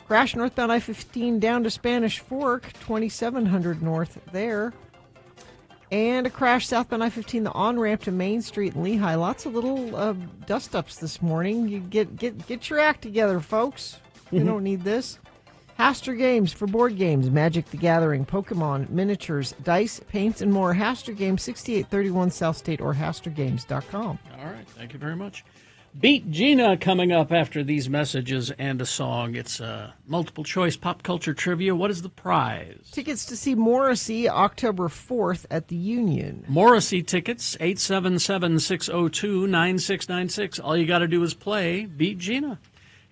Crash northbound I-15 down to Spanish Fork, 2700 north there. And a crash southbound I-15, the on-ramp to Main Street in Lehigh. Lots of little dust-ups this morning. You get your act together, folks. You don't need this. Haster Games for board games, Magic the Gathering, Pokemon, miniatures, dice, paints, and more. Haster Games, 6831 South State or hastergames.com. All right, thank you very much. Beat Gina coming up after these messages and a song. It's multiple choice pop culture trivia. What is the prize? Tickets to see Morrissey October 4th at the Union. Morrissey tickets, 877-602-9696. All you got to do is play Beat Gina.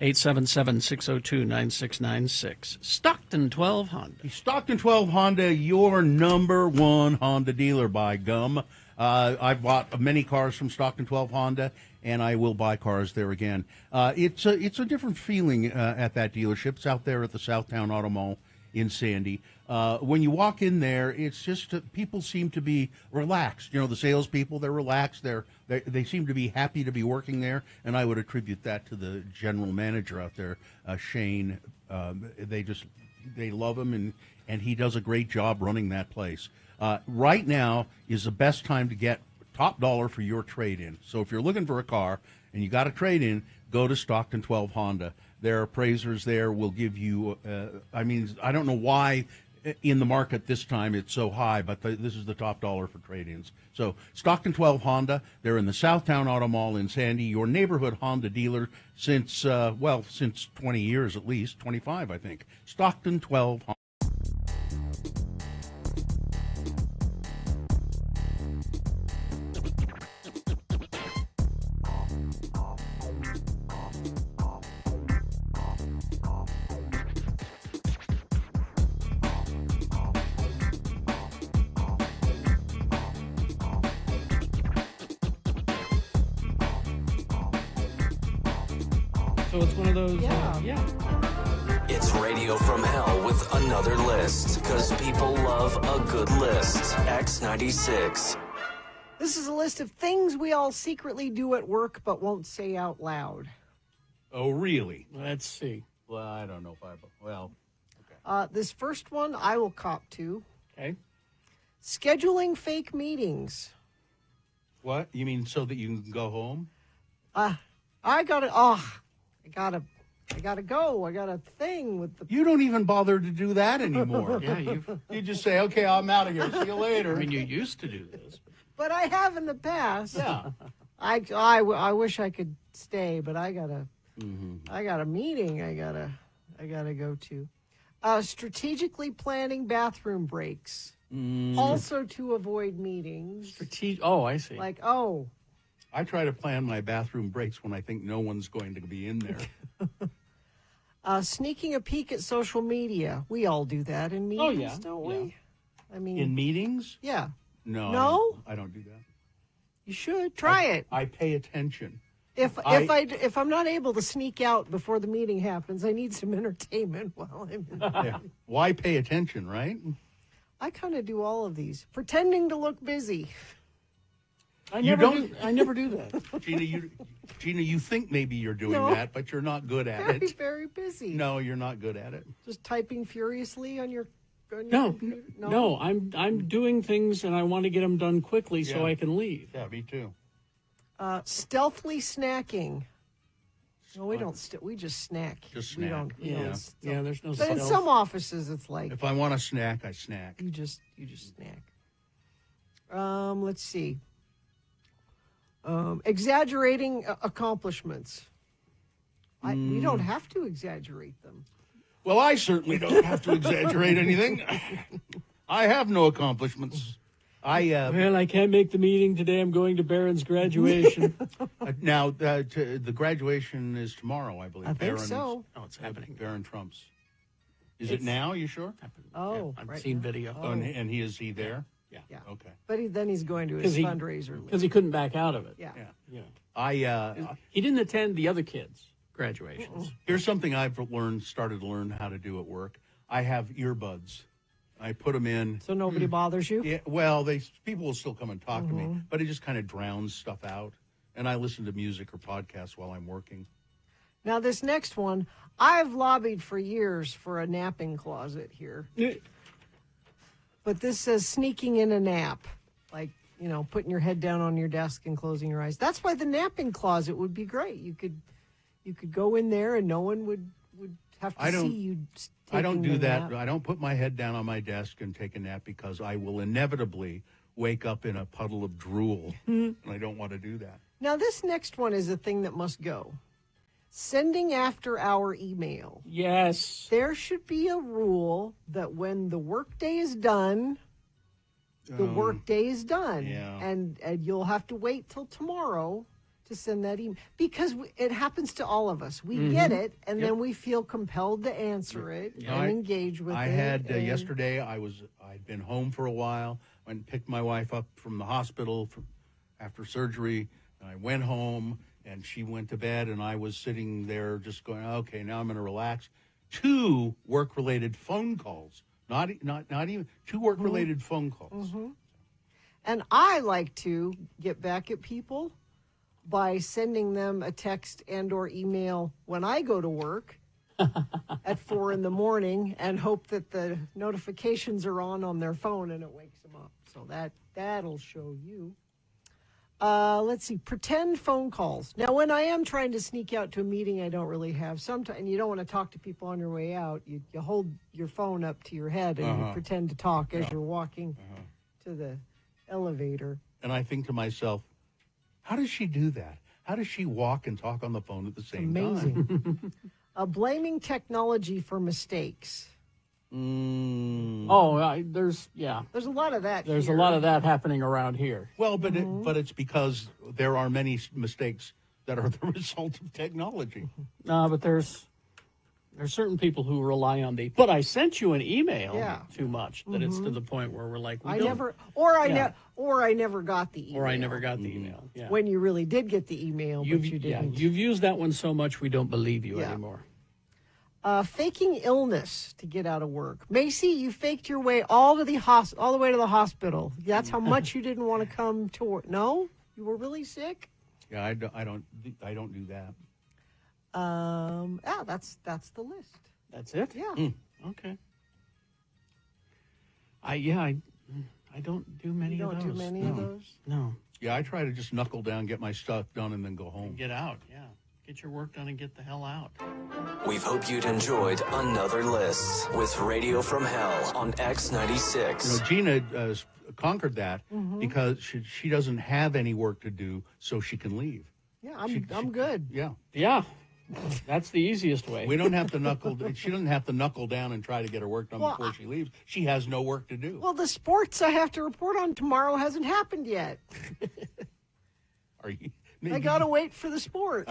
877-602-9696. Stockton 12 Honda. Stockton 12 Honda, your number one Honda dealer, by gum. I've bought many cars from Stockton 12 Honda, and I will buy cars there again. It's a different feeling at that dealership. It's out there at the Southtown Auto Mall in Sandy. When you walk in there, it's just people seem to be relaxed. You know, the salespeople, they're relaxed. They seem to be happy to be working there, and I would attribute that to the general manager out there, Shane. They love him, and he does a great job running that place. Right now is the best time to get top dollar for your trade-in. So if you're looking for a car and you got a trade-in, go to Stockton 12 Honda. Their appraisers there will give you, I don't know why in the market this time it's so high, but this is the top dollar for trade-ins. So Stockton 12 Honda, they're in the Southtown Auto Mall in Sandy, your neighborhood Honda dealer since 20 years at least, 25 I think. Stockton 12 Honda. So it's one of those, It's Radio from Hell with another list, because people love a good list. X96. This is a list of things we all secretly do at work but won't say out loud. Oh, really? Let's see. Well, I don't know if okay. This first one I will cop to. Okay. Scheduling fake meetings. What? You mean so that you can go home? I gotta go. I got a thing with the... You don't even bother to do that anymore. Yeah, you just say, okay, I'm out of here. See you later. I mean, you used to do this. But I have in the past. Yeah. I wish I could stay, but I got a meeting I gotta go to. Strategically planning bathroom breaks. Also to avoid meetings. Oh, I see. Like, I try to plan my bathroom breaks when I think no one's going to be in there. Sneaking a peek at social media. We all do that in meetings, don't we? Yeah. I mean, in meetings? Yeah. No? I don't do that. You should try it. I pay attention. If I'm not able to sneak out before the meeting happens, I need some entertainment while I'm in Yeah. Why pay attention, right? I kind of do all of these. Pretending to look busy. I never do that. Gina, you think maybe you're doing that, but you're not good at Very, it. very busy. No, you're not good at it. Just typing furiously on your No, computer? no, I'm doing things and I want to get them done quickly so I can leave. Yeah, me too. Stealthily snacking. No, we don't. We just snack. Just We snack. don't. we don't stealth. Yeah, there's no But in stealth. some offices, it's like If I want a snack, I snack. you just snack. Let's see. Exaggerating accomplishments. We don't have to exaggerate them. Well, I certainly don't have to exaggerate anything. I have no accomplishments. Well, I can't make the meeting today. I'm going to Barron's graduation. Now, the graduation is tomorrow, I believe. I think so. Oh, it's happening. Barron Trump's. Is it now? You sure? Oh, I've right seen now. video. Oh, and is he there? Yeah. Yeah. Okay. But then he's going to his fundraiser. Because he couldn't back out of it. Yeah. He didn't attend the other kids' graduations. Here's something I've started to learn how to do at work. I have earbuds. I put them in. So nobody bothers you? Yeah, well, people will still come and talk to me, but it just kind of drowns stuff out. And I listen to music or podcasts while I'm working. Now, this next one, I've lobbied for years for a napping closet here. But this says sneaking in a nap, like, putting your head down on your desk and closing your eyes. That's why the napping closet would be great. You could go in there and no one would have to I don't- see you. I don't do taking a that. nap. I don't put my head down on my desk and take a nap because I will inevitably wake up in a puddle of drool, and I don't want to do that. Now, this next one is a thing that must go. Sending after-hour email. Yes. There should be a rule that when the workday is done, the workday is done. yeah. And you'll have to wait till tomorrow to send that email. Because it happens to all of us. We get it, and then we feel compelled to answer it and engage with it. I had and- yesterday. I'd been home for a while. Went and picked my wife up from the hospital after surgery, and I went home. And she went to bed, and I was sitting there just going, okay, now I'm going to relax. 2 work-related phone calls, not even 2 work-related phone calls. And I like to get back at people by sending them a text and or email when I go to work at 4 a.m. and hope that the notifications are on their phone and it wakes them up. So that'll show you. Let's see, pretend phone calls. Now, when I am trying to sneak out to a meeting I don't really have, sometimes, and you don't want to talk to people on your way out, you hold your phone up to your head and you pretend to talk as you're walking to the elevator. And I think to myself, how does she do that? How does she walk and talk on the phone at the same time? Amazing. Blaming technology for mistakes. Oh, there's There's a lot of that. There's here. a lot of that happening around here. Well, but it's because there are many mistakes that are the result of technology. No, but there's certain people who rely on but I sent you an email too much that it's to the point where we're like, I never got the email. Or I never got the email. Yeah. When you really did get the email, but you didn't. You've used that one so much we don't believe you anymore. Faking illness to get out of work. Macy, you faked your way all the way to the hospital. That's how much you didn't want to come to work. No, you were really sick. Yeah, I don't do that. That's the list. That's it. Yeah. Okay. I don't do many You of those. don't do many of those. No. Yeah, I try to just knuckle down, get my stuff done, and then go home. Get out. Yeah. Get your work done and get the hell out. We hope you'd enjoyed another list with Radio from Hell on X96. Gina conquered that because she doesn't have any work to do, so she can leave. Yeah, I'm good. Yeah. Yeah. That's the easiest way. We don't have to knuckle. She doesn't have to knuckle down and try to get her work done Well, before she leaves. She has no work to do. Well, the sports I have to report on tomorrow hasn't happened yet. Are you? I gotta wait for the sport.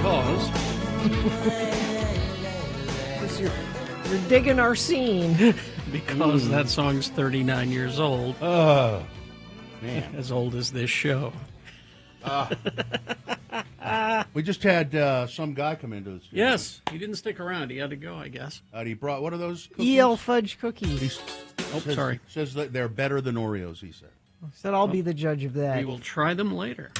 because you're digging our scene. because that song's 39 years old. Oh, man. As old as this show. We just had some guy come into the studio. Yes, he didn't stick around. He had to go, I guess. He brought, what are those cookies? EL fudge cookies. Sorry. Says that they're better than Oreos, he said. Said I'll be the judge of that. We will try them later.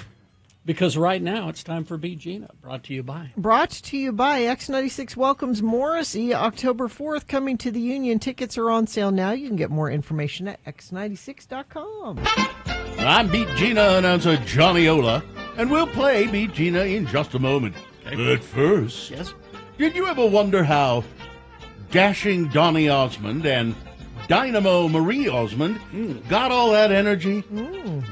Because right now it's time for Beat Gina, brought to you by. Brought to you by X96 welcomes Morrissey October 4th coming to the Union. Tickets are on sale now. You can get more information at x96.com. I'm Beat Gina announcer Johnny Ola, and we'll play Beat Gina in just a moment. Okay. But first, yes, did you ever wonder how dashing Donny Osmond and Dynamo Marie Osmond got all that energy?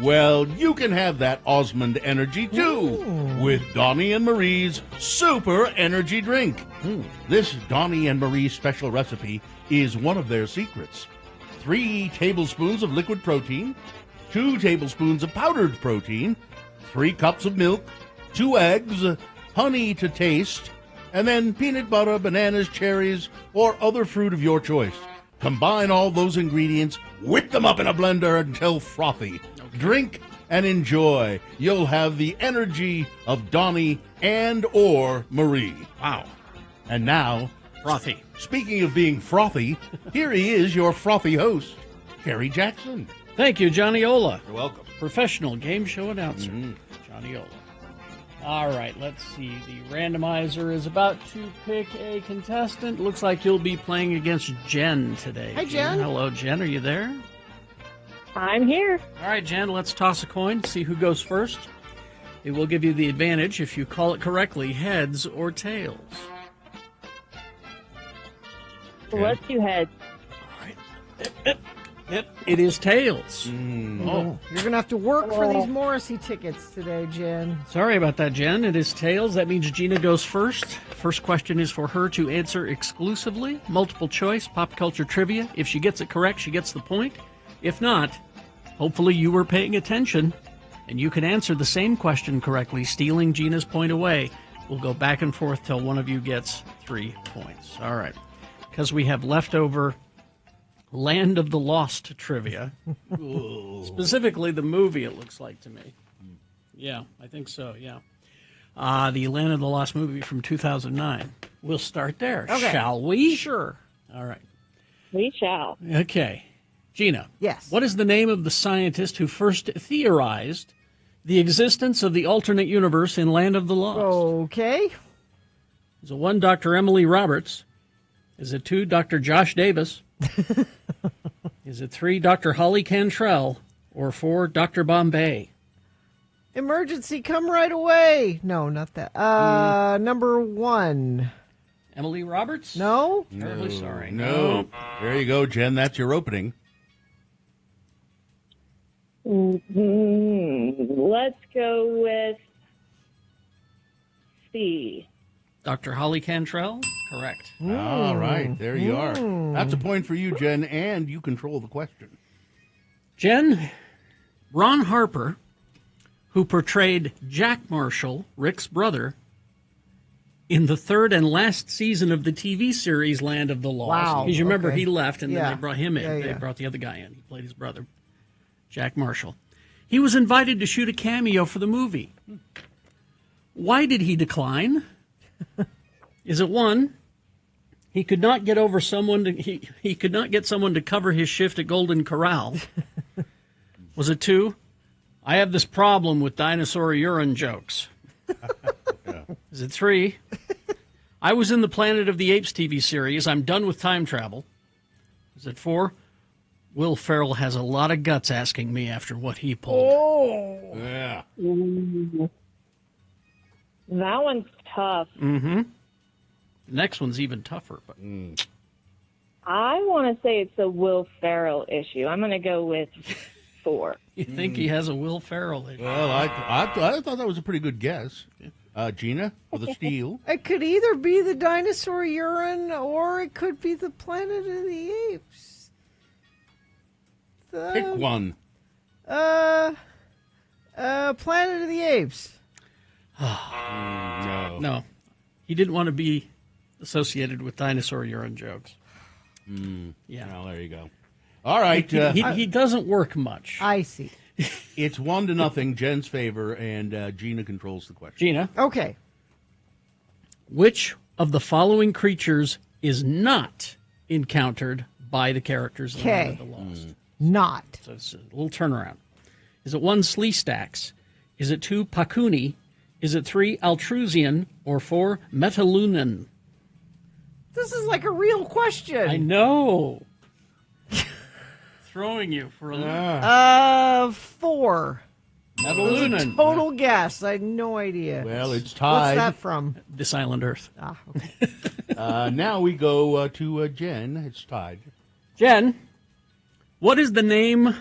Well, you can have that Osmond energy too with Donny and Marie's Super Energy Drink. This Donny and Marie special recipe is one of their secrets. 3 tablespoons of liquid protein, 2 tablespoons of powdered protein, 3 cups of milk, 2 eggs, honey to taste, and then peanut butter, bananas, cherries, or other fruit of your choice. Combine all those ingredients, whip them up in a blender until frothy. Drink and enjoy. You'll have the energy of Donny and or Marie. Wow. And now, frothy. Speaking of being frothy, here he is, your frothy host, Kerry Jackson. Thank you, Johnny Ola. You're welcome. Professional game show announcer, Johnny Ola. All right, let's see. The randomizer is about to pick a contestant. Looks like you'll be playing against Jen today. Hi, Jen. Hello, Jen. Are you there? I'm here. All right, Jen, let's toss a coin, see who goes first. It will give you the advantage if you call it correctly, heads or tails. Let's do heads. All right. It is tails. Oh, you're going to have to work for these Morrissey tickets today, Jen. Sorry about that, Jen. It is tails. That means Gina goes first. First question is for her to answer exclusively. Multiple choice, pop culture trivia. If she gets it correct, she gets the point. If not, hopefully you were paying attention and you can answer the same question correctly, stealing Gina's point away. We'll go back and forth till one of you gets 3 points. All right. Because we have leftover Land of the Lost trivia. Specifically the movie, it looks like to me. Yeah, I think so, yeah. The Land of the Lost movie from 2009. We'll start there, shall we? Sure. All right. We shall. Okay. Gina. Yes. What is the name of the scientist who first theorized the existence of the alternate universe in Land of the Lost? Okay. Is it 1, Dr. Emily Roberts? Is it 2, Dr. Josh Davis? Is it 3, Dr. Holly Cantrell? Or 4, Dr. Bombay? Emergency, come right away. No, not that. Number 1. Emily Roberts? No? Terribly sorry. No. There you go, Jen. That's your opening. Let's go with C. Dr. Holly Cantrell? Correct. All right, there you are. That's a point for you, Jen, and you control the question. Jen, Ron Harper, who portrayed Jack Marshall, Rick's brother, in the 3rd and last season of the TV series Land of the Lost. Wow. Because you remember Okay. he left and then they brought him in. Yeah, They yeah. brought the other guy in. He played his brother, Jack Marshall. He was invited to shoot a cameo for the movie. Why did he decline? Is it 1, he could not get over someone to he could not get someone to cover his shift at Golden Corral? Was it 2, I have this problem with dinosaur urine jokes? Is it 3, I was in the Planet of the Apes TV series, I'm done with time travel? Is it 4, Will Ferrell has a lot of guts asking me after what he pulled? Oh. Yeah. That one's tough. Mm-hmm. The next one's even tougher. But I want to say it's a Will Ferrell issue. I'm going to go with 4. You think he has a Will Ferrell issue? Well, I thought that was a pretty good guess. Gina, with a steal. It could either be the dinosaur urine or it could be the Planet of the Apes. Pick one. Planet of the Apes. No. No. He didn't want to be associated with dinosaur urine jokes. Yeah. Well, there you go. All right. He doesn't work much. I see. It's 1-0, Jen's favor, and Gina controls the question. Gina. Okay. Which of the following creatures is not encountered by the characters in Land of the Lost? Not. So it's a little turnaround. Is it 1, Sleestax? Is it 2, Pakuni? Is it 3, Altrusian? Or 4, Metalunan? This is like a real question. I know. Throwing you for a 4. Metalunan. It was a total guess. I had no idea. Well, it's tied. What's that from? This Island Earth. Ah, okay. Now we go to Jen. It's tied. Jen, what is the name?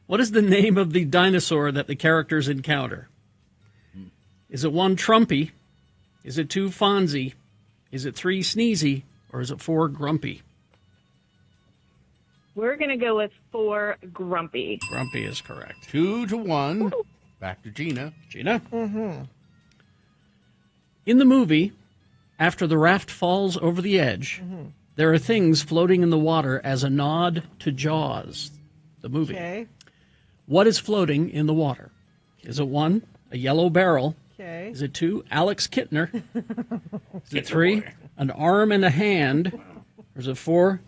What is the name of the dinosaur that the characters encounter? Is it 1, Trumpy? Is it 2, Fonzie? Is it 3, Sneezy? Or is it 4, Grumpy? We're going to go with 4, Grumpy. Grumpy is correct. 2-1. Back to Gina. Gina? Mm-hmm. In the movie, after the raft falls over the edge, there are things floating in the water as a nod to Jaws, the movie. Okay. What is floating in the water? Is it 1, a yellow barrel? Okay. Is it 2, Alex Kittner? Is it 3, an arm and a hand? Or is it 4,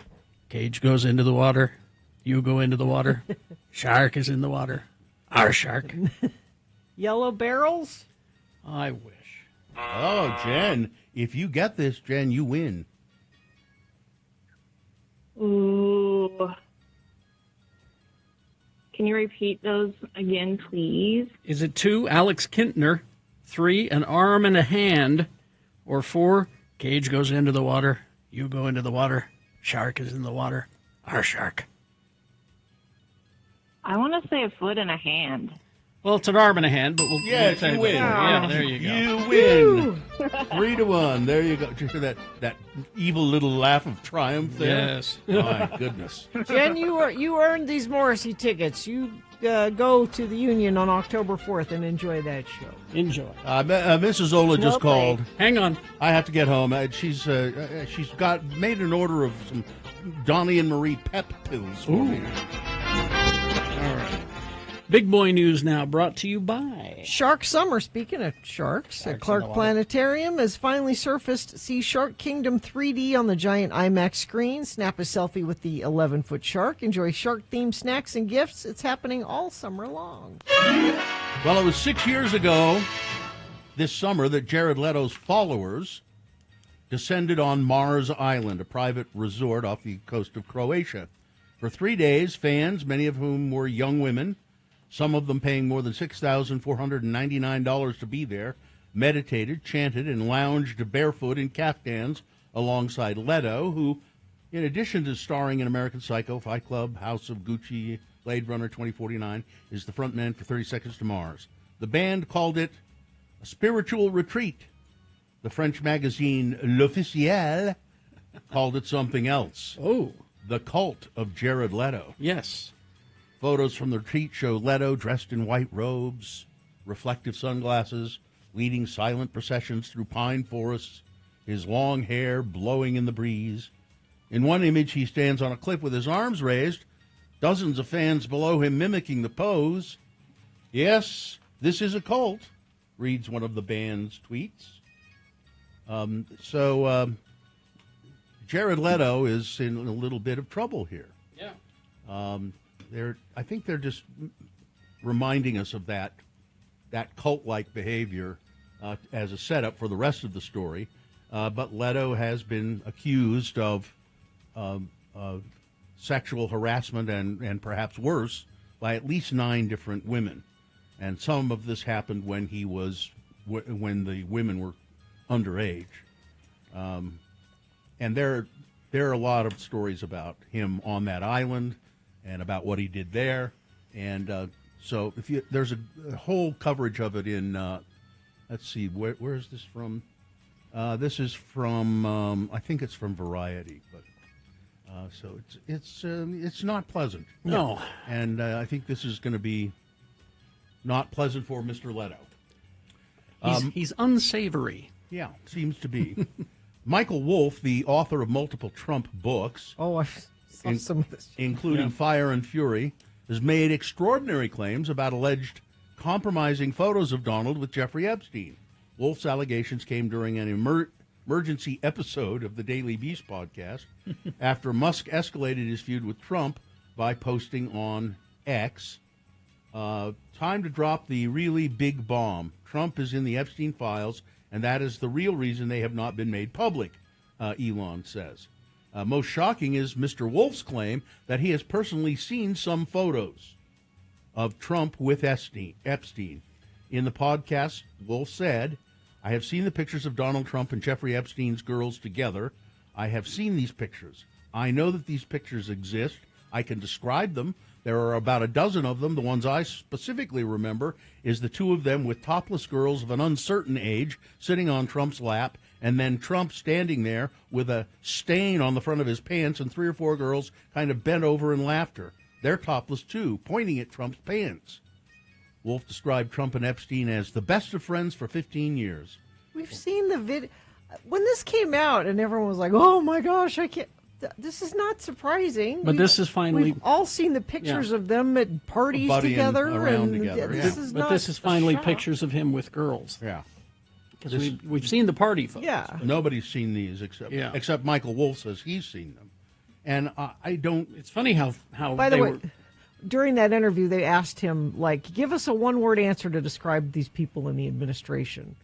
Cage goes into the water, you go into the water, shark is in the water, our shark? Yellow barrels? I wish. Oh, Jen, if you get this, Jen, you win. Ooh. Can you repeat those again, please? Is it 2, Alex Kintner? 3, an arm and a hand? Or 4, Cage goes into the water, you go into the water, shark is in the water, our shark? I want to say a foot and a hand. Well, it's an arm and a hand, but we'll Yes, we'll you take win. it. Yeah, there you go. You win. 3-1. There you go. Did you hear that evil little laugh of triumph there? Yes. My goodness. Jen, you earned these Morrissey tickets. You go to the Union on October 4th and enjoy that show. Enjoy. Mrs. Zola just called. Hang on. I have to get home. She's made an order of some Donnie and Marie pep pills for me. All right. Big boy news now, brought to you by Shark Summer. Speaking of sharks, at Clark Planetarium has finally surfaced. See Shark Kingdom 3D on the giant IMAX screen. Snap a selfie with the 11-foot shark. Enjoy shark-themed snacks and gifts. It's happening all summer long. Well, it was 6 years ago this summer that Jared Leto's followers descended on Mars Island, a private resort off the coast of Croatia. For 3 days, fans, many of whom were young women, some of them paying more than $6,499 to be there, meditated, chanted, and lounged barefoot in caftans alongside Leto, who, in addition to starring in American Psycho, Fight Club, House of Gucci, Blade Runner 2049, is the frontman for 30 Seconds to Mars. The band called it a spiritual retreat. The French magazine L'Officiel called it something else. Oh. The Cult of Jared Leto. Yes. Photos from the retreat show Leto dressed in white robes, reflective sunglasses, leading silent processions through pine forests, his long hair blowing in the breeze. In one image, he stands on a cliff with his arms raised, dozens of fans below him mimicking the pose. Yes, this is a cult, reads one of the band's tweets. Jared Leto is in a little bit of trouble here. Yeah. I think they're just reminding us of that cult-like behavior as a setup for the rest of the story. But Leto has been accused of sexual harassment and perhaps worse by at least 9 different women. And some of this happened when when the women were underage. And there are a lot of stories about him on that island and about what he did there. And so there's a whole coverage of it in, let's see, where is this from? This is from, I think it's from Variety, but so it's not pleasant. No. And I think this is going to be not pleasant for Mr. Leto. He's unsavory. Yeah, seems to be. Michael Wolff, the author of multiple Trump books, I saw some of this, including Fire and Fury, has made extraordinary claims about alleged compromising photos of Donald with Jeffrey Epstein. Wolff's allegations came during an emergency episode of the Daily Beast podcast after Musk escalated his feud with Trump by posting on X, time to drop the really big bomb. Trump is in the Epstein files, and that is the real reason they have not been made public, Elon says. Most shocking is Mr. Wolff's claim that he has personally seen some photos of Trump with Epstein. In the podcast, Wolff said, I have seen the pictures of Donald Trump and Jeffrey Epstein's girls together. I have seen these pictures. I know that these pictures exist. I can describe them. There are about a dozen of them. The ones I specifically remember is the two of them with topless girls of an uncertain age sitting on Trump's lap, and then Trump standing there with a stain on the front of his pants and 3 or 4 girls kind of bent over in laughter. They're topless, too, pointing at Trump's pants. Wolff described Trump and Epstein as the best of friends for 15 years. We've seen the video. When this came out and everyone was like, oh, my gosh, I can't. This is not surprising. But this is finally. We've all seen the pictures of them at parties together. This is finally pictures of him with girls. Yeah. Because we've seen the party photos. Yeah. Nobody's seen these except Michael Wolff says he's seen them. And I don't. It's funny how By the way, during that interview, they asked him, give us a one-word answer to describe these people in the administration.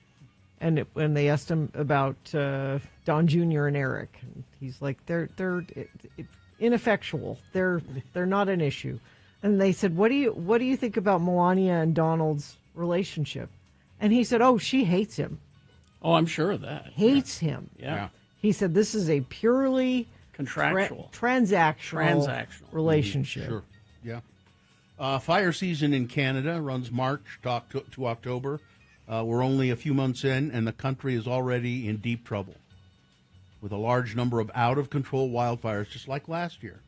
And when they asked him about Don Jr. and Eric, and he's like, they're ineffectual. They're not an issue. And they said, what do you think about Melania and Donald's relationship? And he said, oh, she hates him. Oh, I'm sure of that. Hates him. Yeah. He said this is a purely contractual, transactional relationship. Sure. Yeah. Fire season in Canada runs March to October. We're only a few months in, and the country is already in deep trouble with a large number of out-of-control wildfires, just like last year,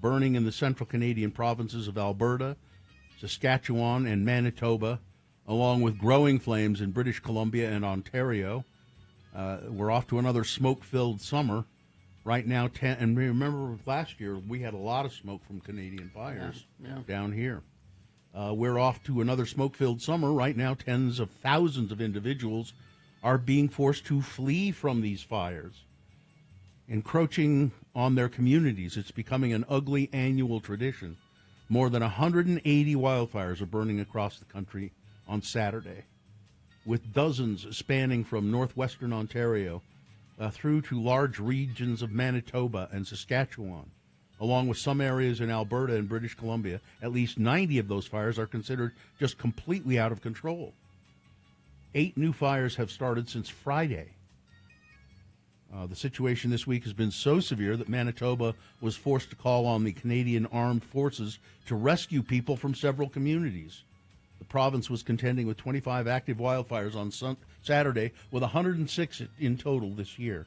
burning in the central Canadian provinces of Alberta, Saskatchewan, and Manitoba, along with growing flames in British Columbia and Ontario. We're off to another smoke-filled summer. Right now, and remember last year, we had a lot of smoke from Canadian fires down here. We're off to another smoke-filled summer. Right now, tens of thousands of individuals are being forced to flee from these fires, encroaching on their communities. It's becoming an ugly annual tradition. More than 180 wildfires are burning across the country on Saturday, with dozens spanning from northwestern Ontario through to large regions of Manitoba and Saskatchewan, along with some areas in Alberta and British Columbia. At least 90 of those fires are considered just completely out of control. 8 new fires have started since Friday. The situation this week has been so severe that Manitoba was forced to call on the Canadian Armed Forces to rescue people from several communities. The province was contending with 25 active wildfires on Saturday, with 106 in total this year.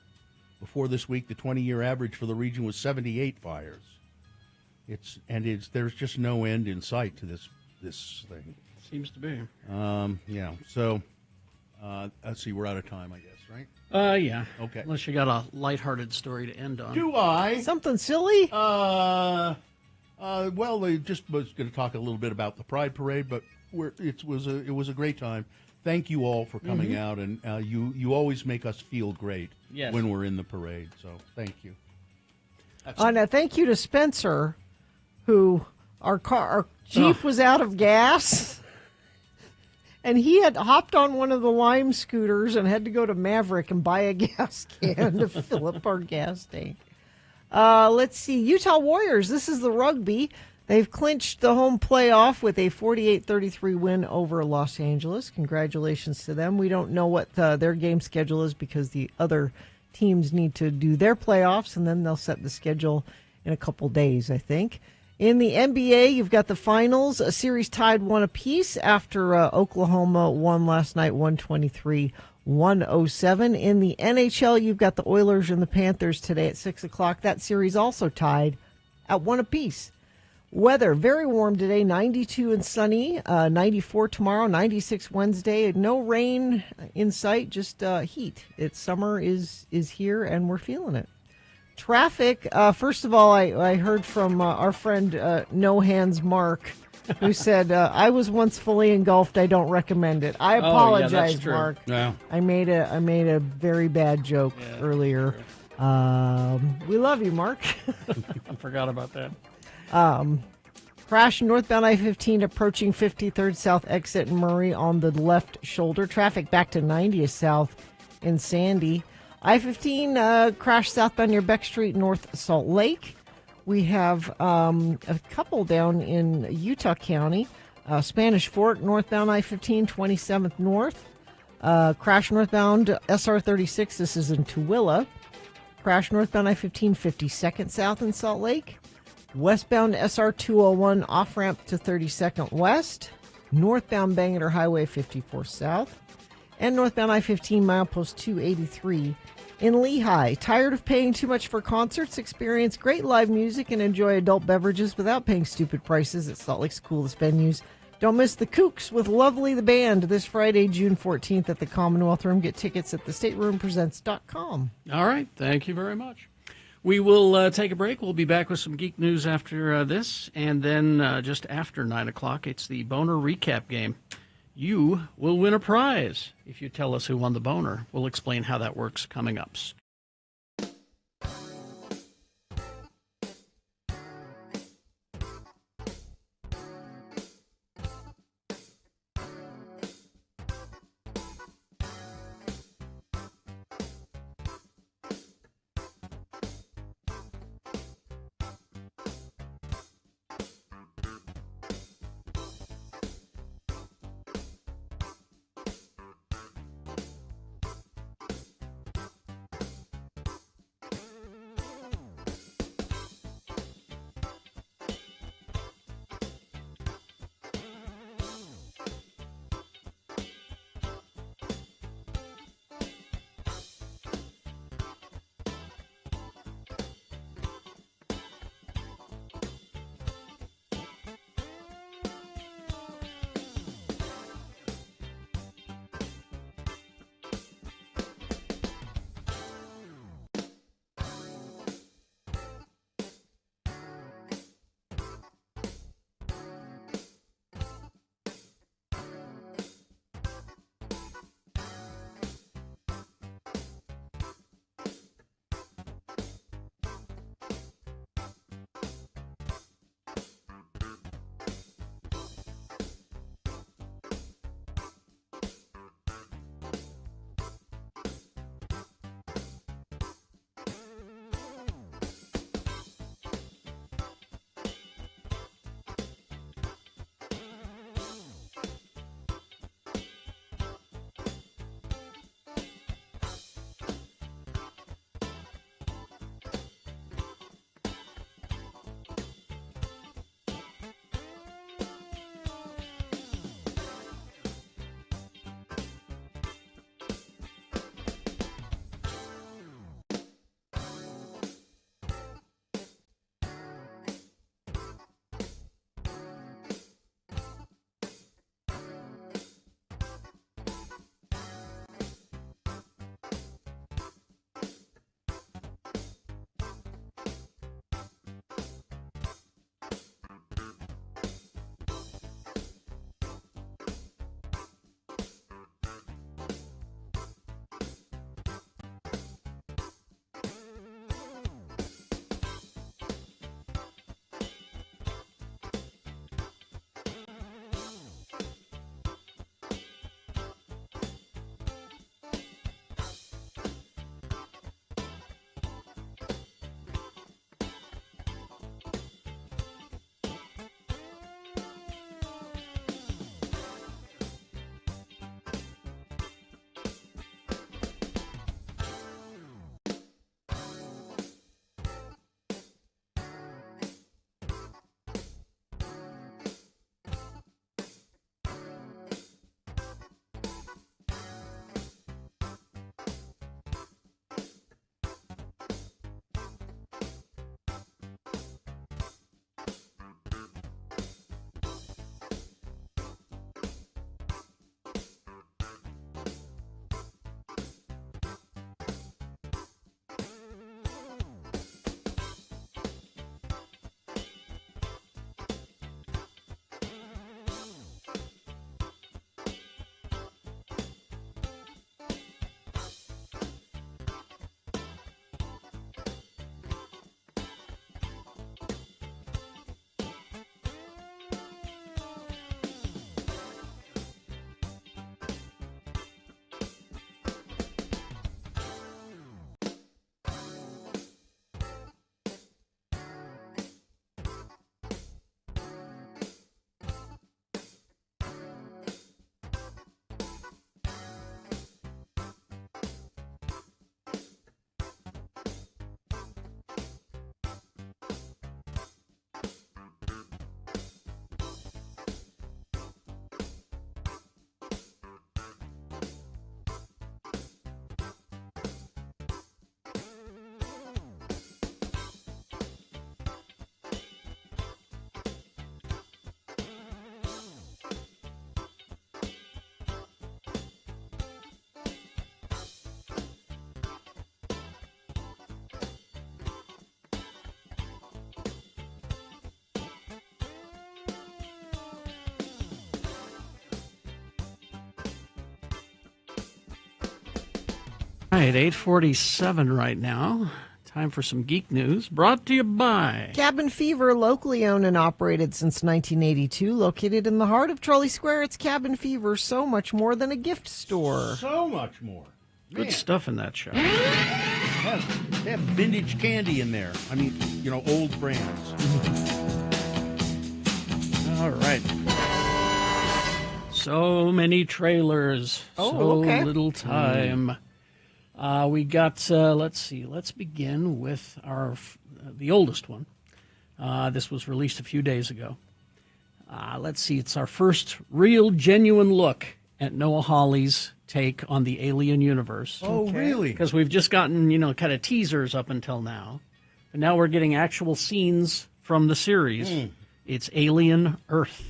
Before this week, the 20-year average for the region was 78 fires. There's just no end in sight to this thing. Seems to be. Yeah. So, let's see. We're out of time, I guess, right? Yeah. Okay. Unless you got a lighthearted story to end on. Do I? Something silly? Well, they just was going to talk a little bit about the Pride Parade, but it was a great time. Thank you all for coming out, and you always make us feel great when we're in the parade. So thank you. Thank you to Spencer, who our Jeep was out of gas, and he had hopped on one of the Lime scooters and had to go to Maverick and buy a gas can to fill up our gas tank. Let's see, Utah Warriors. This is the rugby. They've clinched the home playoff with a 48-33 win over Los Angeles. Congratulations to them. We don't know what their game schedule is because the other teams need to do their playoffs, and then they'll set the schedule in a couple days, I think. In the NBA, you've got the finals. A series tied 1 apiece after Oklahoma won last night, 123-107. In the NHL, you've got the Oilers and the Panthers today at 6 o'clock. That series also tied at 1 apiece. Weather, very warm today, 92 and sunny, 94 tomorrow, 96 Wednesday. No rain in sight, just heat. Summer is here, and we're feeling it. Traffic, first of all, I heard from our friend No Hands Mark, who said, I was once fully engulfed. I don't recommend it. I apologize, that's true. Mark. Yeah. I made a very bad joke earlier. We love you, Mark. I forgot about that. Crash northbound I-15 approaching 53rd South exit in Murray on the left shoulder. Traffic back to 90th South in Sandy. I-15 crash southbound near Beck Street, North Salt Lake. We have a couple down in Utah County. Spanish Fork, northbound I-15, 27th North. Crash northbound SR-36, this is in Tooele. Crash northbound I-15, 52nd South in Salt Lake. Westbound SR-201 off-ramp to 32nd West. Northbound Bangor Highway 54 South. And northbound I-15 milepost 283 in Lehigh. Tired of paying too much for concerts? Experience great live music and enjoy adult beverages without paying stupid prices at Salt Lake's coolest venues. Don't miss the Kooks with Lovely the Band this Friday, June 14th at the Commonwealth Room. Get tickets at thestateroompresents.com. All right. Thank you very much. We will take a break. We'll be back with some Geek news after this. And then just after 9 o'clock, it's the Boner Recap game. You will win a prize if you tell us who won the boner. We'll explain how that works coming up. right, 8:47 right now. Time for some geek news, brought to you by Cabin Fever, locally owned and operated since 1982, located in the heart of Trolley Square. It's Cabin Fever, so much more than a gift store. So much more. Good Man. stuff in that shop. They have vintage candy in there. I mean, old brands. All right. So many trailers. So little time. We got, let's see, let's begin with the oldest one. This was released a few days ago. Let's see, it's our first real, genuine look at Noah Hawley's take on the alien universe. Oh, really? Because we've just gotten, kind of teasers up until now. But now we're getting actual scenes from the series. It's Alien Earth.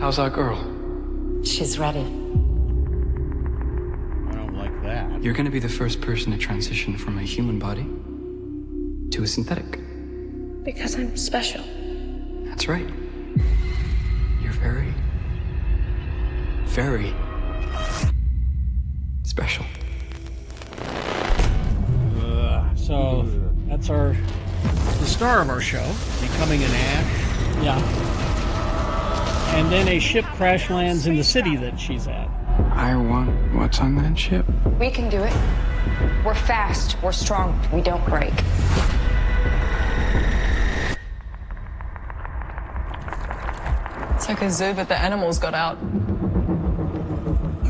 How's our girl? She's ready. Like that. You're going to be the first person to transition from a human body to a synthetic. Because I'm special. That's right. You're very, very special. So that's the star of our show. Becoming an ash. Yeah. And then a ship crash lands in the city that she's at. I want what's on that ship. We can do it. We're fast. We're strong. We don't break. It's like a zoo, but the animals got out.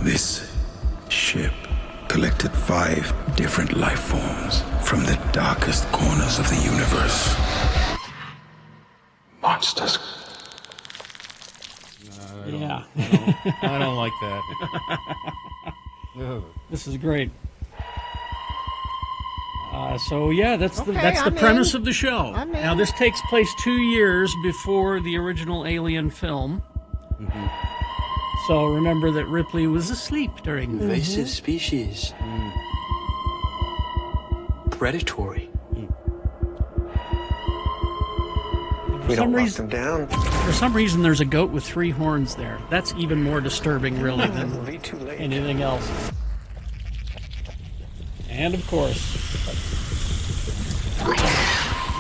This ship collected 5 different life forms from the darkest corners of the universe. Monsters. Yeah. I don't like that. This is great. That's the I'm premise in. of the show. I'm in. Now, this takes place 2 years before the original Alien film. So remember that Ripley was asleep during Invasive species. Predatory. For some reason, there's a goat with 3 horns there. That's even more disturbing, really, than anything else. And, of course...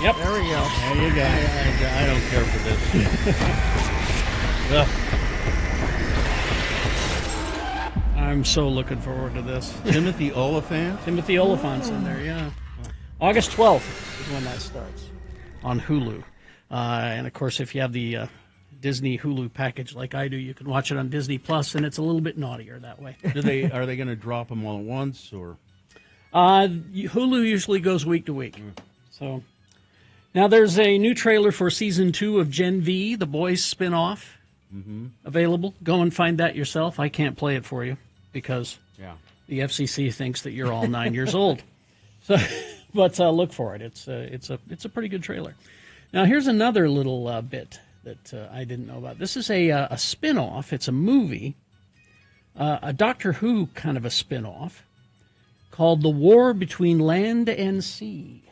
Yep. There we go. There you go. I don't care for this. I'm so looking forward to this. Timothy Oliphant? Timothy Oliphant's in there, yeah. August 12th is when that starts on Hulu. And, of course, if you have the Disney Hulu package like I do, you can watch it on Disney Plus, and it's a little bit naughtier that way. Are they going to drop them all at once, or? Hulu usually goes week to week. So now there's a new trailer for season 2 of Gen V, the Boys spinoff, available. Go and find that yourself. I can't play it for you because the FCC thinks that you're all 9 years old. So, but look for it. It's a pretty good trailer. Now here's another little bit that I didn't know about. This is a spinoff. It's a movie, a Doctor Who kind of a spinoff, called The War Between Land and Sea.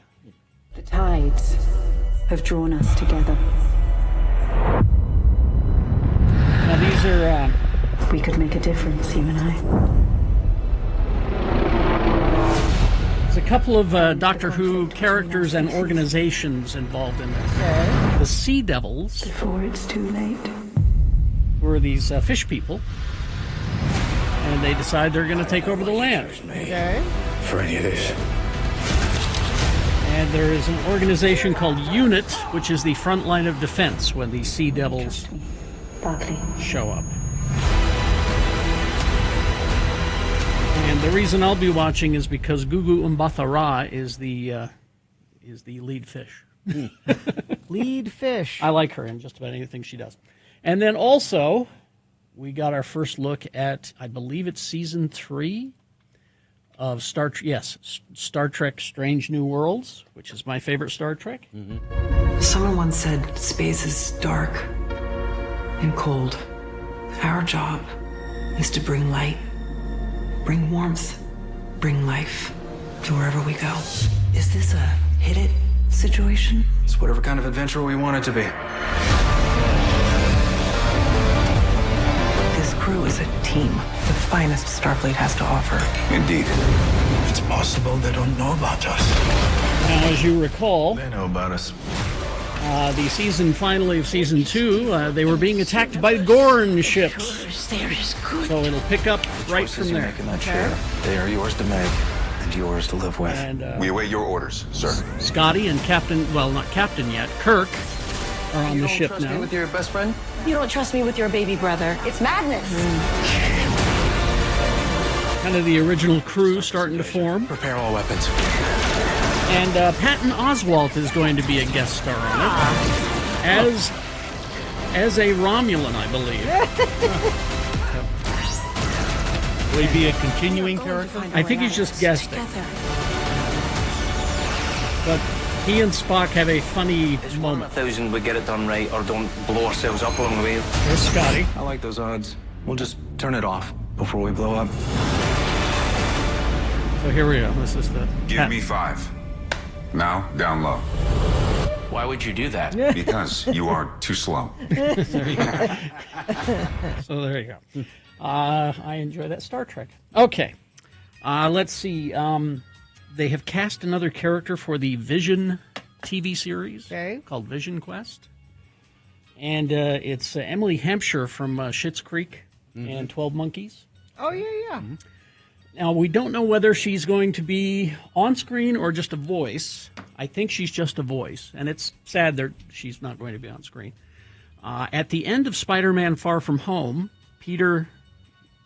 The tides have drawn us together. Now these are... we could make a difference, you and I. There's a couple of Doctor Who characters and organizations involved in this. Okay. The Sea Devils. Before it's too late. Were these fish people. And they decide they're going to take over the land. Okay. For any of this. And there is an organization called UNIT, which is the front line of defense when the Sea Devils show up. And the reason I'll be watching is because Gugu Mbatha-Raw is the lead fish. Lead fish. I like her in just about anything she does. And then also, we got our first look at, I believe it's season 3 of Star Trek Strange New Worlds, which is my favorite Star Trek. Someone once said space is dark and cold. Our job is to bring light, bring warmth, bring life to wherever we go. Is this a hit it situation? It's whatever kind of adventure we want it to be. This crew is is a team, the finest Starfleet has to offer. Indeed. It's possible they don't know about us. Now, as you recall, They know about us. the season finale of season 2, they were being attacked by Gorn ships. So it'll pick up right from there. In that chair, they are yours to make and yours to live with. And we await your orders, sir. Scotty and Captain, well, not Captain yet, Kirk, are on the ship trust me now. with your best friend? You don't trust me with your baby brother. It's madness. Kind of the original crew starting to form. Prepare all weapons. And Patton Oswalt is going to be a guest star on it. As a Romulan, I believe. Will he be a continuing character? I think he's just guesting. But he and Spock have a funny moment. 1,000 we get it done right or don't blow ourselves up along the way. There's Scotty. I like those odds. We'll just turn it off before we blow up. So here we go. This is the... Give me 5. Now, down low. Why would you do that? Because you are too slow. There you go. So there you go. I enjoy that Star Trek. Okay. Let's see. They have cast another character for the Vision TV series called Vision Quest. And it's Emily Hampshire from Schitt's Creek and 12 Monkeys. Oh, yeah. Now, we don't know whether she's going to be on screen or just a voice. I think she's just a voice, and it's sad that she's not going to be on screen. At the end of Spider-Man Far From Home, Peter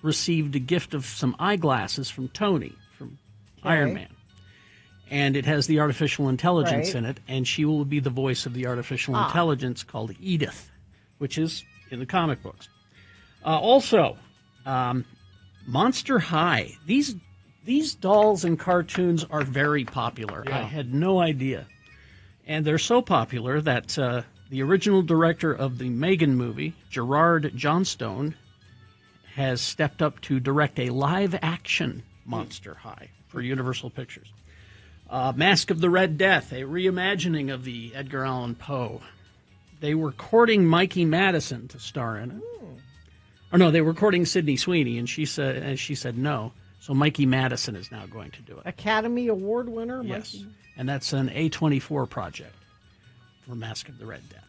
received a gift of some eyeglasses from Tony, from Iron Man. And it has the artificial intelligence in it, and she will be the voice of the artificial intelligence called Edith, which is in the comic books. Also, Monster High. These dolls and cartoons are very popular. I had no idea. And they're so popular that the original director of the Megan movie, Gerard Johnstone, has stepped up to direct a live-action Monster High for Universal Pictures. Mask of the Red Death, a reimagining of the Edgar Allan Poe. They were courting Mikey Madison to star in it. Or no, they were courting Sydney Sweeney, and she said no. So Mikey Madison is now going to do it. Academy Award winner? Yes. Mikey. And that's an A24 project for Mask of the Red Death.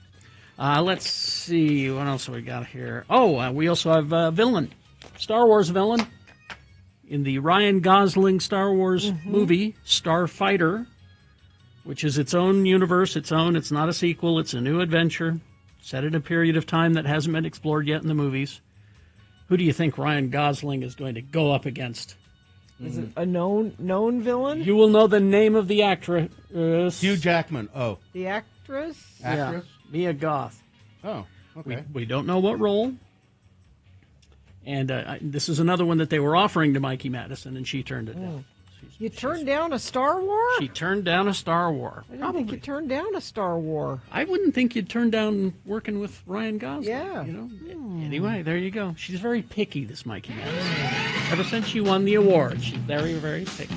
Let's see, what else have we got here? Oh, we also have a villain, Star Wars villain, in the Ryan Gosling Star Wars movie, Starfighter, which is its own universe, it's not a sequel, it's a new adventure, set in a period of time that hasn't been explored yet in the movies. Who do you think Ryan Gosling is going to go up against? Is it a known villain? You will know the name of the actress. Hugh Jackman. Oh. The actress? Actress? Yeah. Mia Goth. Oh, okay. We don't know what role. And this is another one that they were offering to Mikey Madison, and she turned it down. You turned down a Star War? She turned down a Star War. I didn't think you turned down a Star War. I wouldn't think you'd turn down working with Ryan Gosling. Yeah. You know? Anyway, there you go. She's very picky, this Mikey Madison. Ever since she won the award, she's very, very picky.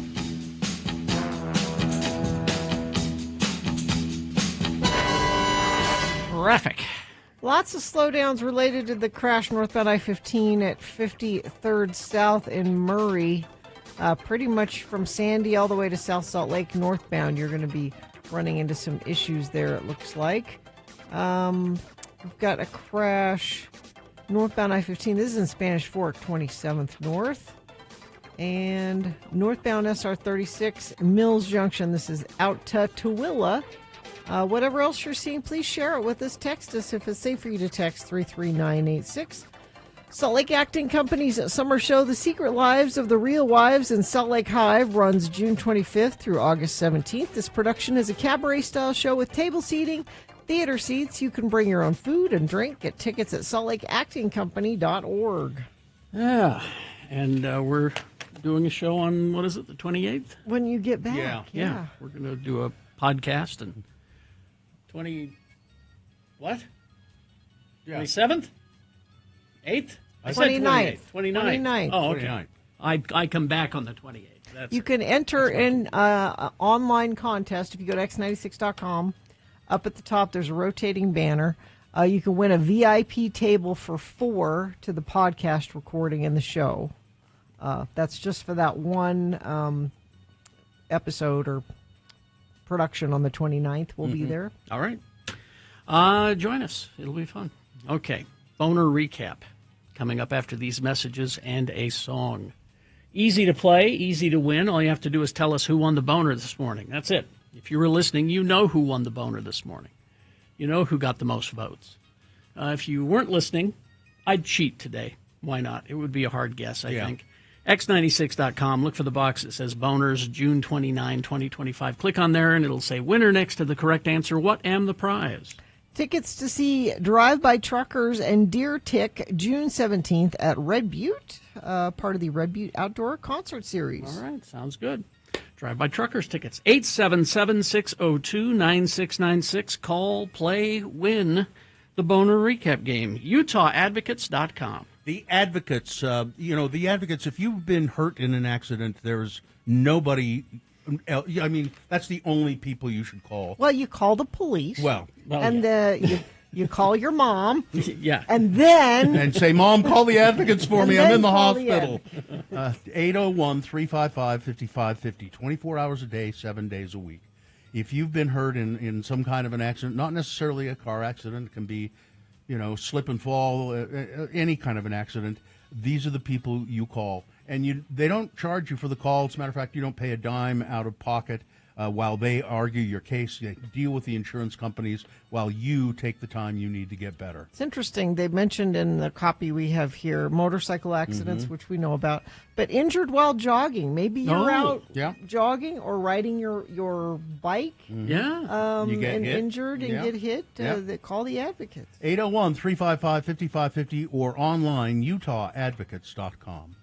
Traffic. Lots of slowdowns related to the crash northbound I-15 at 53rd South in Murray. Pretty much from Sandy all the way to South Salt Lake northbound, you're going to be running into some issues there, it looks like. We've got a crash northbound I-15. This is in Spanish Fork, 27th North. And northbound SR-36, Mills Junction. This is out to Tooele. Whatever else you're seeing, please share it with us. Text us if it's safe for you to text 33986. Salt Lake Acting Company's summer show, The Secret Lives of the Real Wives in Salt Lake Hive, runs June 25th through August 17th. This production is a cabaret-style show with table seating, theater seats. You can bring your own food and drink. Get tickets at saltlakeactingcompany.org. Yeah, and we're doing a show on, what is it, the 28th? When you get back. Yeah. We're going to do a podcast and 20... What? Yeah. 27th? 8th? I 29th. said 28th. 29th. Oh, okay. I come back on the 28th. You can enter in an online contest if you go to x96.com. Up at the top, there's a rotating banner. You can win a VIP table for 4 to the podcast recording and the show. That's just for that one episode or production on the 29th. We'll be there. All right. Join us. It'll be fun. Okay. Boner recap coming up after these messages and a song. Easy to play, easy to win. All you have to do is tell us who won the boner this morning. That's it. If you were listening, you know who won the boner this morning. You know who got the most votes. If you weren't listening, I'd cheat today. Why not? It would be a hard guess, I think. X96.com. Look for the box that says Boners, June 29, 2025. Click on there, and it'll say winner next to the correct answer. What am the prize? Tickets to see Drive-By Truckers and Deer Tick June 17th at Red Butte, part of the Red Butte Outdoor Concert Series. All right, sounds good. Drive-By Truckers tickets, 877-602-9696. Call, play, win the Boner Recap game. UtahAdvocates.com. The Advocates, the Advocates, if you've been hurt in an accident, there's nobody else. I mean, that's the only people you should call. Well, you call the police. You call your mom. Yeah. And then... And say, Mom, call the Advocates for me. I'm in the hospital. 801-355-5550. 24 hours a day, 7 days a week. If you've been hurt in some kind of an accident, not necessarily a car accident, it can be, slip and fall, any kind of an accident, these are the people you call. And they don't charge you for the call. As a matter of fact, you don't pay a dime out of pocket while they argue your case. They deal with the insurance companies while you take the time you need to get better. It's interesting. They mentioned in the copy we have here motorcycle accidents, which we know about, but injured while jogging. Maybe you're out jogging or riding your bike. Yeah. You get hit. Injured and get hit. They call the Advocates. 801-355-5550 or online, UtahAdvocates.com.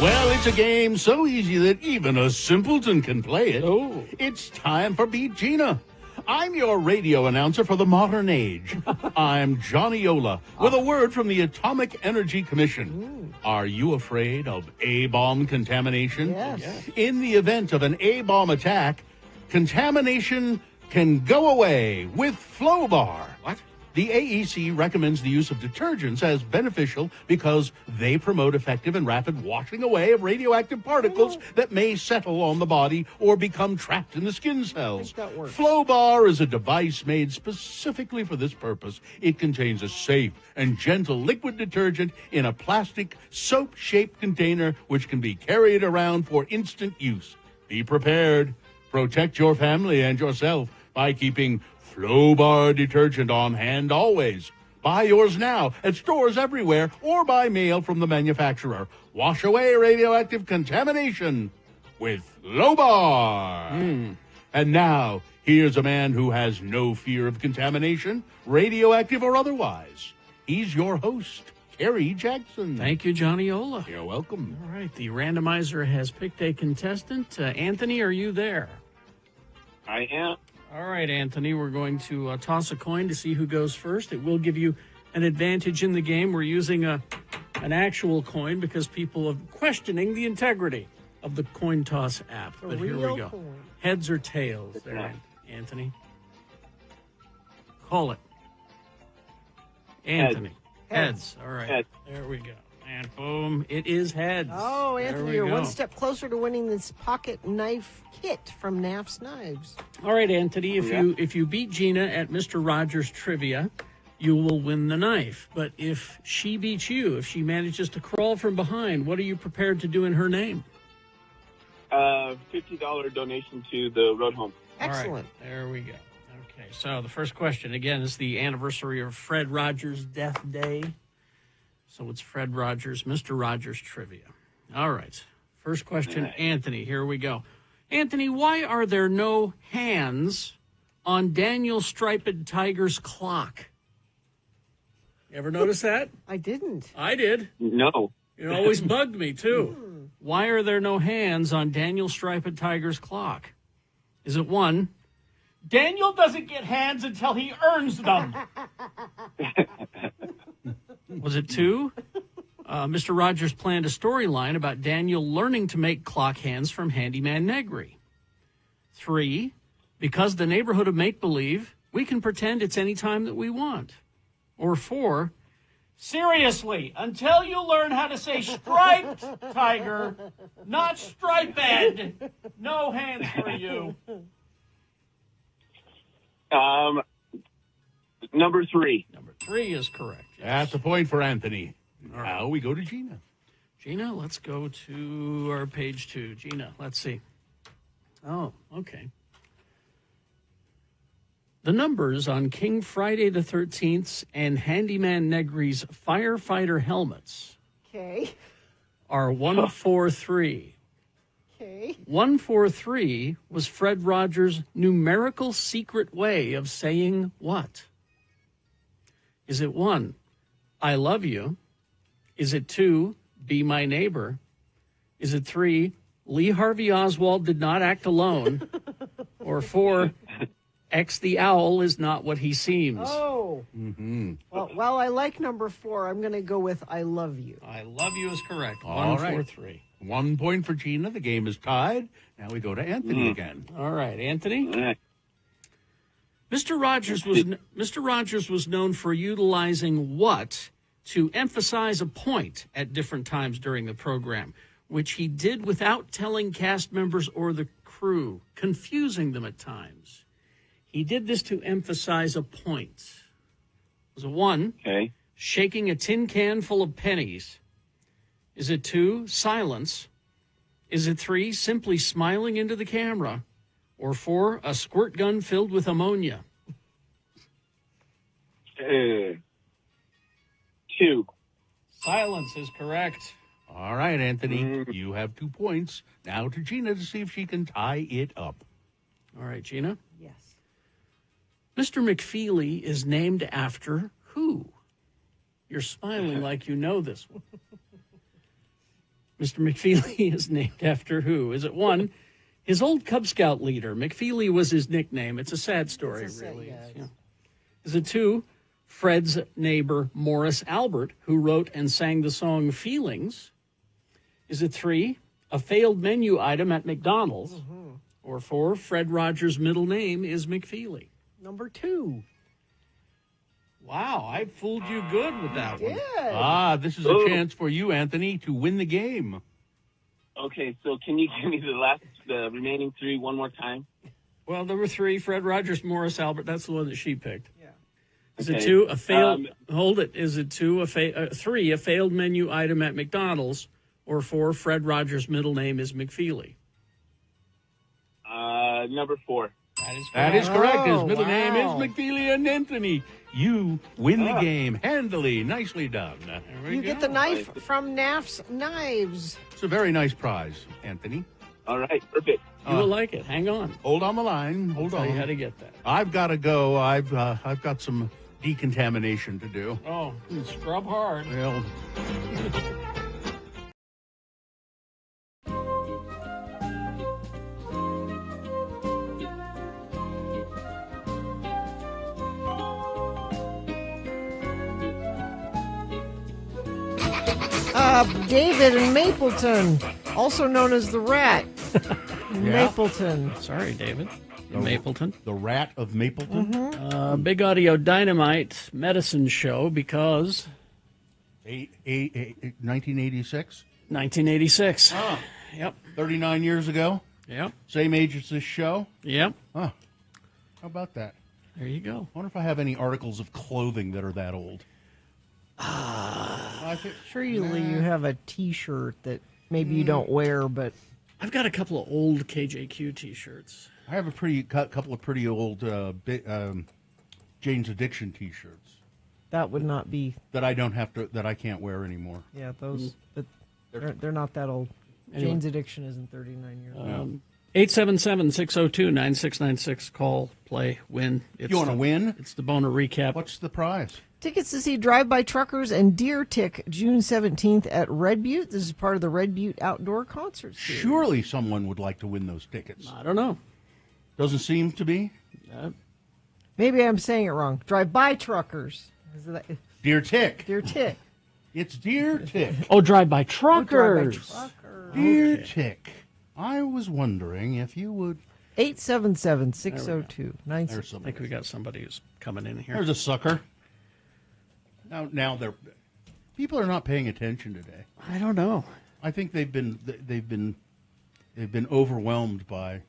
Well, it's a game so easy that even a simpleton can play it. Oh. It's time for Beat Gina. I'm your radio announcer for the modern age. I'm Johnny Ola with a word from the Atomic Energy Commission. Are you afraid of A-bomb contamination? Yes. In the event of an A-bomb attack, contamination can go away with Flowbar. What? The AEC recommends the use of detergents as beneficial because they promote effective and rapid washing away of radioactive particles that may settle on the body or become trapped in the skin cells. Flowbar is a device made specifically for this purpose. It contains a safe and gentle liquid detergent in a plastic soap-shaped container which can be carried around for instant use. Be prepared. Protect your family and yourself by keeping Flowbar detergent on hand always. Buy yours now at stores everywhere or by mail from the manufacturer. Wash away radioactive contamination with Flowbar. And now, here's a man who has no fear of contamination, radioactive or otherwise. He's your host, Kerry Jackson. Thank you, Johnny Ola. You're welcome. All right, the randomizer has picked a contestant. Anthony, are you there? I am. All right, Anthony, we're going to toss a coin to see who goes first. It will give you an advantage in the game. We're using an actual coin because people are questioning the integrity of the coin toss app. But here we go. Coin. Heads or tails there, Anthony? Call it. Anthony. Heads. All right. Heads. There we go. And boom, it is heads. Oh, Anthony, you're one step closer to winning this pocket knife kit from Naft's Knives. All right, Anthony, if you beat Gina at Mr. Rogers Trivia, you will win the knife. But if she beats you, if she manages to crawl from behind, what are you prepared to do in her name? $50 donation to the Road Home. Excellent. All right, there we go. Okay, so the first question, again, is the anniversary of Fred Rogers' death day. So it's Fred Rogers, Mr. Rogers Trivia. All right. First question, Anthony. Here we go. Anthony, why are there no hands on Daniel Striped Tiger's clock? You ever notice that? I didn't. I did. No. It always bugged me, too. Why are there no hands on Daniel Striped Tiger's clock? Is it 1, Daniel doesn't get hands until he earns them? Was it 2? Mr. Rogers planned a storyline about Daniel learning to make clock hands from Handyman Negri. 3, because the neighborhood of make-believe, we can pretend it's any time that we want. Or 4, seriously, until you learn how to say striped tiger, not striped, no hands for you. Number 3. Number 3 is correct. Yes. That's a point for Anthony. Now we go to Gina. Gina, let's go to our page 2. Gina, let's see. Oh, okay. The numbers on King Friday the 13th's and Handyman Negri's firefighter helmets are 143. Okay. 143 was Fred Rogers' numerical secret way of saying what? Is it 1, I love you? Is it 2, be my neighbor? Is it 3, Lee Harvey Oswald did not act alone? Or 4, X the owl is not what he seems? Oh. Mm-hmm. Well, I like number 4. I'm going to go with I love you. I love you is correct. All 143. right. 1 point for Gina. The game is tied. Now we go to Anthony again. All right, Anthony. Mr. Rogers was known for utilizing what to emphasize a point at different times during the program, which he did without telling cast members or the crew, confusing them at times. He did this to emphasize a point. Was it 1, shaking a tin can full of pennies? Is it 2, silence? Is it 3, simply smiling into the camera? Or 4, a squirt gun filled with ammonia? 2. Silence is correct. All right, Anthony, you have 2 points. Now to Gina to see if she can tie it up. All right, Gina. Yes. Mr. McFeely is named after who? You're smiling like you know this one. Mr. McFeely is named after who? Is it one, his old Cub Scout leader? McFeely was his nickname. It's a sad story, really. Yeah. Is it two, Fred's neighbor Morris Albert, who wrote and sang the song Feelings? Is it three, a failed menu item at McDonald's? Or four, Fred Rogers' middle name is McFeely? Number 2. Wow, I fooled you good with that one. Good. This is a chance for you, Anthony, to win the game. Okay, so can you give me the remaining 3 one more time? Well, number 3, Fred Rogers, Morris Albert. That's the one that she picked. Yeah. Is it Okay. 2, a failed? Hold it. Is it 2, 3, a failed menu item at McDonald's, or 4, Fred Rogers' middle name is McFeely? Number 4. That is correct. His middle name is McFeely, and Anthony, you win the game handily. Nicely done. There we You go. get the knife from Naft's Knives. It's a very nice prize, Anthony. All right, perfect. You will like it. Hang on. Hold on the line. Hold I'll tell on. you how to get that. I've got to go. I've got some decontamination to do. Oh, scrub hard. Well. David in Mapleton, also known as the Rat. Mapleton. Sorry, David. Mapleton. The Rat of Mapleton. Big Audio Dynamite medicine show because 1986. 1986. Oh, yep. 39 years ago. Yep. Same age as this show. Yep. Huh. How about that? There you go. I wonder if I have any articles of clothing that are that old. Surely you have a T-shirt that maybe you don't wear, but I've got a couple of old KJQ T-shirts. I have a couple of pretty old Jane's Addiction T-shirts that would not be that I can't wear anymore. Yeah, those. But they're not that old. Anyway. Jane's Addiction isn't 39 years old. 877-602-9696. Call, play, win. You want to win? It's the Boner Recap. What's the prize? Tickets to see Drive-By Truckers and Deer Tick June 17th at Red Butte. This is part of the Red Butte Outdoor Concert Series. Surely someone would like to win those tickets. I don't know. Doesn't seem to be. Maybe I'm saying it wrong. Drive-By Truckers. Is that... Deer Tick. Deer Tick. It's Deer Tick. Oh, Drive-By Truckers. Deer Tick. I was wondering if you would... 877-602-9696. I think we got somebody who's coming in here. There's a sucker. Now people are not paying attention today. I don't know. I think they've been overwhelmed by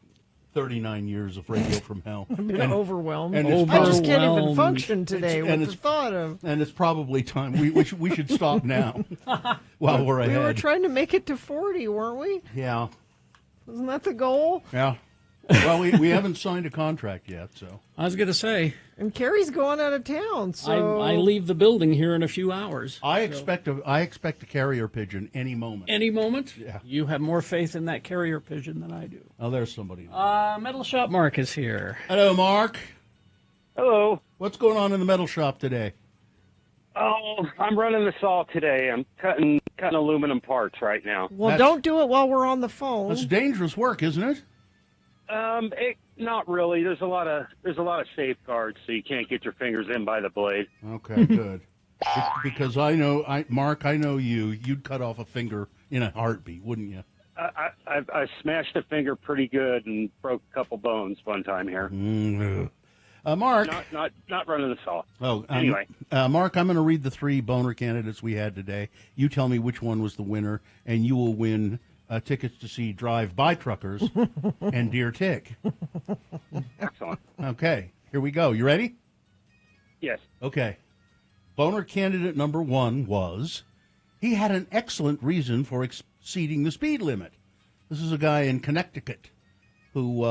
39 years of Radio from Hell. I've been overwhelmed. And I just can't even function today with the thought of. And it's probably time we should stop now while we're ahead. We were trying to make it to 40, weren't we? Yeah. Wasn't that the goal? Yeah. Well, we haven't signed a contract yet, so. I was going to say. And Carrie's going out of town, so I leave the building here in a few hours. I expect a carrier pigeon any moment. Any moment? Yeah. You have more faith in that carrier pigeon than I do. Oh, there's somebody. Metal Shop Mark is here. Hello, Mark. Hello. What's going on in the metal shop today? Oh, I'm running the saw today. I'm cutting aluminum parts right now. Well, don't do it while we're on the phone. That's dangerous work, isn't it? Not really. There's a lot of safeguards, so you can't get your fingers in by the blade. Okay, good. Because Mark, I know you'd cut off a finger in a heartbeat, wouldn't you? I smashed a finger pretty good and broke a couple bones one time here. Mark, not running the saw. Oh, anyway, Mark, I'm going to read the 3 boner candidates we had today. You tell me which one was the winner, and you will win tickets to see Drive-By Truckers and Deer Tick. Excellent. Okay, here we go. You ready? Yes. Okay. Boner candidate number 1 was he had an excellent reason for exceeding the speed limit. This is a guy in Connecticut who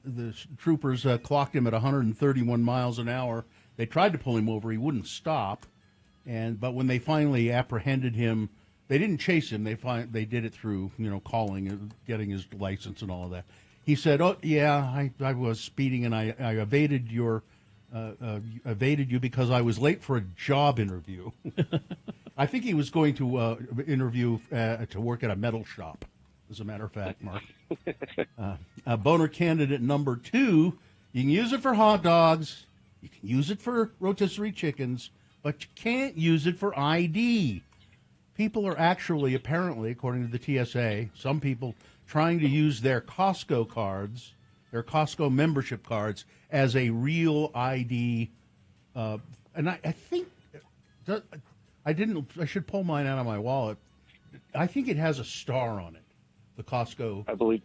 the troopers clocked him at 131 miles an hour. They tried to pull him over. He wouldn't stop. But when they finally apprehended him, they didn't chase him. They did it through, calling and getting his license and all of that. He said, "Oh yeah, I was speeding and I evaded you because I was late for a job interview." I think he was going to interview to work at a metal shop, as a matter of fact, Mark. Boner candidate number 2, you can use it for hot dogs, you can use it for rotisserie chickens, but you can't use it for ID. People are actually, apparently, according to the TSA, some people trying to use their Costco cards, their Costco membership cards, as a real ID. And I think, I should pull mine out of my wallet. I think it has a star on it, the Costco. I believe.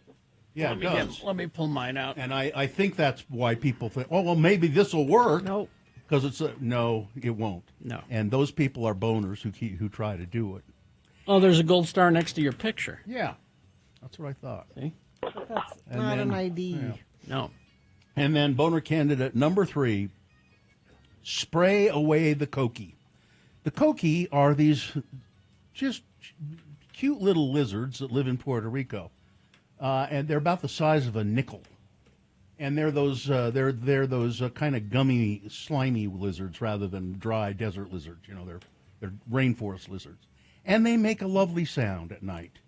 Yeah, it does. Let me pull mine out. And I think that's why people think, oh, well, maybe this will work. No. Because no, it won't. No. And those people are boners who try to do it. Oh, there's a gold star next to your picture. Yeah. That's what I thought. See? That's not an ID. Yeah. No. And then boner candidate number 3, spray away the koki. The koki are these just cute little lizards that live in Puerto Rico. And they're about the size of a nickel. And they're those kind of gummy, slimy lizards rather than dry desert lizards. You know, they're rainforest lizards. And they make a lovely sound at night.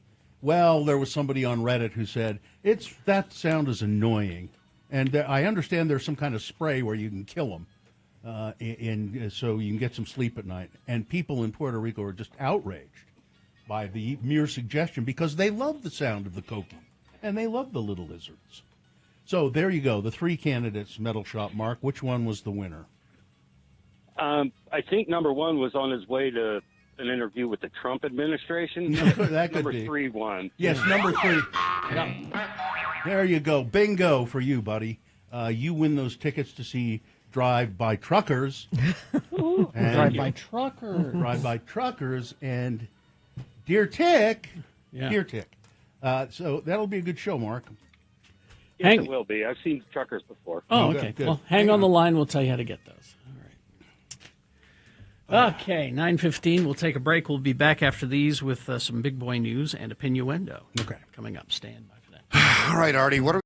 Well, there was somebody on Reddit who said, that sound is annoying. And I understand there's some kind of spray where you can kill them. So you can get some sleep at night. And people in Puerto Rico are just outraged by the mere suggestion because they love the sound of the koki. And they love the little lizards. So there you go, the 3 candidates, Metal Shop. Mark, which one was the winner? I think number 1 was on his way to an interview with the Trump administration. That could number be. 3 won. Yes, number 3. Yeah. There you go. Bingo for you, buddy. You win those tickets to see Drive-By Truckers. Drive-By Truckers. Drive-By Truckers and Deer Tick. Yeah. Deer Tick. So that'll be a good show, Mark. Yes, it will be. I've seen truckers before. Oh, okay. Good. Well, hang on the line. We'll tell you how to get those. All right. Okay, 9:15. We'll take a break. We'll be back after these with some big boy news and a pinuendo. Okay. Coming up. Stand by for that. All right, Artie. What are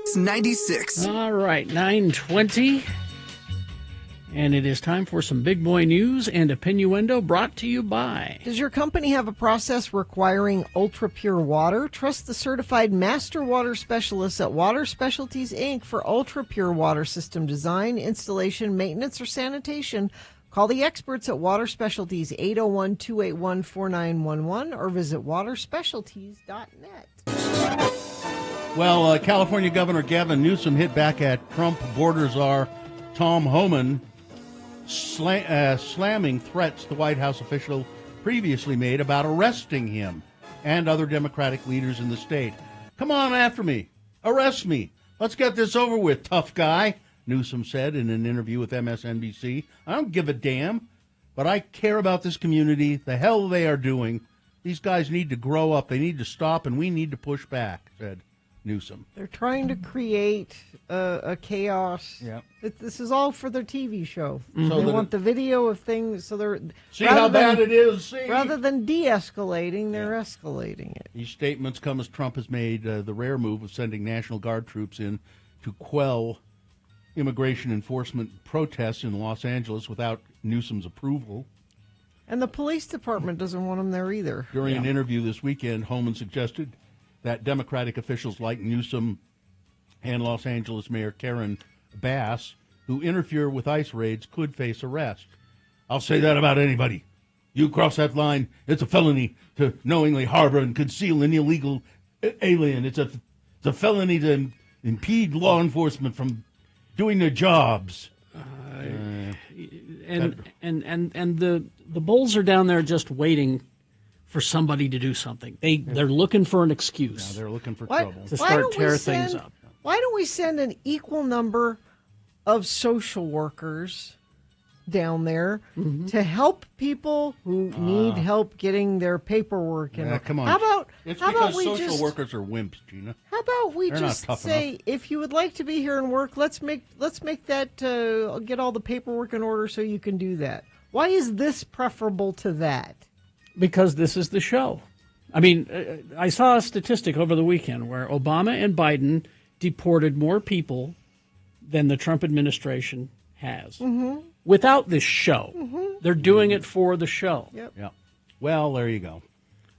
It's 96. All right, 9:20. And it is time for some big boy news and opinioendo brought to you by. Does your company have a process requiring ultra pure water? Trust the certified master water specialists at Water Specialties Inc. for ultra pure water system design, installation, maintenance, or sanitation. Call the experts at Water Specialties 801-281-4911 or visit waterspecialties.net. Well, California Governor Gavin Newsom hit back at Trump border czar Tom Homan, slamming threats the White House official previously made about arresting him and other Democratic leaders in the state. Come on after me. Arrest me. Let's get this over with, tough guy, Newsom said in an interview with MSNBC. I don't give a damn, but I care about this community, the hell they are doing. These guys need to grow up. They need to stop, and we need to push back, said Newsom. They're trying to create a chaos. Yep. This is all for their TV show. Mm-hmm. So they want the video of things, so they're see how bad it is. See? Rather than de-escalating, they're escalating it. These statements come as Trump has made the rare move of sending National Guard troops in to quell immigration enforcement protests in Los Angeles without Newsom's approval. And the police department doesn't want them there either. During an interview this weekend, Homan suggested that Democratic officials like Newsom and Los Angeles Mayor Karen Bass, who interfere with ICE raids, could face arrest. I'll say that about anybody. You cross that line, it's a felony to knowingly harbor and conceal an illegal alien. It's a felony to impede law enforcement from doing their jobs. And the bulls are down there just waiting for somebody to do something. They're looking for an excuse. Yeah, they're looking for trouble to start tear things up. Why don't we send an equal number of social workers down there to help people who need help getting their paperwork? And come on. How about we social just workers are wimps, Gina. How about we They're just say, if you would like to be here and work, let's make that get all the paperwork in order so you can do that. Why is this preferable to that? Because this is the show. I mean, I saw a statistic over the weekend where Obama and Biden deported more people than the Trump administration has. Without this show. They're doing it for the show. Yep. Yeah. Well, there you go.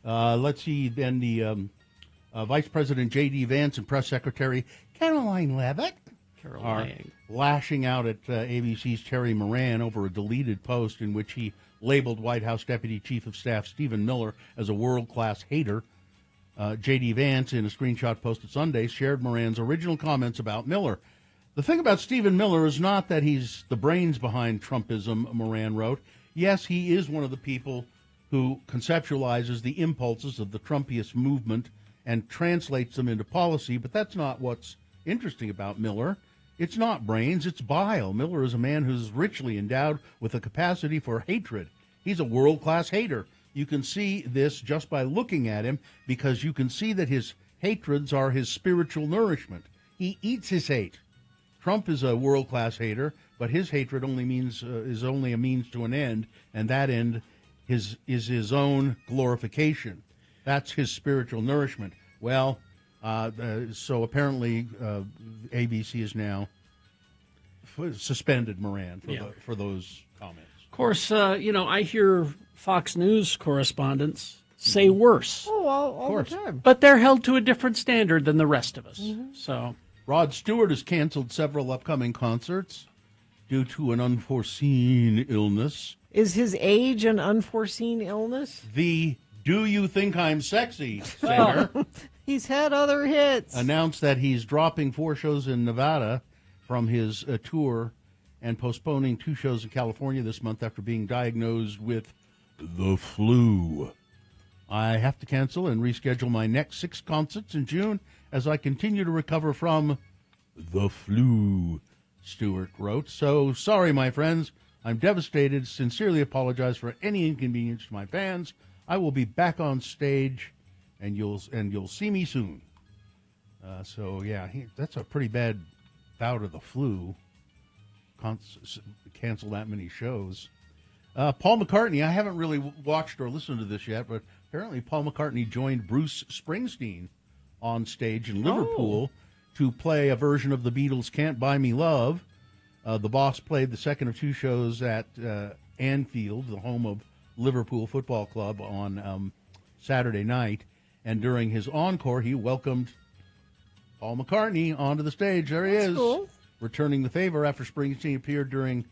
Let's see, then the Vice President J.D. Vance and Press Secretary Caroline Leavitt Carol are Lang. lashing out at ABC's Terry Moran over a deleted post in which he labeled White House Deputy Chief of Staff Stephen Miller as a world-class hater. J.D. Vance, in a screenshot posted Sunday, shared Moran's original comments about Miller. The thing about Stephen Miller is not that he's the brains behind Trumpism, Moran wrote. Yes, he is one of the people who conceptualizes the impulses of the Trumpiest movement and translates them into policy, but that's not what's interesting about Miller. It's not brains, it's bile. Miller is a man who's richly endowed with a capacity for hatred. He's a world-class hater. You can see this just by looking at him, because you can see that his hatreds are his spiritual nourishment. He eats his hate. Trump is a world-class hater, but his hatred is only a means to an end, and that end is his own glorification. That's his spiritual nourishment. Well, so apparently ABC is now suspended Moran for those comments. Of course, I hear Fox News correspondents say worse. Oh, all the time. But they're held to a different standard than the rest of us. So Rod Stewart has canceled several upcoming concerts due to an unforeseen illness. Is his age an unforeseen illness? The Do You Think I'm Sexy singer He's had other hits. announced that he's dropping 4 shows in Nevada from his tour and postponing 2 shows in California this month after being diagnosed with the flu. I have to cancel and reschedule my next 6 concerts in June as I continue to recover from the flu, Stewart wrote. So, sorry, my friends. I'm devastated. Sincerely apologize for any inconvenience to my fans. I will be back on stage, and you'll see me soon. That's a pretty bad bout of the flu. Cancel that many shows. Paul McCartney, I haven't really watched or listened to this yet, but apparently Paul McCartney joined Bruce Springsteen on stage in Liverpool to play a version of the Beatles' Can't Buy Me Love. The Boss played the second of 2 shows at Anfield, the home of Liverpool Football Club, on Saturday night. And during his encore, he welcomed Paul McCartney onto the stage. There he is, cool. Returning the favor after Springsteen appeared during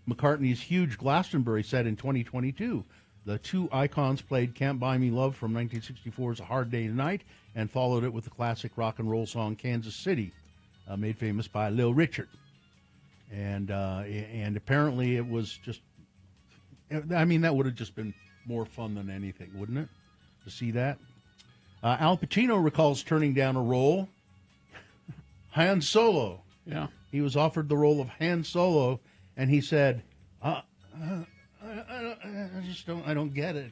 McCartney's huge Glastonbury set in 2022. The 2 icons played Can't Buy Me Love from 1964's A Hard Day Tonight and followed it with the classic rock and roll song Kansas City, made famous by Lil Richard. And apparently it was just, I mean, that would have just been more fun than anything, wouldn't it, to see that? Al Pacino recalls turning down a role, Han Solo. Yeah. He was offered the role of Han Solo, and he said, I don't get it.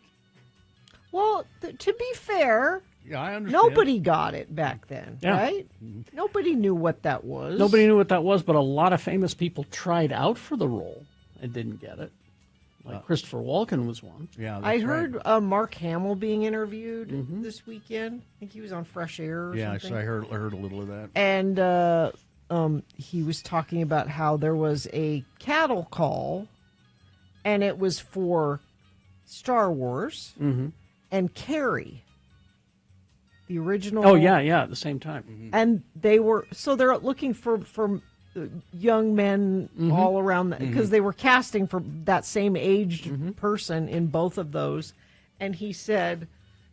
Well, to be fair, yeah, I understand. Nobody got it back then, Yeah. right? Nobody knew what that was. Nobody knew what that was, but a lot of famous people tried out for the role and didn't get it. Like Christopher Walken was one. Yeah, I heard Mark Hamill being interviewed this weekend. I think he was on Fresh Air or something. So I heard a little of that. And he was talking about how there was a cattle call, and it was for Star Wars and Carrie, the original. Oh, yeah, at the same time. And they're looking for young men all around because they were casting for that same aged person in both of those. And he said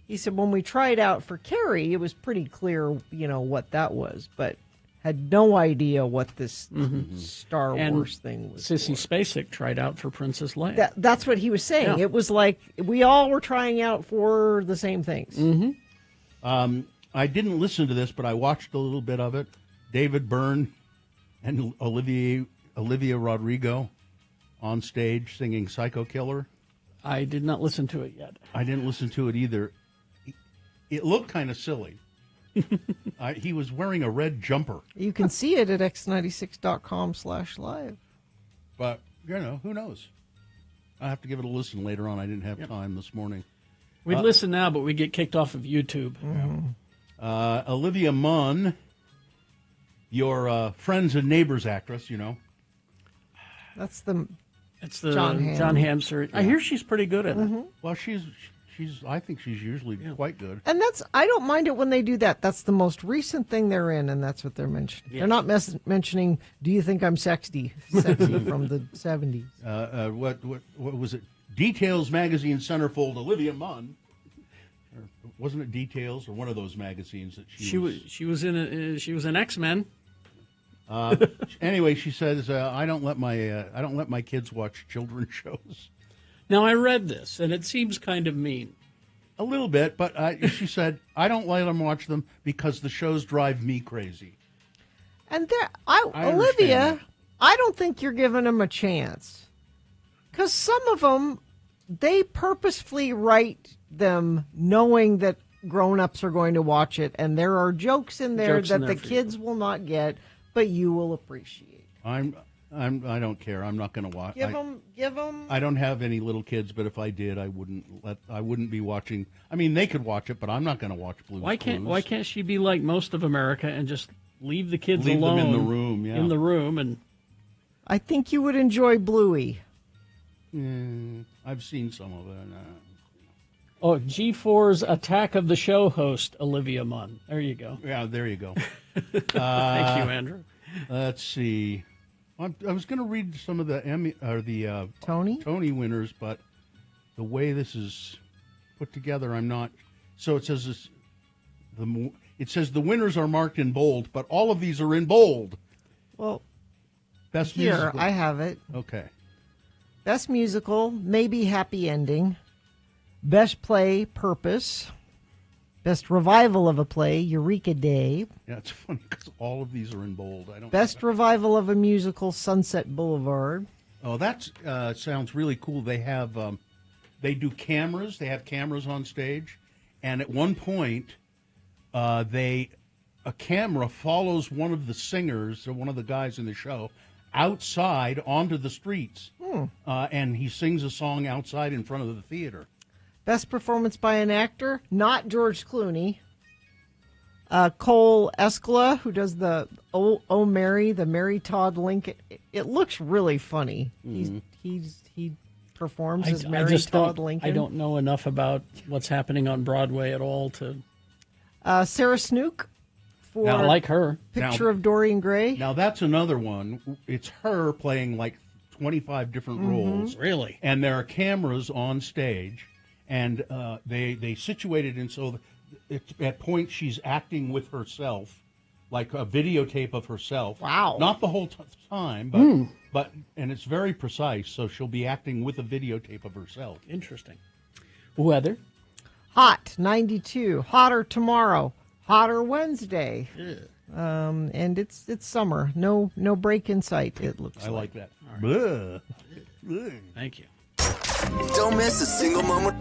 when we tried out for Carrie, it was pretty clear, what that was, but had no idea what this Star Wars thing was. Sissy Spacek tried out for Princess Leia. That's what he was saying. Yeah. It was like we all were trying out for the same things. I didn't listen to this, but I watched a little bit of it. David Byrne and Olivia Rodrigo on stage singing Psycho Killer. I did not listen to it yet. I didn't listen to it either. It looked kind of silly. He was wearing a red jumper. You can see it at x96.com/live. But, who knows? I'll have to give it a listen later on. I didn't have time this morning. We'd listen now, but we get kicked off of YouTube. Olivia Munn, your Friends and Neighbors actress, That's the John Hamster. I hear she's pretty good at it. Well, she's I think she's usually quite good. And I don't mind it when they do that. That's the most recent thing they're in, and that's what they're mentioning. Yes. They're not mentioning, do you think I'm sexy from the 70s. What was it? Details magazine centerfold Olivia Munn. Or wasn't it Details or one of those magazines that she was in X-Men. Anyway, she says I don't let my kids watch children's shows. Now I read this, and it seems kind of mean. A little bit, but she said I don't let them watch them because the shows drive me crazy. And I Olivia, understand that. I don't think you're giving them a chance. Because some of them, they purposefully write them knowing that grown-ups are going to watch it, and there are jokes in there that the kids will not get, but you will appreciate. I don't care. I'm not going to watch. Give them. I don't have any little kids, but if I did, I wouldn't be watching. I mean, they could watch it, but I'm not going to watch Blue's Clues. Why can't she be like most of America and just leave the kids Leave alone them in the room? Yeah, in the room, and I think you would enjoy Bluey. I've seen some of it. Oh, G4's Attack of the Show host, Olivia Munn. There you go. Yeah, there you go. Thank you, Andrew. Let's see. I was going to read some of the Emmy or the Tony winners, but the way this is put together, I'm not. So it says this. It says the winners are marked in bold, but all of these are in bold. Well, best here musical. I have it. Okay. Best musical, maybe happy ending. Best play, Purpose. Best revival of a play, Eureka Day. Yeah, it's funny because all of these are in bold. I don't. Best revival of a musical, Sunset Boulevard. Oh, that sounds really cool. They have they do cameras. They have cameras on stage, and at one point, a camera follows one of the singers or one of the guys in the show outside onto the streets, and he sings a song outside in front of the theater. Best performance by an actor, not George Clooney. Cole Escala, who does the Oh Mary, the Mary Todd Lincoln. It looks really funny. He performs as Mary Todd Lincoln. I don't know enough about what's happening on Broadway at all to. Sarah Snook for I like her. Picture of Dorian Gray. Now that's another one. It's her playing like 25 different roles. Really? And there are cameras on stage. And they situate it in so at points she's acting with herself, like a videotape of herself. Wow! Not the whole time, but and it's very precise. So she'll be acting with a videotape of herself. Interesting. Weather. Hot 92. Hotter tomorrow. Hotter Wednesday. And it's summer. No break in sight. It looks. I like that. Right. Thank you. Don't miss a single moment.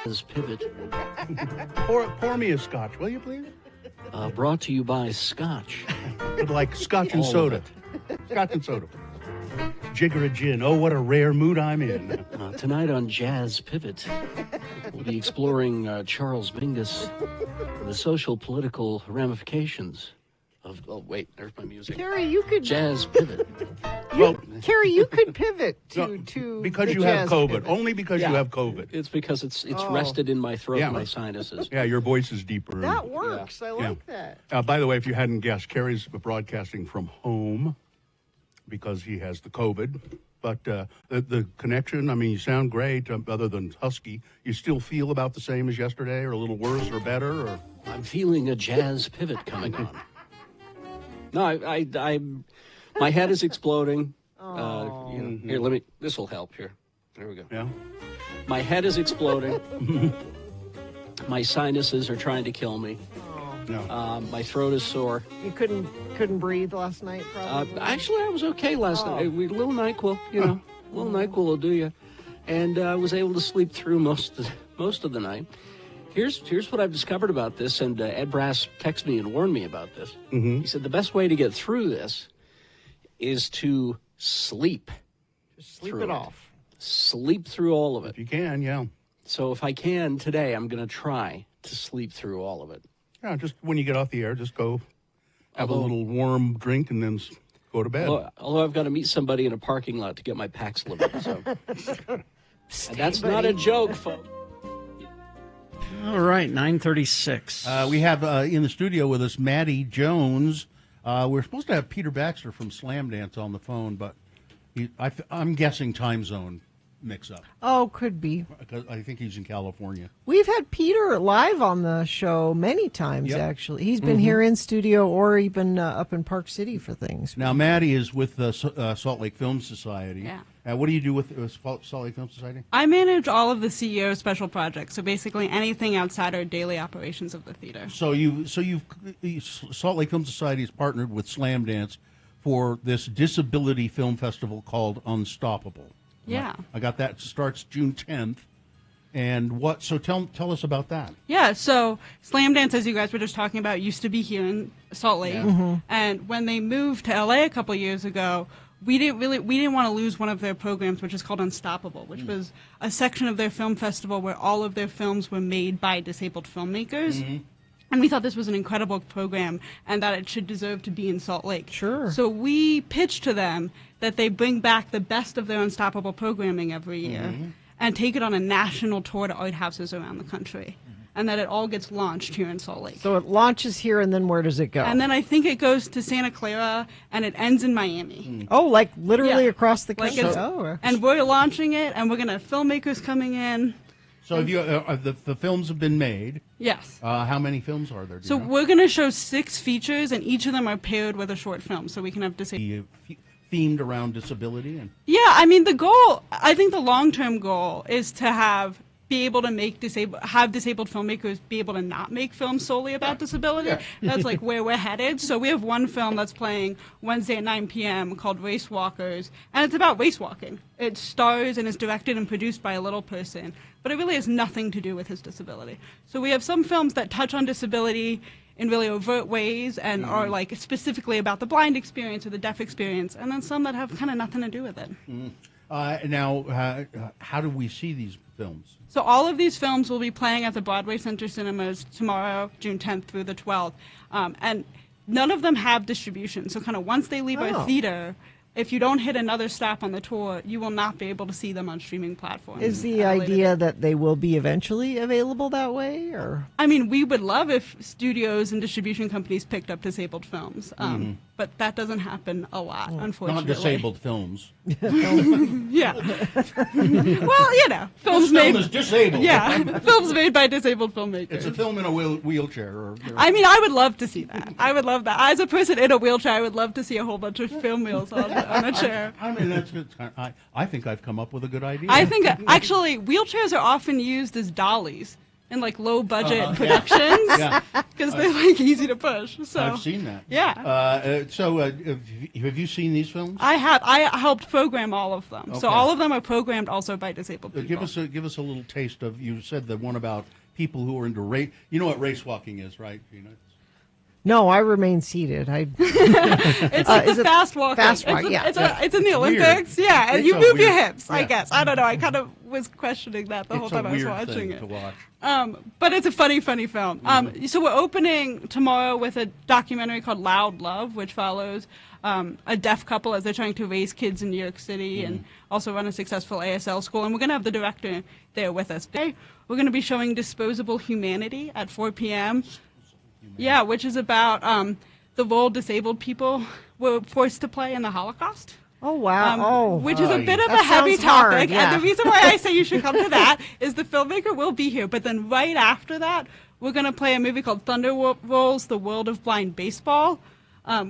Jazz Pivot. Pour me a scotch, will you, please? Brought to you by Scotch. Like scotch and All of soda. Scotch and soda. Jigger a gin. Oh, what a rare mood I'm in. Tonight on Jazz Pivot, we'll be exploring Charles Mingus and the social political ramifications of. Oh, wait, there's my music. Carrie, you could Jazz Pivot. Carrie, you could pivot to because the you have jazz COVID. pivot. Only because you have COVID. It's because it's rested in my throat and my sinuses. Yeah, your voice is deeper. That works. I like that. By the way, if you hadn't guessed, Kerry's broadcasting from home because he has the COVID. But the connection, I mean, you sound great, other than husky. You still feel about the same as yesterday, or a little worse, or better? Or I'm feeling a jazz pivot coming on. No, I'm my head is exploding. Here, let me. This will help. Here, there we go. Yeah. My head is exploding. My sinuses are trying to kill me. No. My throat is sore. You couldn't breathe last night, probably. Actually, I was okay last night. A little NyQuil, a little NyQuil will do you. And I was able to sleep through most of the night. Here's what I've discovered about this, and Ed Brass texted me and warned me about this. Mm-hmm. He said the best way to get through this is to sleep. Just sleep it off. Sleep through all of it. If you can, yeah. So if I can today, I'm going to try to sleep through all of it. Yeah, just when you get off the air, just go have a little warm drink and then go to bed. Although I've got to meet somebody in a parking lot to get my Paxlovid. So. And that's not a joke, folks. All right, 9:36. We have in the studio with us Maddie Jones. We're supposed to have Peter Baxter from Slam Dance on the phone, but I'm guessing time zone mix-up. Oh, could be. Because I think he's in California. We've had Peter live on the show many times, actually. He's been Mm-hmm. here in studio or even up in Park City for things. Now, Maddie is with the Salt Lake Film Society. Yeah. What do you do with Salt Lake Film Society? I manage all of the CEO special projects, so basically anything outside our daily operations of the theater. So Salt Lake Film Society has partnered with Slam Dance for this disability film festival called Unstoppable. Yeah. I got that. It starts June 10th. And what? So tell us about that. Yeah, so Slam Dance, as you guys were just talking about, used to be here in Salt Lake. Yeah. Mm-hmm. And when they moved to LA a couple years ago, we didn't want to lose one of their programs, which is called Unstoppable, which was a section of their film festival where all of their films were made by disabled filmmakers. Mm-hmm. And we thought this was an incredible program and that it should deserve to be in Salt Lake. Sure. So we pitched to them that they bring back the best of their Unstoppable programming every year and take it on a national tour to art houses around the country. And that it all gets launched here in Salt Lake. So it launches here, and then where does it go? And then I think it goes to Santa Clara, and it ends in Miami. Oh, like literally across the Like country. and we're launching it, and we're going to have filmmakers coming in. So have you, the films have been made. Yes. How many films are there? So we're going to show 6 features, and each of them are paired with a short film, so we can have themed around disability? Yeah, I mean, I think the long-term goal is to be able to make disabled filmmakers be able to not make films solely about disability. Yeah. That's like where we're headed. So we have one film that's playing Wednesday at 9 p.m. called Race Walkers, and it's about race walking. It stars and is directed and produced by a little person, but it really has nothing to do with his disability. So we have some films that touch on disability in really overt ways and are like specifically about the blind experience or the deaf experience, and then some that have kind of nothing to do with it. Now, how do we see these films? So all of these films will be playing at the Broadway Center Cinemas tomorrow, June 10th through the 12th. And none of them have distribution. So kind of once they leave our theater, if you don't hit another stop on the tour, you will not be able to see them on streaming platforms. Is the idea that they will be eventually available that way, or? I mean, we would love if studios and distribution companies picked up disabled films, but that doesn't happen a lot, unfortunately. Not disabled films. Yeah. Well, films this made. film is disabled. Yeah, films made by disabled filmmakers. It's a film in a wheelchair. I mean, I would love to see that. I would love that. As a person in a wheelchair, I would love to see a whole bunch of film wheels on a chair. I mean, that's good. I think I've come up with a good idea. I think, actually, wheelchairs are often used as dollies. in like low budget productions because they're like easy to push. So I've seen that. Yeah. Have you seen these films? I have. I helped program all of them. Okay. So all of them are programmed also by disabled people. Give us a little taste of. You said the one about people who are into race. You know what race walking is, right? No, I remain seated. It's like the fast walking. Fast walk, It's in the Olympics. Weird. Yeah, and It's you a move your weird- hips, I guess. I don't know. I kind of was questioning that the whole time I was watching it. To watch. But it's a funny film. So we're opening tomorrow with a documentary called Loud Love, which follows a deaf couple as they're trying to raise kids in New York City and also run a successful ASL school. And we're going to have the director there with us. Today, we're going to be showing Disposable Humanity at 4 p.m. Yeah, which is about the role disabled people were forced to play in the Holocaust. Oh, wow. Which is a bit of that a heavy sounds hard, topic. yeah. And the reason why I say you should come to that is the filmmaker will be here. But then right after that, we're going to play a movie called Thunder Rolls, The World of Blind Baseball,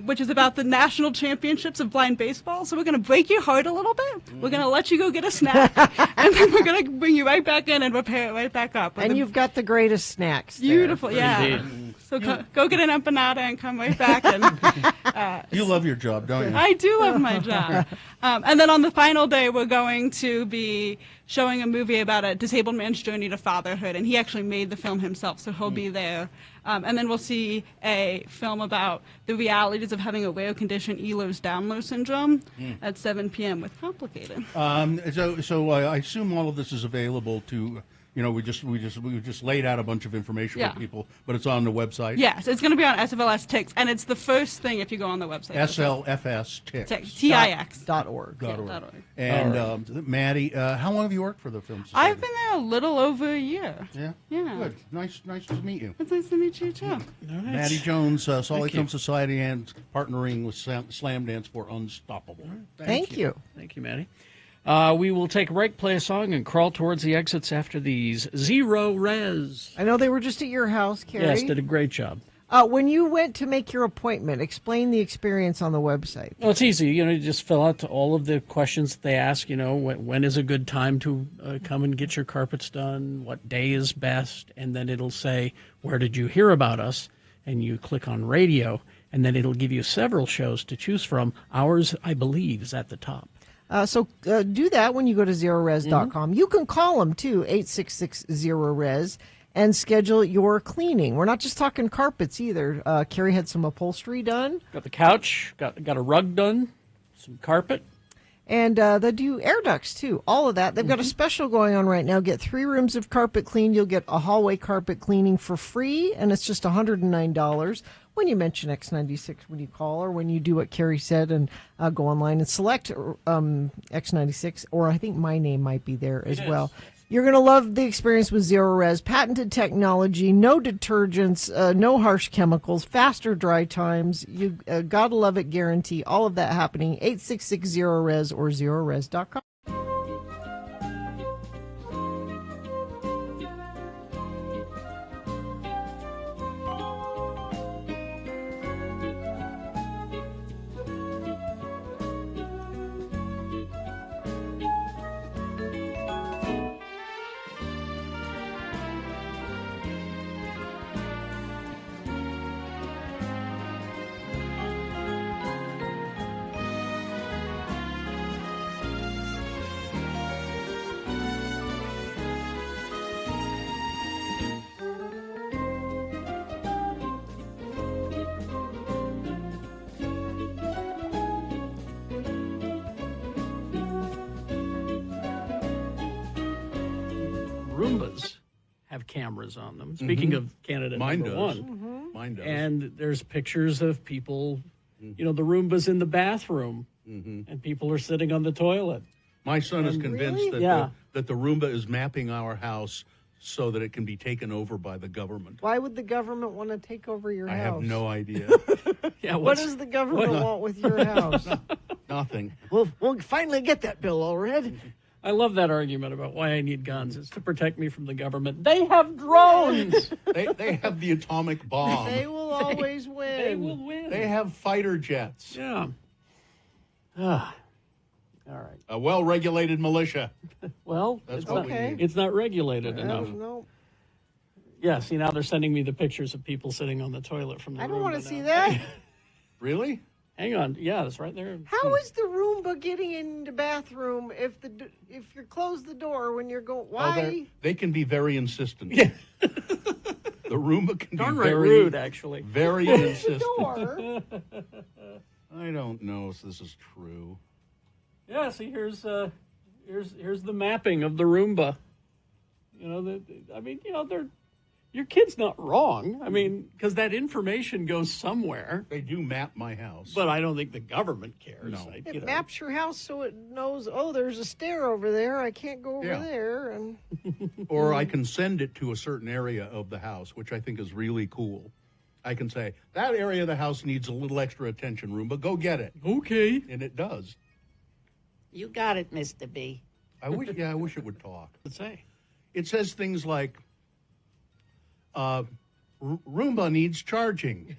which is about the national championships of blind baseball. So we're going to break your heart a little bit. We're going to let you go get a snack. And then we're going to bring you right back in and repair it right back up. And you've got the greatest snacks there. Beautiful, yeah. So go get an empanada and come right back. And You love your job, don't you? I do love my job. And then on the final day, we're going to be showing a movie about a disabled man's journey to fatherhood. And he actually made the film himself, so he'll be there. And then we'll see a film about the realities of having a rare condition, Ehlers-Danlos syndrome, at 7 p.m. with Complicated. So I assume all of this is available to. We just laid out a bunch of information for people, but it's on the website. Yes, it's going to be on SFLS Tix, and it's the first thing if you go on the website. SLFS Tix. Tix.org. And Maddie, how long have you worked for the Film Society? I've been there a little over a year. Yeah? Yeah. Good. Nice to meet you. It's nice to meet you, too. Maddie Jones, Salt Lake Film Society, and partnering with Slam Dance for Unstoppable. Thank you. Thank you, Maddie. We will take a break, play a song, and crawl towards the exits after these. Zero Res. I know they were just at your house, Carrie. Yes, did a great job. When you went to make your appointment, explain the experience on the website. Well, it's easy. You just fill out all of the questions that they ask. When is a good time to come and get your carpets done? What day is best? And then it'll say, where did you hear about us? And you click on radio, and then it'll give you several shows to choose from. Ours, I believe, is at the top. So do that when you go to zerores.com. You can call them, too, 866-0RES, and schedule your cleaning. We're not just talking carpets, either. Carrie had some upholstery done. Got the couch, got a rug done, some carpet. And they do air ducts, too. All of that. They've got a special going on right now. Get 3 rooms of carpet cleaned. You'll get a hallway carpet cleaning for free, and it's just $109. When you mention X96 when you call, or when you do what Carrie said and go online and select X96, or I think my name might be there as well. You're going to love the experience with Zero Res. Patented technology, no detergents, no harsh chemicals, faster dry times. You gotta love it guarantee. All of that happening. 866-0RES or zerores.com. Roombas have cameras on them. Speaking of Canada, Mine number does. one. Mine does. And there's pictures of people, the Roomba's in the bathroom, and people are sitting on the toilet. My son is convinced Really? that the Roomba is mapping our house so that it can be taken over by the government. Why would the government want to take over your I house? have no idea. What does the government want with your house? Nothing. We'll finally get that bill, all right. I love that argument about why I need guns. It's to protect me from the government. They have drones. They have the atomic bomb. They will always win. They will win. They have fighter jets. Yeah. All right. A well-regulated militia. Well, That's it's what not, we need. it's not regulated enough. No. Yeah, see, now they're sending me the pictures of people sitting on the toilet from the I don't want to Roomba see now. that. Really? Hang on. Yeah, that's right there. How is the Roomba getting in the bathroom if you close the door when you're going? Why? They can be very insistent. Yeah. The Roomba can Darn be right very rude, actually. Very Close the insistent. door. I don't know if this is true. Yeah, see, here's the mapping of the Roomba. You know, your kid's not wrong. I mean, because that information goes somewhere. They do map my house. But I don't think the government cares. No. It maps your house so it knows, oh, there's a stair over there. I can't go over there. And Or I can send it to a certain area of the house, which I think is really cool. I can say, that area of the house needs a little extra attention, Roomba. Go get it. Okay. And it does. You got it, Mr. B. I wish it would talk. What's it say? It says things like, Roomba needs charging.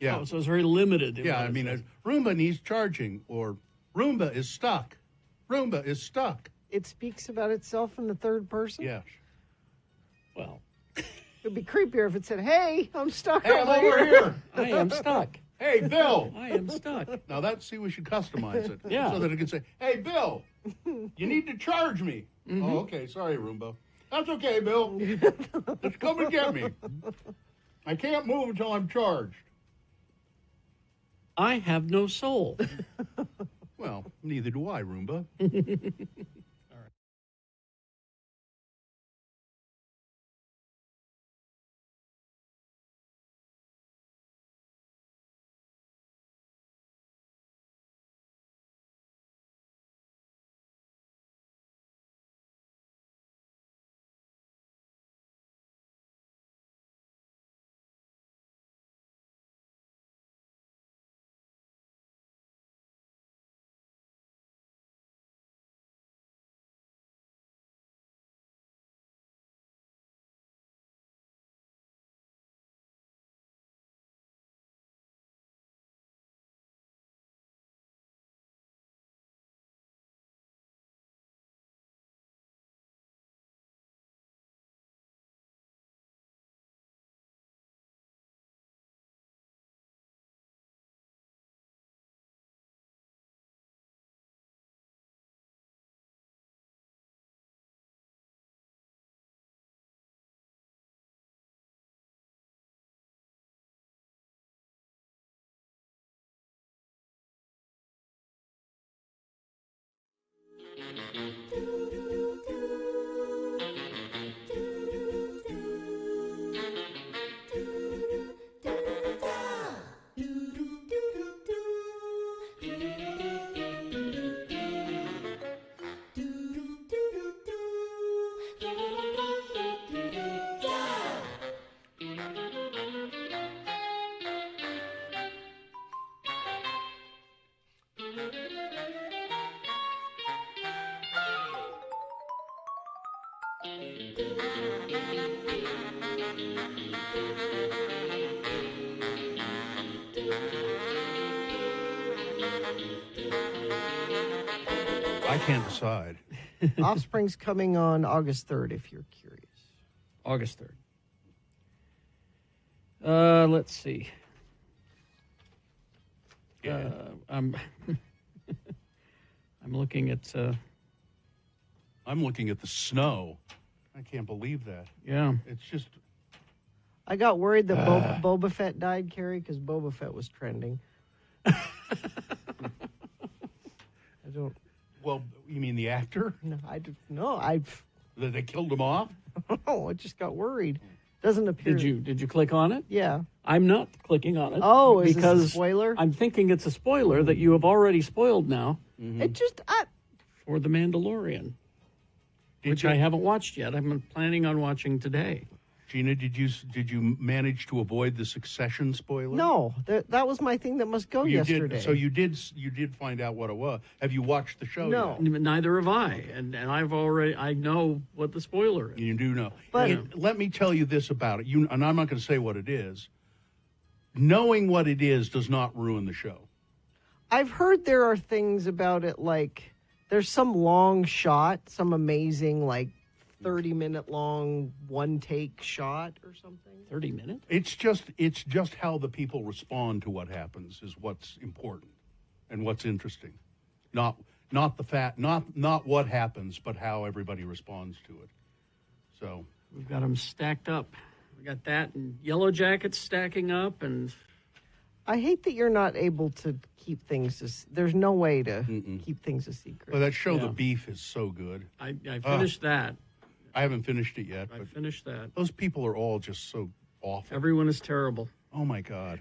Yeah. Oh, so it's very limited. Yeah, I mean, Roomba needs charging, or Roomba is stuck. Roomba is stuck. it speaks about itself in the third person? Yes. Well, it'd be creepier if it said, "Hey, I'm stuck Hey, I'm over here. I am stuck. Hey, Bill. I am stuck. Now, we should custimise it. Yeah. So that it can say, "Hey, Bill, you need to charge me." Mm-hmm. Oh, okay. Sorry, Roomba. That's okay, Bill. Just come and get me. I can't move until I'm charged. I have no soul. Well, neither do I, Roomba. I can't decide. Offspring's coming on August 3rd, if you're curious. August 3rd. Let's see. Yeah. I'm looking at... I'm looking at the snow. I can't believe that. Yeah. It's just... I got worried that Boba Fett died, Carrie, because Boba Fett was trending. I don't... Well, you mean the actor? No, That they killed him off? No, I just got worried. Doesn't appear. Did you click on it? Yeah. I'm not clicking on it. Oh, is because this a spoiler? I'm thinking it's a spoiler that you have already spoiled now. Mm-hmm. It just for The Mandalorian, which I haven't watched yet. I'm planning on watching today. Gina, did you manage to avoid the Succession spoiler? No, that was my thing that must go yesterday. So you did find out what it was. Have you watched the show No. yet? Neither have I, and I know what the spoiler is. You do know. But let me tell you this about it. And I'm not going to say what it is. Knowing what it is does not ruin the show. I've heard there are things about it like there's some long shot, some amazing like 30-minute long one-take shot or something. 30 minutes? It's just how the people respond to what happens is what's important and what's interesting. Not what happens, but how everybody responds to it. So we've got them stacked up. We got that and Yellow Jackets stacking up, and I hate that you're not able to keep things. There's no way to keep things a secret. Well, that show, The Beef, is so good. I finished that. I haven't finished it yet. I finished that. Those people are all just so awful. Everyone is terrible. Oh my God!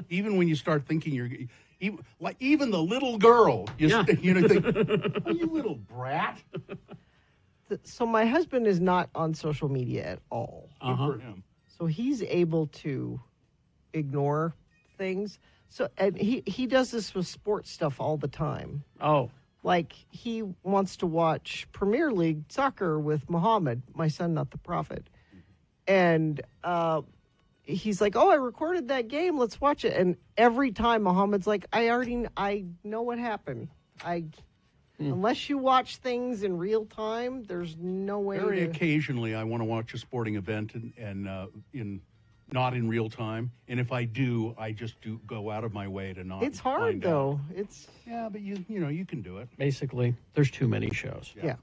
Even when you start thinking even the little girl, think, oh, you little brat. So my husband is not on social media at all. Good for him. So he's able to ignore things. So and he does this with sports stuff all the time. Oh. Like he wants to watch Premier League soccer with Muhammad, my son, not the prophet. And he's like, "Oh, I recorded that game. Let's watch it." And every time Muhammad's like, I know what happened. Unless you watch things in real time, there's no way. Very occasionally, I want to watch a sporting event and not in real time. And if I do, I just go out of my way to not. It's hard though. But you can do it. Basically, there's too many shows. Yeah.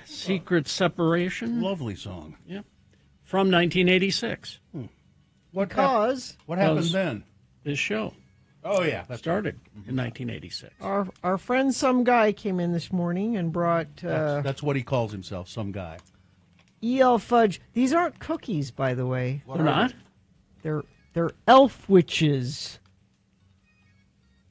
Secret Separation. Lovely song. Yep. From 1986. What happened then? This show. Oh, yeah. That started in 1986. Our friend Some Guy came in this morning and brought... that's what he calls himself, Some Guy. E.L. Fudge. These aren't cookies, by the way. They're not? They're elf witches.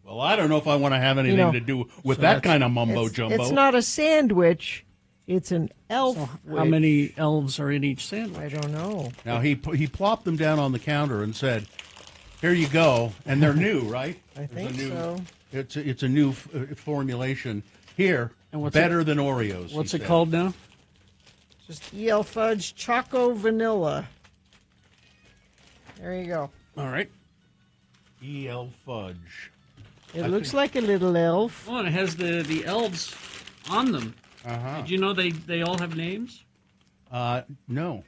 Well, I don't know if I want to have anything to do with that kind of mumbo-jumbo. It's not a sandwich. It's an elf witch. How many elves are in each sandwich? I don't know. Now, he plopped them down on the counter and said, "Here you go." And they're new, right? I think so. It's a new formulation. Here, and better than Oreos. What's it called now? Just E.L. Fudge Choco Vanilla. There you go. All right. E.L. Fudge. It looks like a little elf. Oh, and it has the elves on them. Uh-huh. Did you know they all have names? No.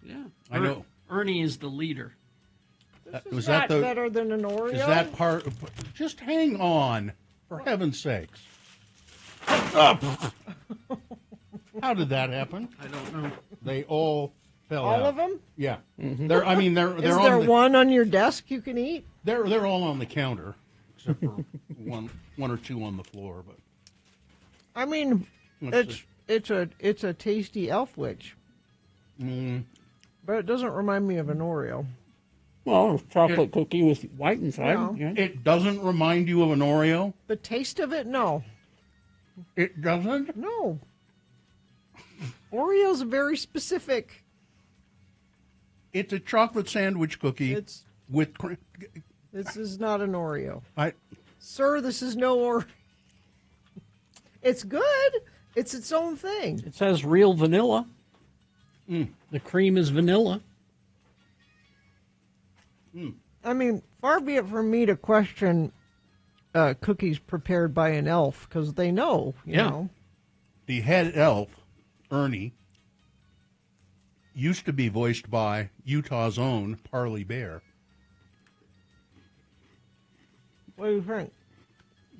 Yeah. I know. Ernie is the leader. This is not better than an Oreo. Is that part? Just hang on, for heaven's sakes. How did that happen? I don't know. They all fell out. All of them? Yeah. Mm-hmm. They're Is there one on your desk you can eat? They're all on the counter, except for one or two on the floor. But I mean, it's a tasty elf witch. But it doesn't remind me of an Oreo. Well, it's chocolate cookie with white inside. No. Yeah. It doesn't remind you of an Oreo? The taste of it, no. It doesn't? No. Oreo's very specific. It's a chocolate sandwich cookie with... This is not an Oreo. Sir, this is no Oreo. It's good. It's its own thing. It says real vanilla. The cream is vanilla. I mean, far be it from me to question cookies prepared by an elf, because they know, you know. The head elf, Ernie, used to be voiced by Utah's own Parley Bear. What do you think?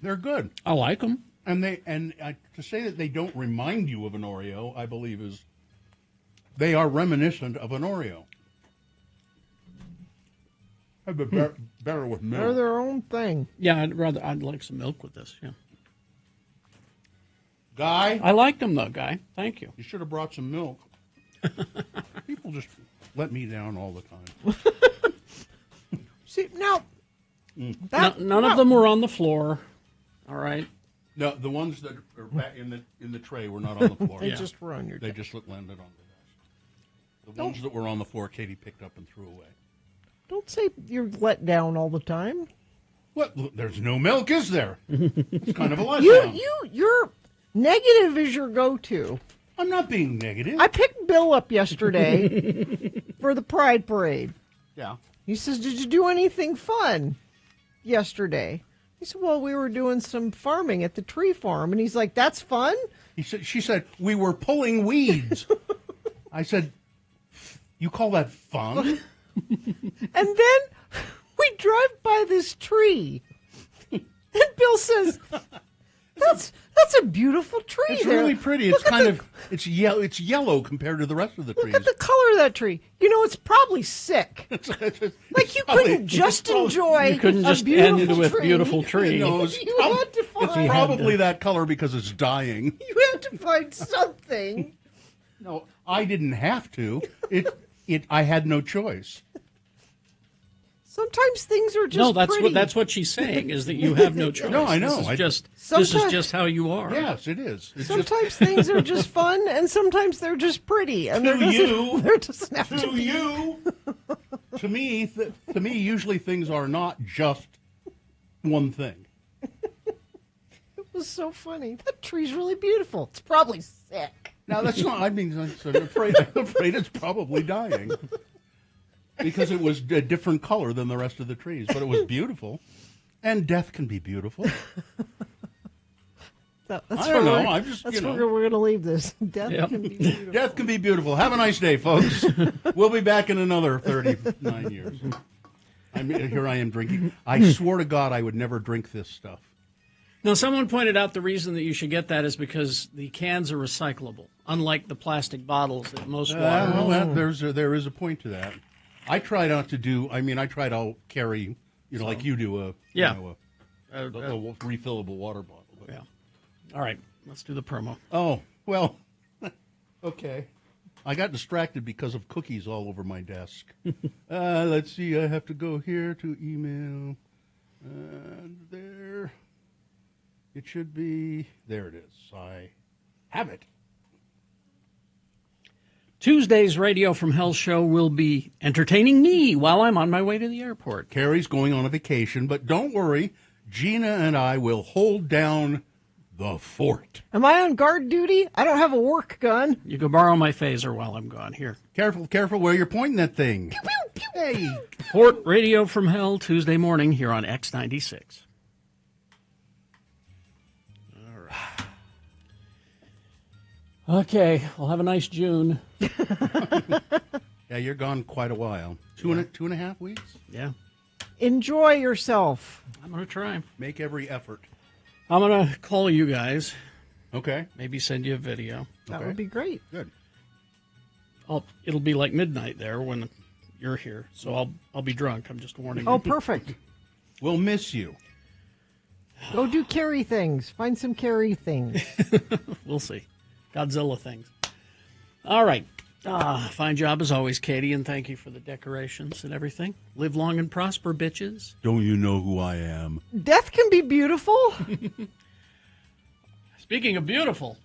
They're good. I like them. And to say that they don't remind you of an Oreo, I believe is they are reminiscent of an Oreo. I'd be better with milk. They're their own thing. Yeah, I'd like some milk with this. Yeah. Guy, I like them though, Guy. Thank you. You should have brought some milk. People just let me down all the time. See now, none of them were on the floor. All right. No, the ones that are back in the tray were not on the floor. They just were on your They desk. just landed on the desk. The ones that were on the floor, Katie picked up and threw away. Don't say you're let down all the time. What? There's no milk, is there? It's kind of a letdown. Your negative is your go-to. I'm not being negative. I picked Bill up yesterday for the Pride Parade. Yeah. He says, "Did you do anything fun yesterday?" He said, "Well, we were doing some farming at the tree farm." And he's like, "That's fun?" She said, "We were pulling weeds." I said, "You call that fun?" And then we drive by this tree. And Bill says, That's a beautiful tree. It's there. really pretty. It's it's yellow. It's yellow compared to the rest of the trees. Look at the color of that tree. You know, it's probably sick. Like you couldn't just enjoy. You couldn't just end with beautiful tree. No, you had to find. It's probably that color because it's dying. You had to find something. No, I didn't have to. I had no choice. Sometimes things are just that's what she's saying is that you have no choice. No, I know. This is just how you are. Yes, it is. Sometimes things are just fun, and sometimes they're just pretty. And to you, they're just have to you. To me, usually things are not just one thing. It was so funny. That tree's really beautiful. It's probably sick. Now that's not. I mean, I'm afraid it's probably dying. Because it was a different color than the rest of the trees, but it was beautiful. And death can be beautiful. That's I don't know. I'm just, that's where we're going to leave this. Death can be beautiful. Death can be beautiful. Have a nice day, folks. We'll be back in another 39 years. Here I am drinking. I swore to God I would never drink this stuff. Now, someone pointed out the reason that you should get that is because the cans are recyclable, unlike the plastic bottles that most water. Well, there is a point to that. I try not to do. I mean, I try to carry, like you do, a refillable water bottle. But. Yeah. All right, let's do the promo. Oh well, okay. I got distracted because of cookies all over my desk. Let's see. I have to go here to email. And there, it should be. There it is. I have it. Tuesday's Radio from Hell show will be entertaining me while I'm on my way to the airport. Carrie's going on a vacation, but don't worry. Gina and I will hold down the fort. Am I on guard duty? I don't have a work gun. You can borrow my phaser while I'm gone. Here. Careful where you're pointing that thing. Pew, pew, pew. Hey. Fort Radio from Hell, Tuesday morning here on X96. Okay, we'll have a nice June. Yeah, you're gone quite a while. Two and a half weeks? Yeah. Enjoy yourself. I'm going to try. Make every effort. I'm going to call you guys. Okay. Maybe send you a video. That would be great. Good. It'll be like midnight there when you're here, so I'll be drunk. I'm just warning you. Oh, perfect. We'll miss you. Go do Carrie things. Find some Carrie things. We'll see. Godzilla things. All right. Fine job as always, Katie, and thank you for the decorations and everything. Live long and prosper, bitches. Don't you know who I am? Death can be beautiful. Speaking of beautiful,